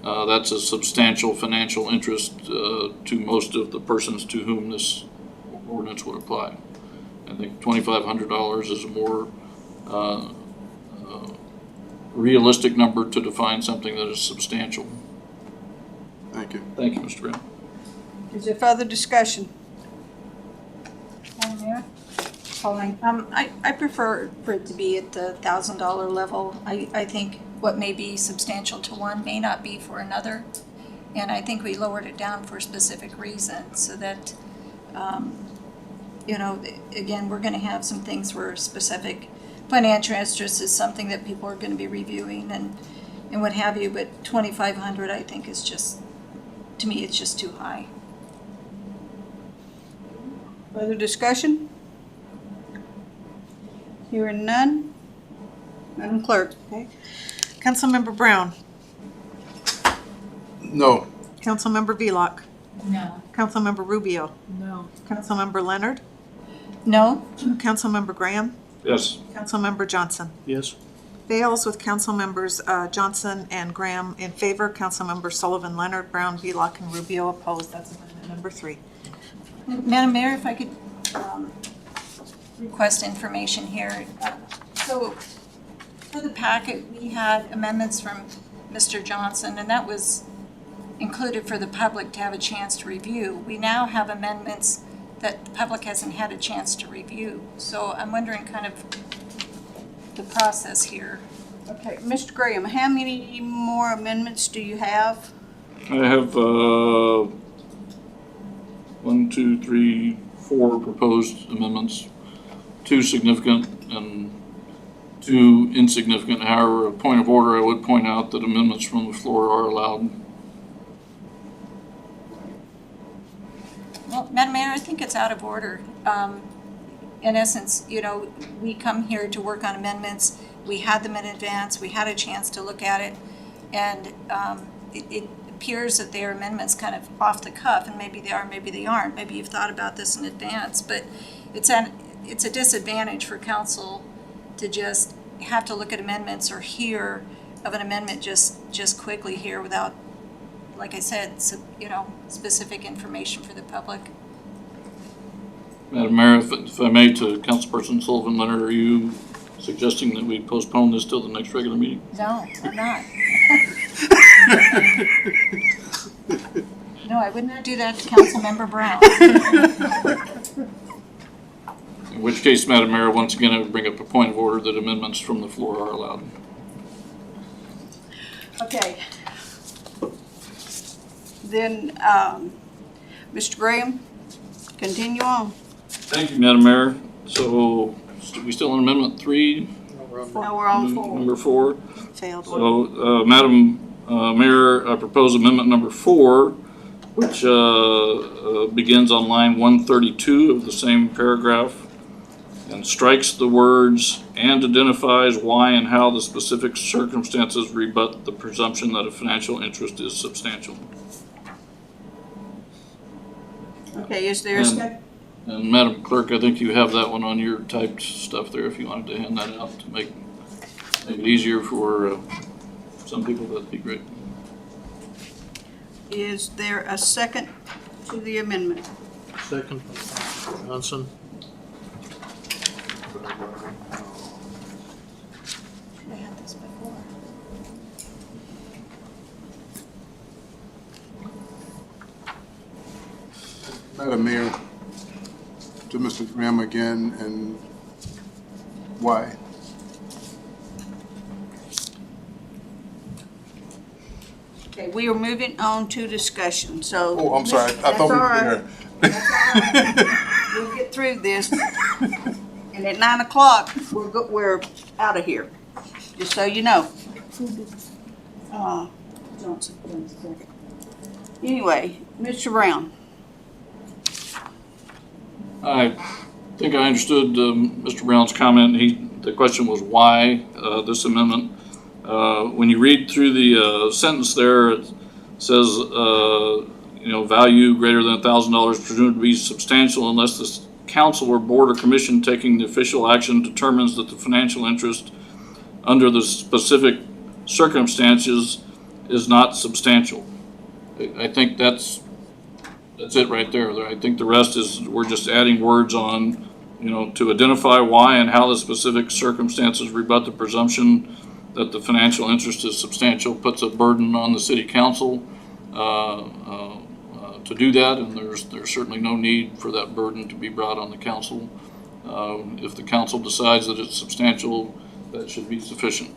that's a substantial financial interest to most of the persons to whom this ordinance would apply. I think $2,500 is a more realistic number to define something that is substantial. Thank you. Thank you, Mr. Brown. Is there further discussion? Madam Mayor? Pauline? I prefer for it to be at the $1,000 level. I think what may be substantial to one may not be for another. And I think we lowered it down for a specific reason so that, again, we're gonna have some things where specific financial interest is something that people are gonna be reviewing and what have you, but 2,500 I think is just, to me, it's just too high. Further discussion? Hearing none? Madam Clerk? Okay. Councilmember Brown, No. Councilmember Velock, No. Councilmember Rubio, No. Councilmember Leonard, No? Councilmember Graham, Yes. Councilmember Johnson. Yes. Fails with Councilmembers Johnson and Graham in favor, Councilmember Sullivan, Leonard, Brown, Velock, and Rubio opposed. That's amendment number 3. Madam Mayor, if I could request information here. So for the packet, we had amendments from Mr. Johnson, and that was included for the public to have a chance to review. We now have amendments that the public hasn't had a chance to review. So I'm wondering kind of the process here. Okay, Mr. Graham, how many more amendments do you have? I have 1, 2, 3, 4 proposed amendments, 2 significant and 2 insignificant. However, a point of order, I would point out that amendments from the floor are allowed. Well, Madam Mayor, I think it's out of order. In essence, we come here to work on amendments. We had them in advance. We had a chance to look at it. And it appears that they are amendments kind of off the cuff, and maybe they are, maybe they aren't. Maybe you've thought about this in advance, but it's a disadvantage for council to just have to look at amendments or hear of an amendment just quickly here without, like I said, specific information for the public. Madam Mayor, if I may, to Councilperson Sullivan Leonard, are you suggesting that we postpone this till the next regular meeting? No, I'm not. No, I would not do that to Councilmember Brown. In which case, Madam Mayor, once again, I would bring up a point of order that amendments from the floor are allowed. Okay. Then, Mr. Graham, continue on. Thank you, Madam Mayor. So, we still on Amendment 3? Now we're on 4. Number 4. Failed. So, Madam Mayor, I propose Amendment number 4, which begins on line 132 of the same paragraph and strikes the words "and identifies why and how the specific circumstances rebut the presumption that a financial interest is substantial." Okay, is there a second? And Madam Clerk, I think you have that one on your typed stuff there, if you wanted to hand that out to make it easier for some people, that'd be great. Is there a second to the amendment? Second, Johnson. I had this before. Madam Mayor, to Mr. Graham again, and why? Okay, we are moving on to discussion, so. Oh, I'm sorry, I thought we were there. We'll get through this, and at 9 o'clock, we're out of here, just so you know. Johnson, second. Anyway, Mr. Brown. I think I understood Mr. Brown's comment. The question was why this amendment. When you read through the sentence there, it says, value greater than $1,000 presumed to be substantial unless the council or board or commission taking the official action determines that the financial interest under the specific circumstances is not substantial. I think that's it right there. I think the rest is, we're just adding words on, to identify why and how the specific circumstances rebut the presumption that the financial interest is substantial, puts a burden on the city council to do that, and there's certainly no need for that burden to be brought on the council. If the council decides that it's substantial, that should be sufficient.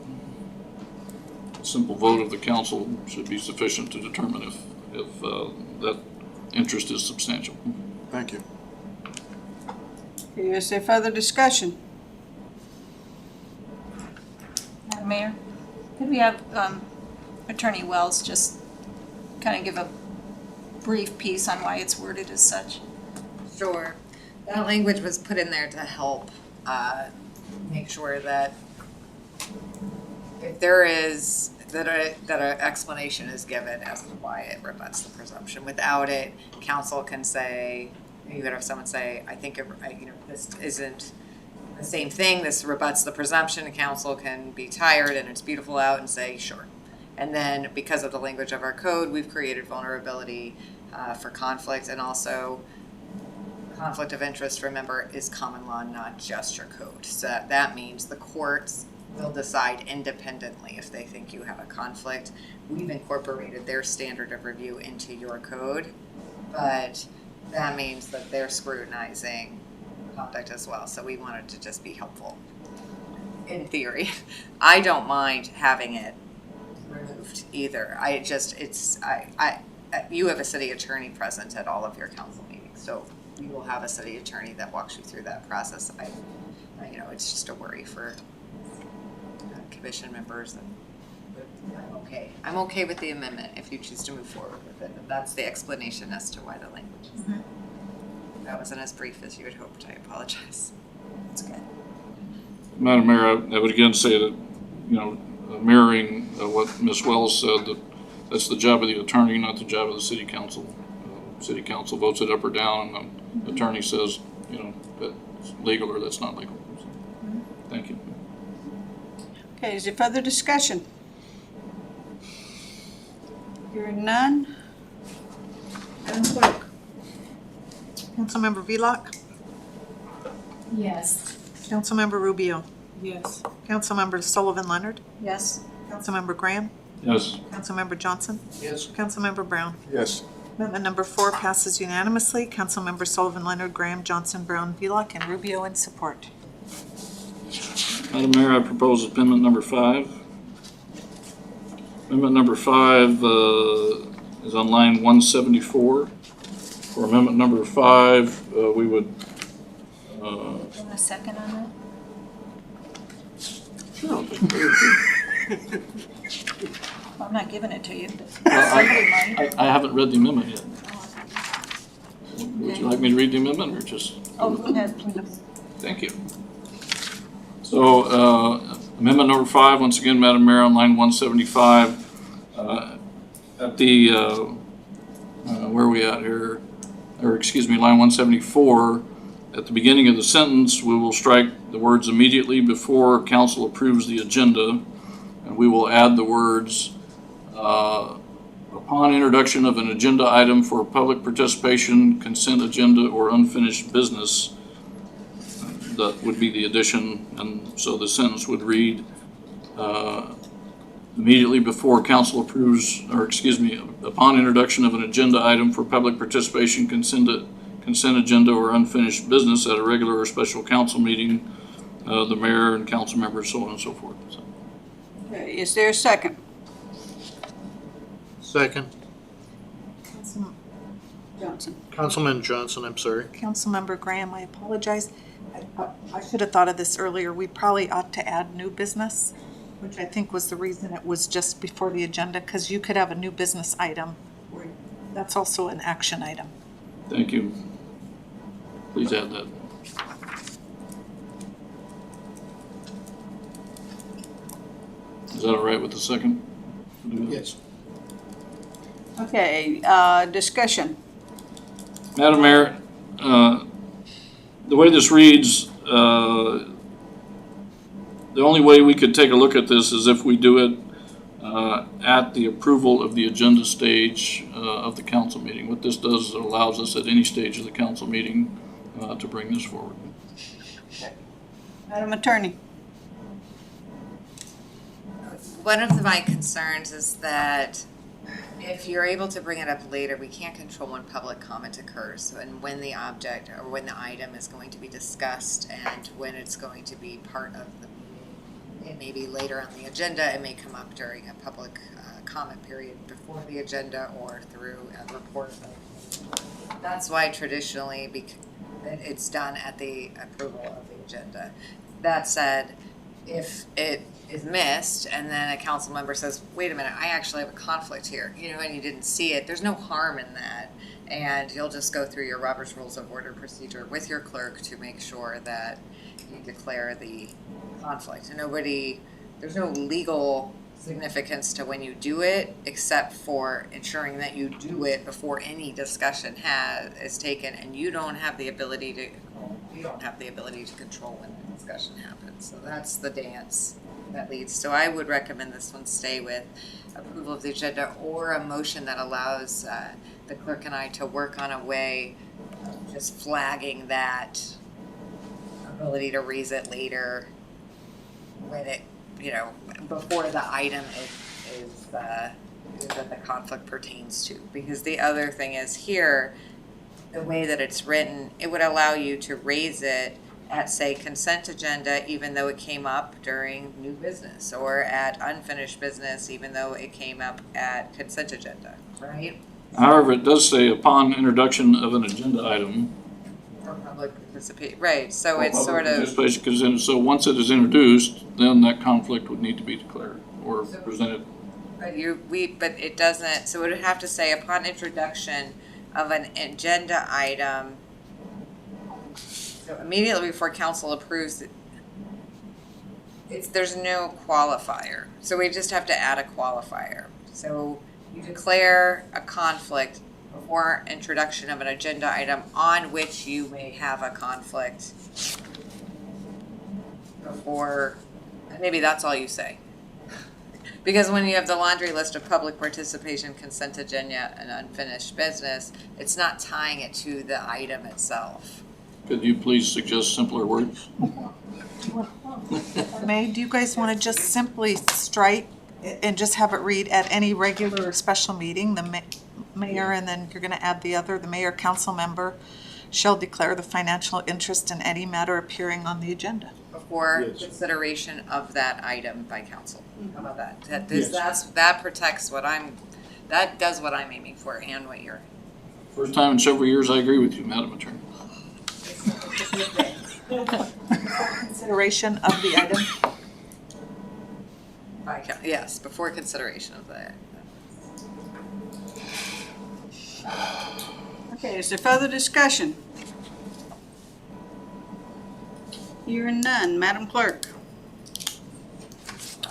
A simple vote of the council should be sufficient to determine if that interest is substantial. Thank you. Okay, is there further discussion? Madam Mayor, could we have Attorney Wells just kind of give a brief piece on why it's worded as such? Sure. That language was put in there to help make sure that if there is, that an explanation is given as to why it rebuts the presumption. Without it, council can say, you could have someone say, I think this isn't the same thing, this rebuts the presumption, and council can be tired and it's beautiful out and say, sure. And then because of the language of our code, we've created vulnerability for conflict, and also conflict of interest, remember, is common law, not just your code. So that means the courts will decide independently if they think you have a conflict. We've incorporated their standard of review into your code, but that means that they're scrutinizing conduct as well. So we wanted to just be helpful. In theory, I don't mind having it removed either. You have a city attorney present at all of your council meetings, so you will have a city attorney that walks you through that process. It's just a worry for commission members, and I'm okay with the amendment if you choose to move forward with it. And that's the explanation as to why the language is there. That wasn't as brief as you had hoped. I apologize. That's good. Madam Mayor, I would again say that, mirroring what Ms. Wells said, that's the job of the attorney, not the job of the city council. City council votes it up or down, and the attorney says, that's legal or that's not legal. So, thank you. Okay, is there further discussion? Hearing none. Madam Clerk. Councilmember Vlock, Yes. Councilmember Rubio, Yes. Councilmember Sullivan Leonard, Yes. Councilmember Graham, Yes. Councilmember Johnson, Yes. Councilmember Brown. Yes. Amendment number 4 passes unanimously. Councilmember Sullivan Leonard, Graham, Johnson, Brown, Vlock, and Rubio in support. Madam Mayor, I propose amendment number 5. Amendment number 5 is on line 174. For amendment number 5, we would. Do you want a second on Sure. that? Well, I'm not giving it to you, but somebody might. I haven't read the amendment yet. Would you like me to read the amendment or just? Oh, go ahead, please. Thank you. So, amendment number 5, once again, Madam Mayor, on line 175, at the, where are we at here? Or excuse me, line 174, at the beginning of the sentence, we will strike the words immediately before council approves the agenda, and we will add the words, upon introduction of an agenda item for public participation, consent agenda, or unfinished business. That would be the addition, and so the sentence would read, immediately before council approves, or excuse me, upon introduction of an agenda item for public participation, consent agenda, or unfinished business at a regular or special council meeting, the mayor and council members, so on and so forth. So. Okay, is there a second? Second. Johnson. Councilman Johnson, I'm sorry. Councilmember Graham, I apologize. I should have thought of this earlier. We probably ought to add new business, which I think was the reason it was just before the agenda, because you could have a new business item. That's also an action item. Thank you. Please add that. Is that all right with the second? Yes. Okay, discussion. Madam Mayor, the way this reads, the only way we could take a look at this is if we do it at the approval of the agenda stage of the council meeting. What this does is it allows us at any stage of the council meeting to bring this forward. Madam Attorney. One of my concerns is that if you're able to bring it up later, we can't control when public comment occurs and when the object or when the item is going to be discussed and when it's going to be part of the meeting. It may be later on the agenda, it may come up during a public comment period before the agenda or through a report. That's why traditionally it's done at the approval of the agenda. That said, if it is missed and then a council member says, wait a minute, I actually have a conflict here, and you didn't see it, there's no harm in that. And you'll just go through your Robert's Rules of Order procedure with your clerk to make sure that you declare the conflict. And there's no legal significance to when you do it, except for ensuring that you do it before any discussion is taken, and you don't have the ability to control when the discussion happens. So that's the dance that leads. So I would recommend this one stay with approval of the agenda or a motion that allows the clerk and I to work on a way of just flagging that ability to raise it later when it, before the item is that the conflict pertains to. Because the other thing is here, the way that it's written, it would allow you to raise it at, say, consent agenda, even though it came up during new business, or at unfinished business, even though it came up at consent agenda, right? However, it does say upon introduction of an agenda item. For public participation, right, so it's sort of. So once it is introduced, then that conflict would need to be declared or presented. But it doesn't, so it would have to say upon introduction of an agenda item, so immediately before council approves it, there's no qualifier. So we just have to add a qualifier. So you declare a conflict before introduction of an agenda item on which you may have a conflict before, maybe that's all you say. Because when you have the laundry list of public participation, consent agenda, and unfinished business, it's not tying it to the item itself. Could you please suggest simpler words? Do you guys want to just simply strike and just have it read at any regular or special meeting, the mayor, and then you're going to add the mayor council member shall declare the financial interest in any matter appearing on the agenda. Before consideration of that item by council. How about that? That does what I'm aiming for and what you're. First time in several years I agree with you, Madam Attorney. Consideration of the item. Yes, before consideration of that. Okay, is there further discussion? Hearing none. Madam Clerk.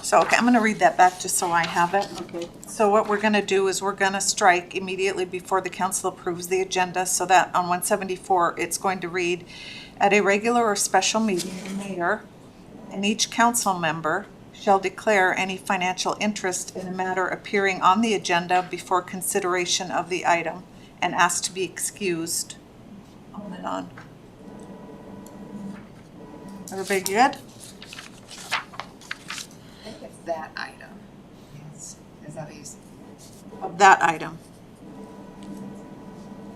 So, okay, I'm going to read that back just so I have it. Okay. So what we're going to do is we're going to strike immediately before the council approves the agenda, so that on 174, it's going to read, at a regular or special meeting, the mayor and each council member shall declare any financial interest in a matter appearing on the agenda before consideration of the item and ask to be excused. On and on. Everybody good? That item. Yes. Is that what you said? Of that item.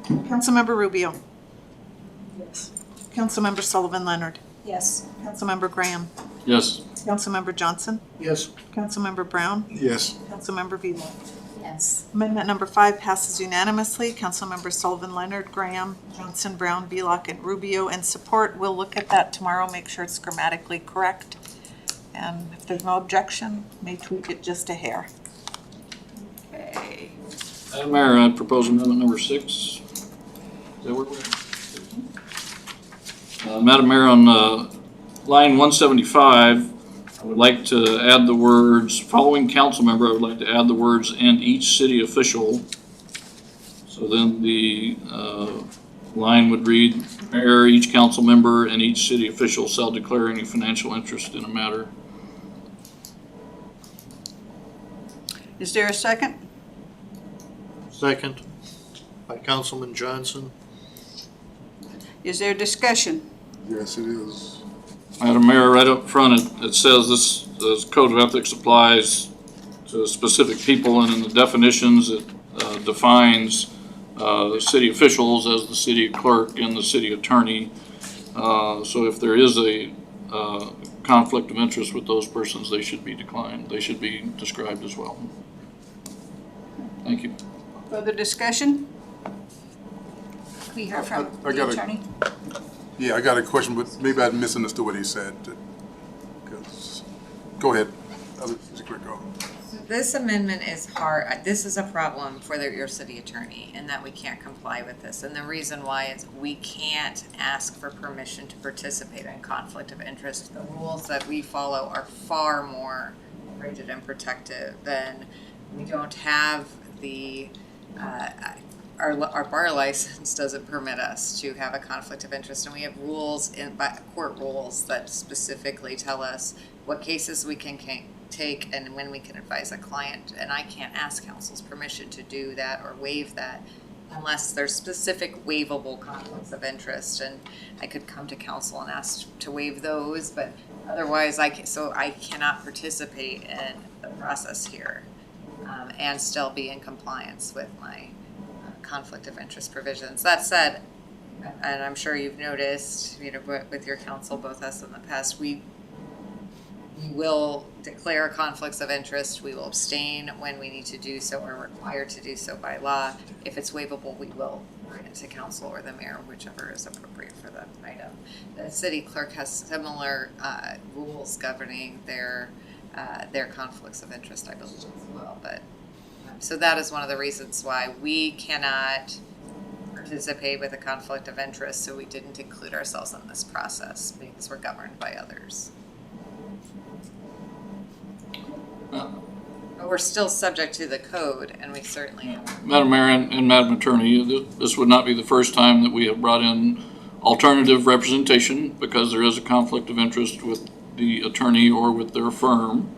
Councilmember Rubio. Yes. Councilmember Sullivan Leonard. Yes. Councilmember Graham. Yes. Councilmember Johnson. Yes. Councilmember Brown. Yes. Councilmember Vila. Yes. Amendment number 5 passes unanimously. Councilmember Sullivan Leonard, Graham, Johnson, Brown, Velock, and Rubio in support. We'll look at that tomorrow, make sure it's grammatically correct. And if there's no objection, may tweak it just a hair. Okay. Madam Mayor, I propose amendment number 6. Is that where we're at? Madam Mayor, on line 175, I would like to add the words, following council member, I would like to add the words, and each city official. So then the line would read, Mayor, each council member, and each city official shall declare any financial interest in a matter. Is there a second? Second by Councilman Johnson. Is there discussion? Yes, it is. Madam Mayor, right up front, it says this code of ethics applies to specific people, and in the definitions, it defines city officials as the city clerk and the city attorney. So if there is a conflict of interest with those persons, they should be declined. They should be described as well. Thank you. Further discussion? We heard from I the got a- attorney. Yeah, I got a question, but maybe I misunderstood what he said. Go ahead. Go. This amendment is hard, this is a problem for your city attorney in that we can't comply with this. And the reason why is we can't ask for permission to participate in conflict of interest. The rules that we follow are far more rigid and protective than, we don't have the, our bar license doesn't permit us to have a conflict of interest. And we have rules court rules that specifically tell us what cases we can take and when we can advise a client, and I can't ask council's permission to do that or waive that unless there's specific waivable conflicts of interest, and I could come to council and ask to waive those, but otherwise I cannot participate in the process here and still be in compliance with my conflict of interest provisions. That said, and I'm sure you've noticed, with your council, both us in the past, we will declare conflicts of interest. We will abstain when we need to do so or required to do so by law. If it's waivable, we will bring it to council or the mayor, whichever is appropriate for the item. The city clerk has similar rules governing their conflicts of interest, I believe, as well. But so that is one of the reasons why we cannot participate with a conflict of interest. So we didn't include ourselves in this process because we're governed by others. But we're still subject to the code, and we certainly. Madam Mayor and Madam Attorney, this would not be the first time that we have brought in alternative representation because there is a conflict of interest with the attorney or with their firm.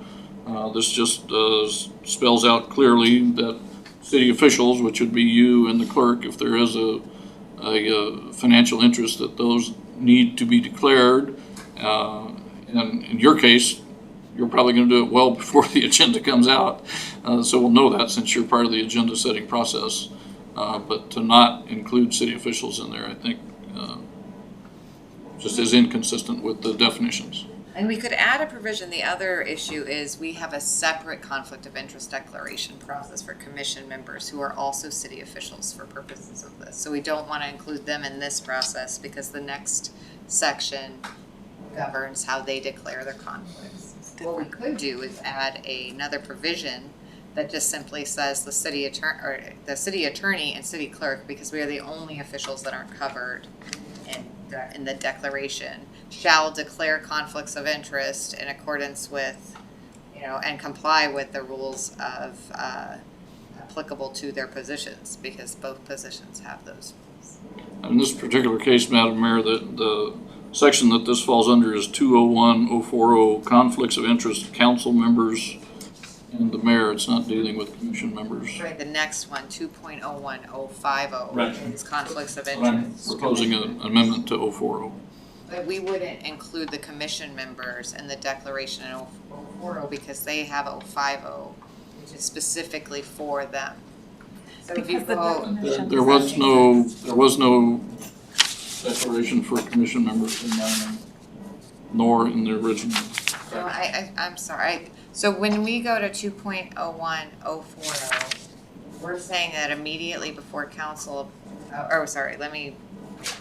This just spells out clearly that city officials, which would be you and the clerk, if there is a financial interest, that those need to be declared. And in your case, you're probably going to do it well before the agenda comes out. So we'll know that since you're part of the agenda setting process. But to not include city officials in there, I think, just is inconsistent with the definitions. And we could add a provision. The other issue is we have a separate conflict of interest declaration process for commission members who are also city officials for purposes of this. So we don't want to include them in this process because the next section governs how they declare their conflicts. What we could do is add another provision that just simply says the city attorney and city clerk, because we are the only officials that aren't covered in the declaration, shall declare conflicts of interest in accordance with, and comply with the rules of applicable to their positions, because both positions have those rules. In this particular case, Madam Mayor, the section that this falls under is 201-040, conflicts of interest, council members and the mayor. It's not dealing with commission members. Right, the next one, 2.01050, Right. is conflicts of I'm interest. proposing an amendment to 040. But we wouldn't include the commission members in the declaration in 040 because they have 050, which is specifically for them. So if you go, There was no declaration for commission members in mine, nor in the original. no, I'm sorry. So when we go to 2.01040, we're saying that immediately before council, let me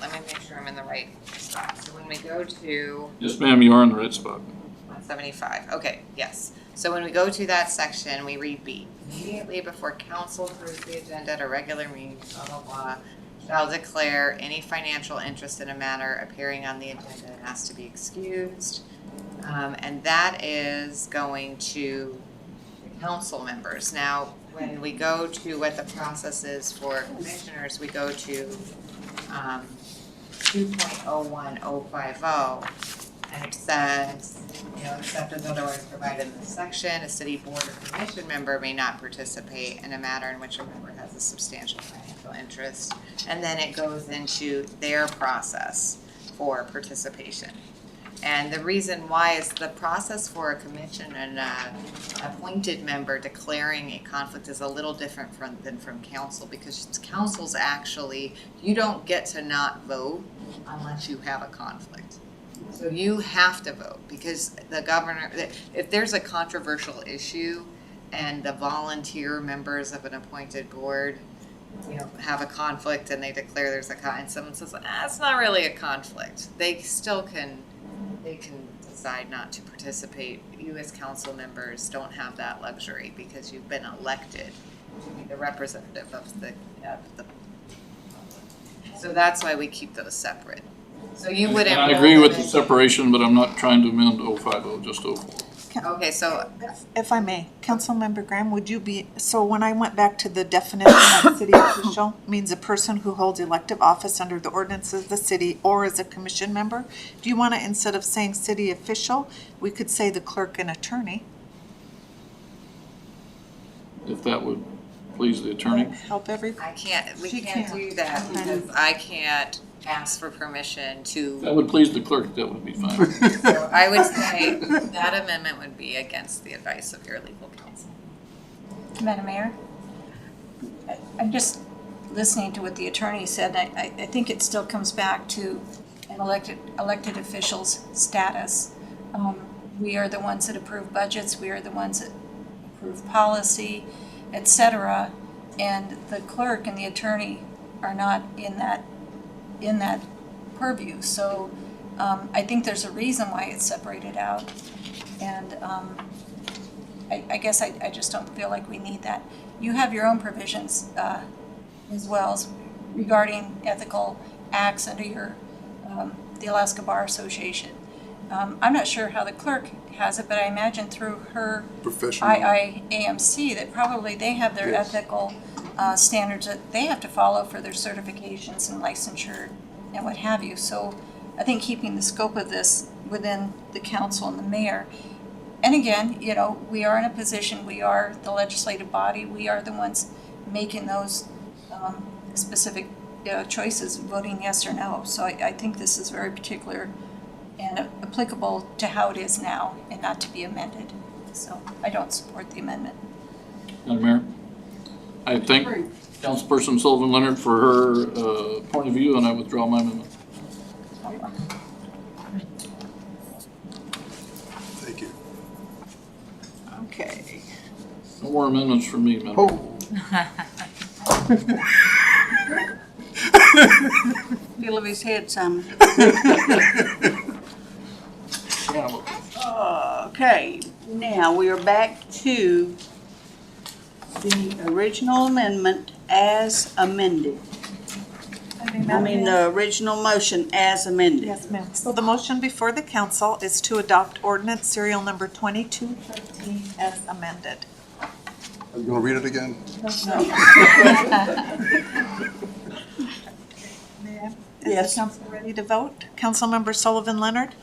make sure I'm in the right spot. So when we go to Yes, ma'am, you are in the right spot. 175, okay, yes. So when we go to that section, we read B. Immediately before council approves the agenda at a regular meeting, blah, blah, blah, shall declare any financial interest in a matter appearing on the agenda and asked to be excused. And that is going to the council members. Now, when we go to what the process is for commissioners, we go to 2.01050, and it says, except as otherwise provided in this section, a city board or commission member may not participate in a matter in which a member has a substantial financial interest. And then it goes into their process for participation. And the reason why is the process for a commission and an appointed member declaring a conflict is a little different than from council, because council's actually, you don't get to not vote unless you have a conflict. So you have to vote, because the governor, if there's a controversial issue and the volunteer members of an appointed board, have a conflict and they declare there's and someone says, it's not really a conflict, they still can decide not to participate. You as council members don't have that luxury because you've been elected to be the representative of the so that's why we keep those separate. So you wouldn't. I agree with the separation, but I'm not trying to amend 050, just 04. Okay, so If I may, Councilmember Graham, would you be, so when I went back to the definition of city official, means a person who holds elective office under the ordinances of the city or as a commission member, do you want to, instead of saying city official, we could say the clerk and attorney? If that would please the attorney. Help everyone? we can't do that because I can't ask for permission to. That would please the clerk, that would be fine. So I would say that amendment would be against the advice of your legal counsel. Madam Mayor, I'm just listening to what the attorney said. I think it still comes back to an elected official's status. We are the ones that approve budgets. We are the ones that approve policy, etc. And the clerk and the attorney are not in that purview. So I think there's a reason why it's separated out. And I guess I just don't feel like we need that. You have your own provisions as well as regarding ethical acts under your the Alaska Bar Association. I'm not sure how the clerk has it, but I imagine through her IIAMC that probably they have their ethical standards that they have to follow for their certifications and licensure and what have you. So I think keeping the scope of this within the council and the mayor. And again, we are in a position, we are the legislative body, we are the ones making those specific choices, voting yes or no. So I think this is very particular and applicable to how it is now and not to be amended. So I don't support the amendment. Madam Mayor, I thank Councilperson Sullivan Leonard for her point of view, and I withdraw my amendment. Thank you. Okay. No more amendments from me, Madam Mayor. Feel of his head, Simon. Okay, now we are back to the original amendment as amended. The original motion as amended. Yes, ma'am. So the motion before the council is to adopt ordinance serial number 2213 as amended. Are you going to read it again? Yes. Is the council ready to vote? Councilmember Sullivan Leonard?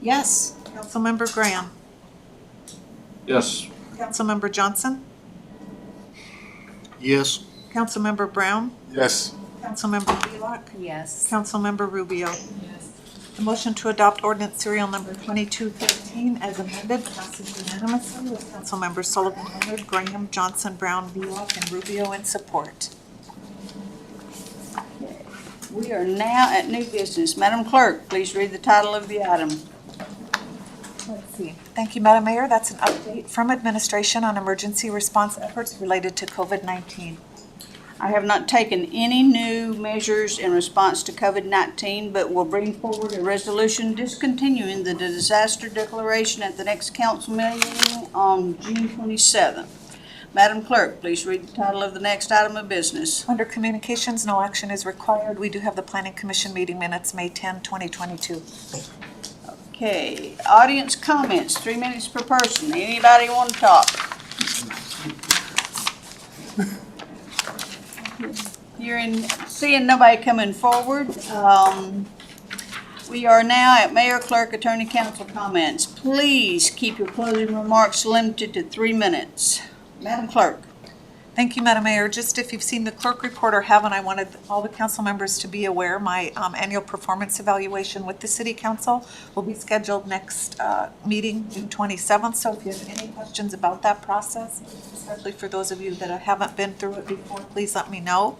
Yes. Councilmember Graham? Yes. Councilmember Johnson? Yes. Councilmember Brown? Yes. Councilmember Wheelock? Yes. Councilmember Rubio? Yes. The motion to adopt ordinance serial number 2213 as amended passes unanimously with Councilmembers Sullivan Leonard, Graham, Johnson, Brown, Wheelock, and Rubio in support. We are now at new business. Madam Clerk, please read the title of the item. Let's see. Thank you, Madam Mayor. That's an update from administration on emergency response efforts related to COVID-19. I have not taken any new measures in response to COVID-19, but will bring forward a resolution discontinuing the disaster declaration at the next council meeting on June 27th. Madam Clerk, please read the title of the next item of business. Under communications, no action is required. We do have the Planning Commission meeting minutes, May 10, 2022. Okay, audience comments, 3 minutes per person. Anybody want to talk? Seeing nobody coming forward, we are now at Mayor, Clerk, Attorney, Council comments. Please keep your closing remarks limited to 3 minutes. Madam Clerk. Thank you, Madam Mayor. Just if you've seen the clerk report or haven't, I wanted all the council members to be aware my annual performance evaluation with the City Council will be scheduled next meeting, June 27th. So if you have any questions about that process, especially for those of you that haven't been through it before, please let me know.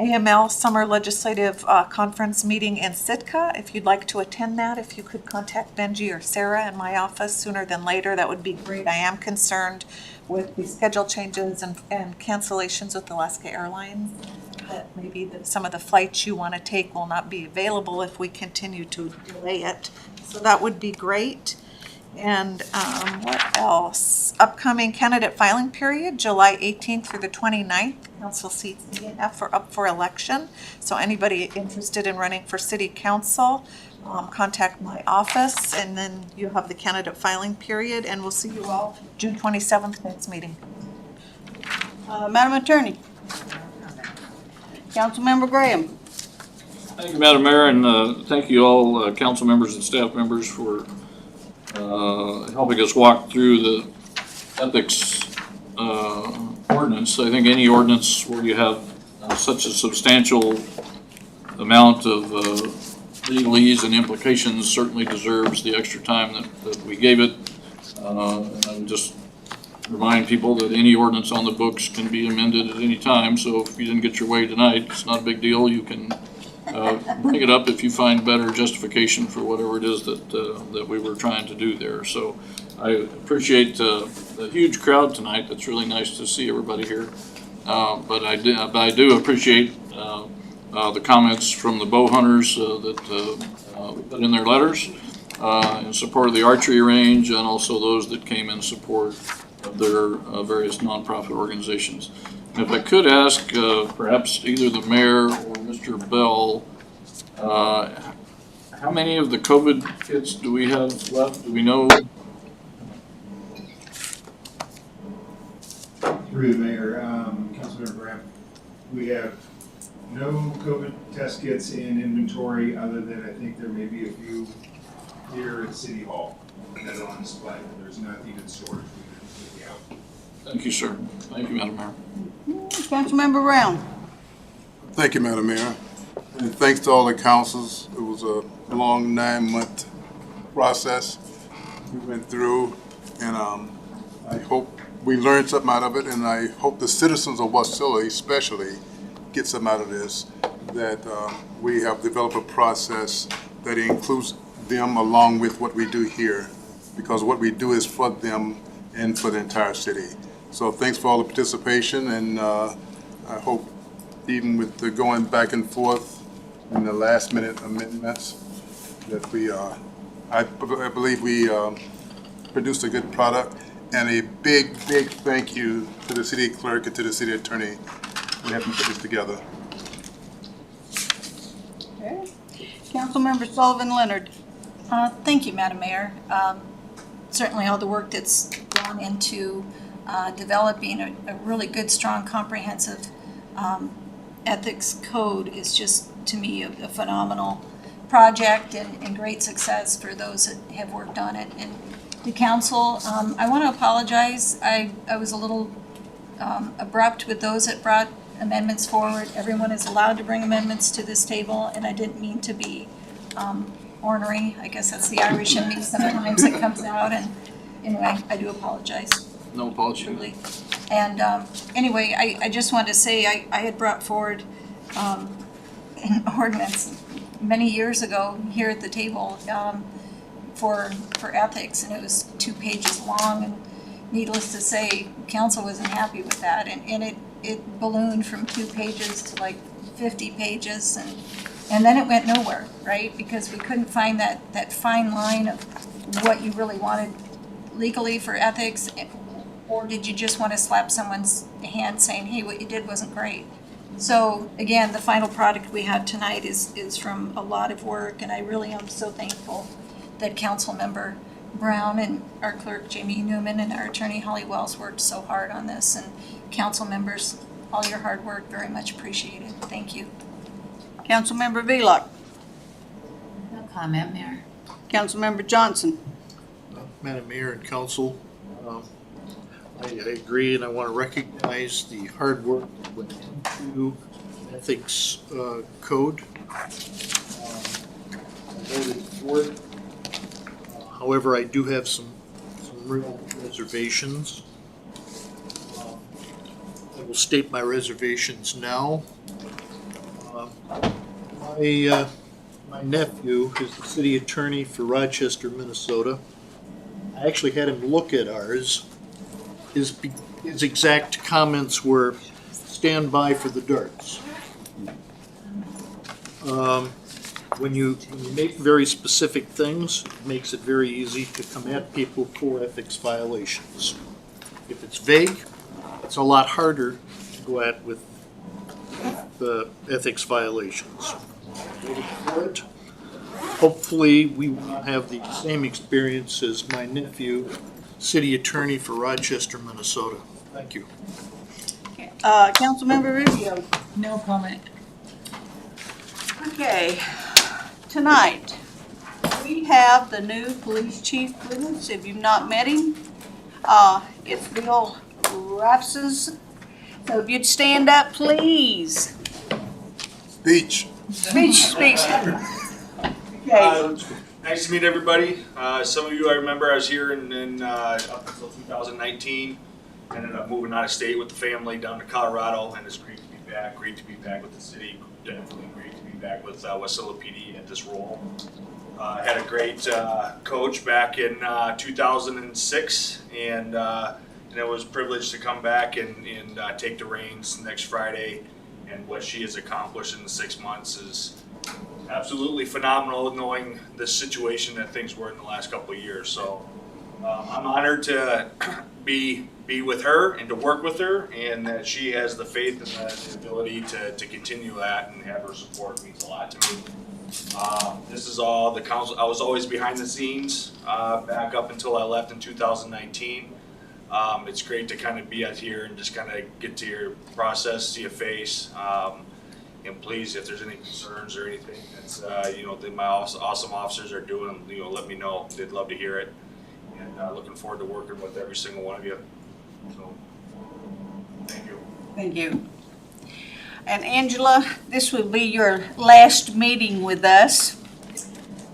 AML Summer Legislative Conference meeting in Sitka. If you'd like to attend that, if you could contact Benji or Sarah in my office sooner than later, that would be great. I am concerned with the schedule changes and cancellations with Alaska Airlines, that maybe some of the flights you want to take will not be available if we continue to delay it. So that would be great. And what else? Upcoming candidate filing period, July 18th through the 29th. Council seats D and F are up for election. So anybody interested in running for city council, contact my office, and then you have the candidate filing period, and we'll see you all June 27th next meeting. Madam Attorney. Councilmember Graham. Thank you, Madam Mayor, and thank you all, council members and staff members, for helping us walk through the ethics ordinance. I think any ordinance where you have such a substantial amount of legalese and implications certainly deserves the extra time that we gave it. And I would just remind people that any ordinance on the books can be amended at any time, so if you didn't get your way tonight, it's not a big deal. You can bring it up if you find better justification for whatever it is that we were trying to do there. So I appreciate the huge crowd tonight. That's really nice to see everybody here. But I do appreciate the comments from the bow hunters that put in their letters in support of the archery range, and also those that came in support of their various nonprofit organizations. And if I could ask perhaps either the mayor or Mr. Bell, how many of the COVID kits do we have left? Do we know? Through the mayor, Councilmember Graham, we have no COVID test kits in inventory, other than I think there may be a few here at City Hall that are on display. There's nothing in storage. Thank you, sir. Thank you, Madam Mayor. Councilmember Brown. Thank you, Madam Mayor. And thanks to all the councils. It was a long 9-month process we went through, and I hope we learned something out of it, and I hope the citizens of Wasilla especially get something out of this, that we have developed a process that includes them along with what we do here, because what we do is for them and for the entire city. So thanks for all the participation, and I hope even with the going back and forth in the last minute amendments that we, I believe we produced a good product. And a big thank you to the city clerk and to the city attorney for having put this together. Okay. Councilmember Sullivan Leonard. Thank you, Madam Mayor. Certainly all the work that's gone into developing a really good, strong, comprehensive ethics code is just, to me, a phenomenal project and great success for those that have worked on it. And the council, I want to apologize. I was a little abrupt with those that brought amendments forward. Everyone is allowed to bring amendments to this table, and I didn't mean to be ornery. I guess that's the Irish in me sometimes that comes out, and anyway, I do apologize. No apology. Truly. And anyway, I just wanted to say I had brought forward an ordinance many years ago here at the table for ethics, and it was 2 pages long, and needless to say, council wasn't happy with that, and it ballooned from 2 pages to like 50 pages, and then it went nowhere, right? Because we couldn't find that fine line of what you really wanted legally for ethics or did you just want to slap someone's hand saying, hey, what you did wasn't great? So again, the final product we had tonight is from a lot of work, and I really am so thankful that Councilmember Brown and our clerk Jamie Newman and our attorney Holly Wells worked so hard on this, and council members, all your hard work, very much appreciated. Thank you. Councilmember Velock. No comment, Mayor. Councilmember Johnson. Madam Mayor and Council, I agree, and I want to recognize the hard work that went into ethics code. I voted for it. However, I do have some real reservations. I will state my reservations now. My nephew is the city attorney for Rochester, Minnesota. I actually had him look at ours. His exact comments were, stand by for the darts. When you make very specific things, it makes it very easy to come at people for ethics violations. If it's vague, it's a lot harder to go at with the ethics violations. Voted for it. Hopefully, we will not have the same experience as my nephew, city attorney for Rochester, Minnesota. Thank you. Councilmember Rubio. No comment. Okay, tonight, we have the new police chief with us. If you've not met him, it's Bill Rapsons. So if you'd stand up, please. Speech. Speech. Okay. Nice to meet everybody. Some of you I remember I was here in up until 2019. Ended up moving out of state with the family down to Colorado, and it's great to be back. Great to be back with the city. Definitely great to be back with Wasilla PD at this role. Had a great coach back in 2006, and it was a privilege to come back and take the reins next Friday. And what she has accomplished in the 6 months is absolutely phenomenal, knowing the situation that things were in the last couple of years. So I'm honored to be with her and to work with her, and that she has the faith and the ability to continue that, and have her support means a lot to me. This is all the council. I was always behind the scenes back up until I left in 2019. It's great to kind of be out here and just kind of get to your process, see a face. And please, if there's any concerns or anything that's, that my awesome officers are doing, let me know. They'd love to hear it. And looking forward to working with every single one of you. So, thank you. Thank you. And Angela, this will be your last meeting with us.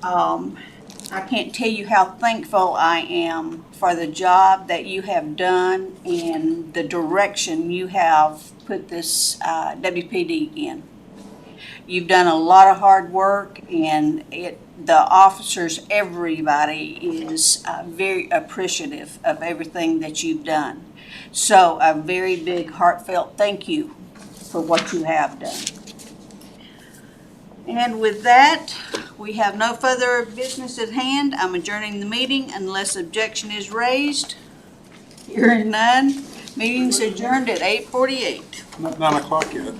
I can't tell you how thankful I am for the job that you have done and the direction you have put this WPD in. You've done a lot of hard work, and the officers, everybody is very appreciative of everything that you've done. So a very big heartfelt thank you for what you have done. And with that, we have no further business at hand. I'm adjourning the meeting unless objection is raised. Hearing none, meeting's adjourned at 8:48. Not 9 o'clock yet.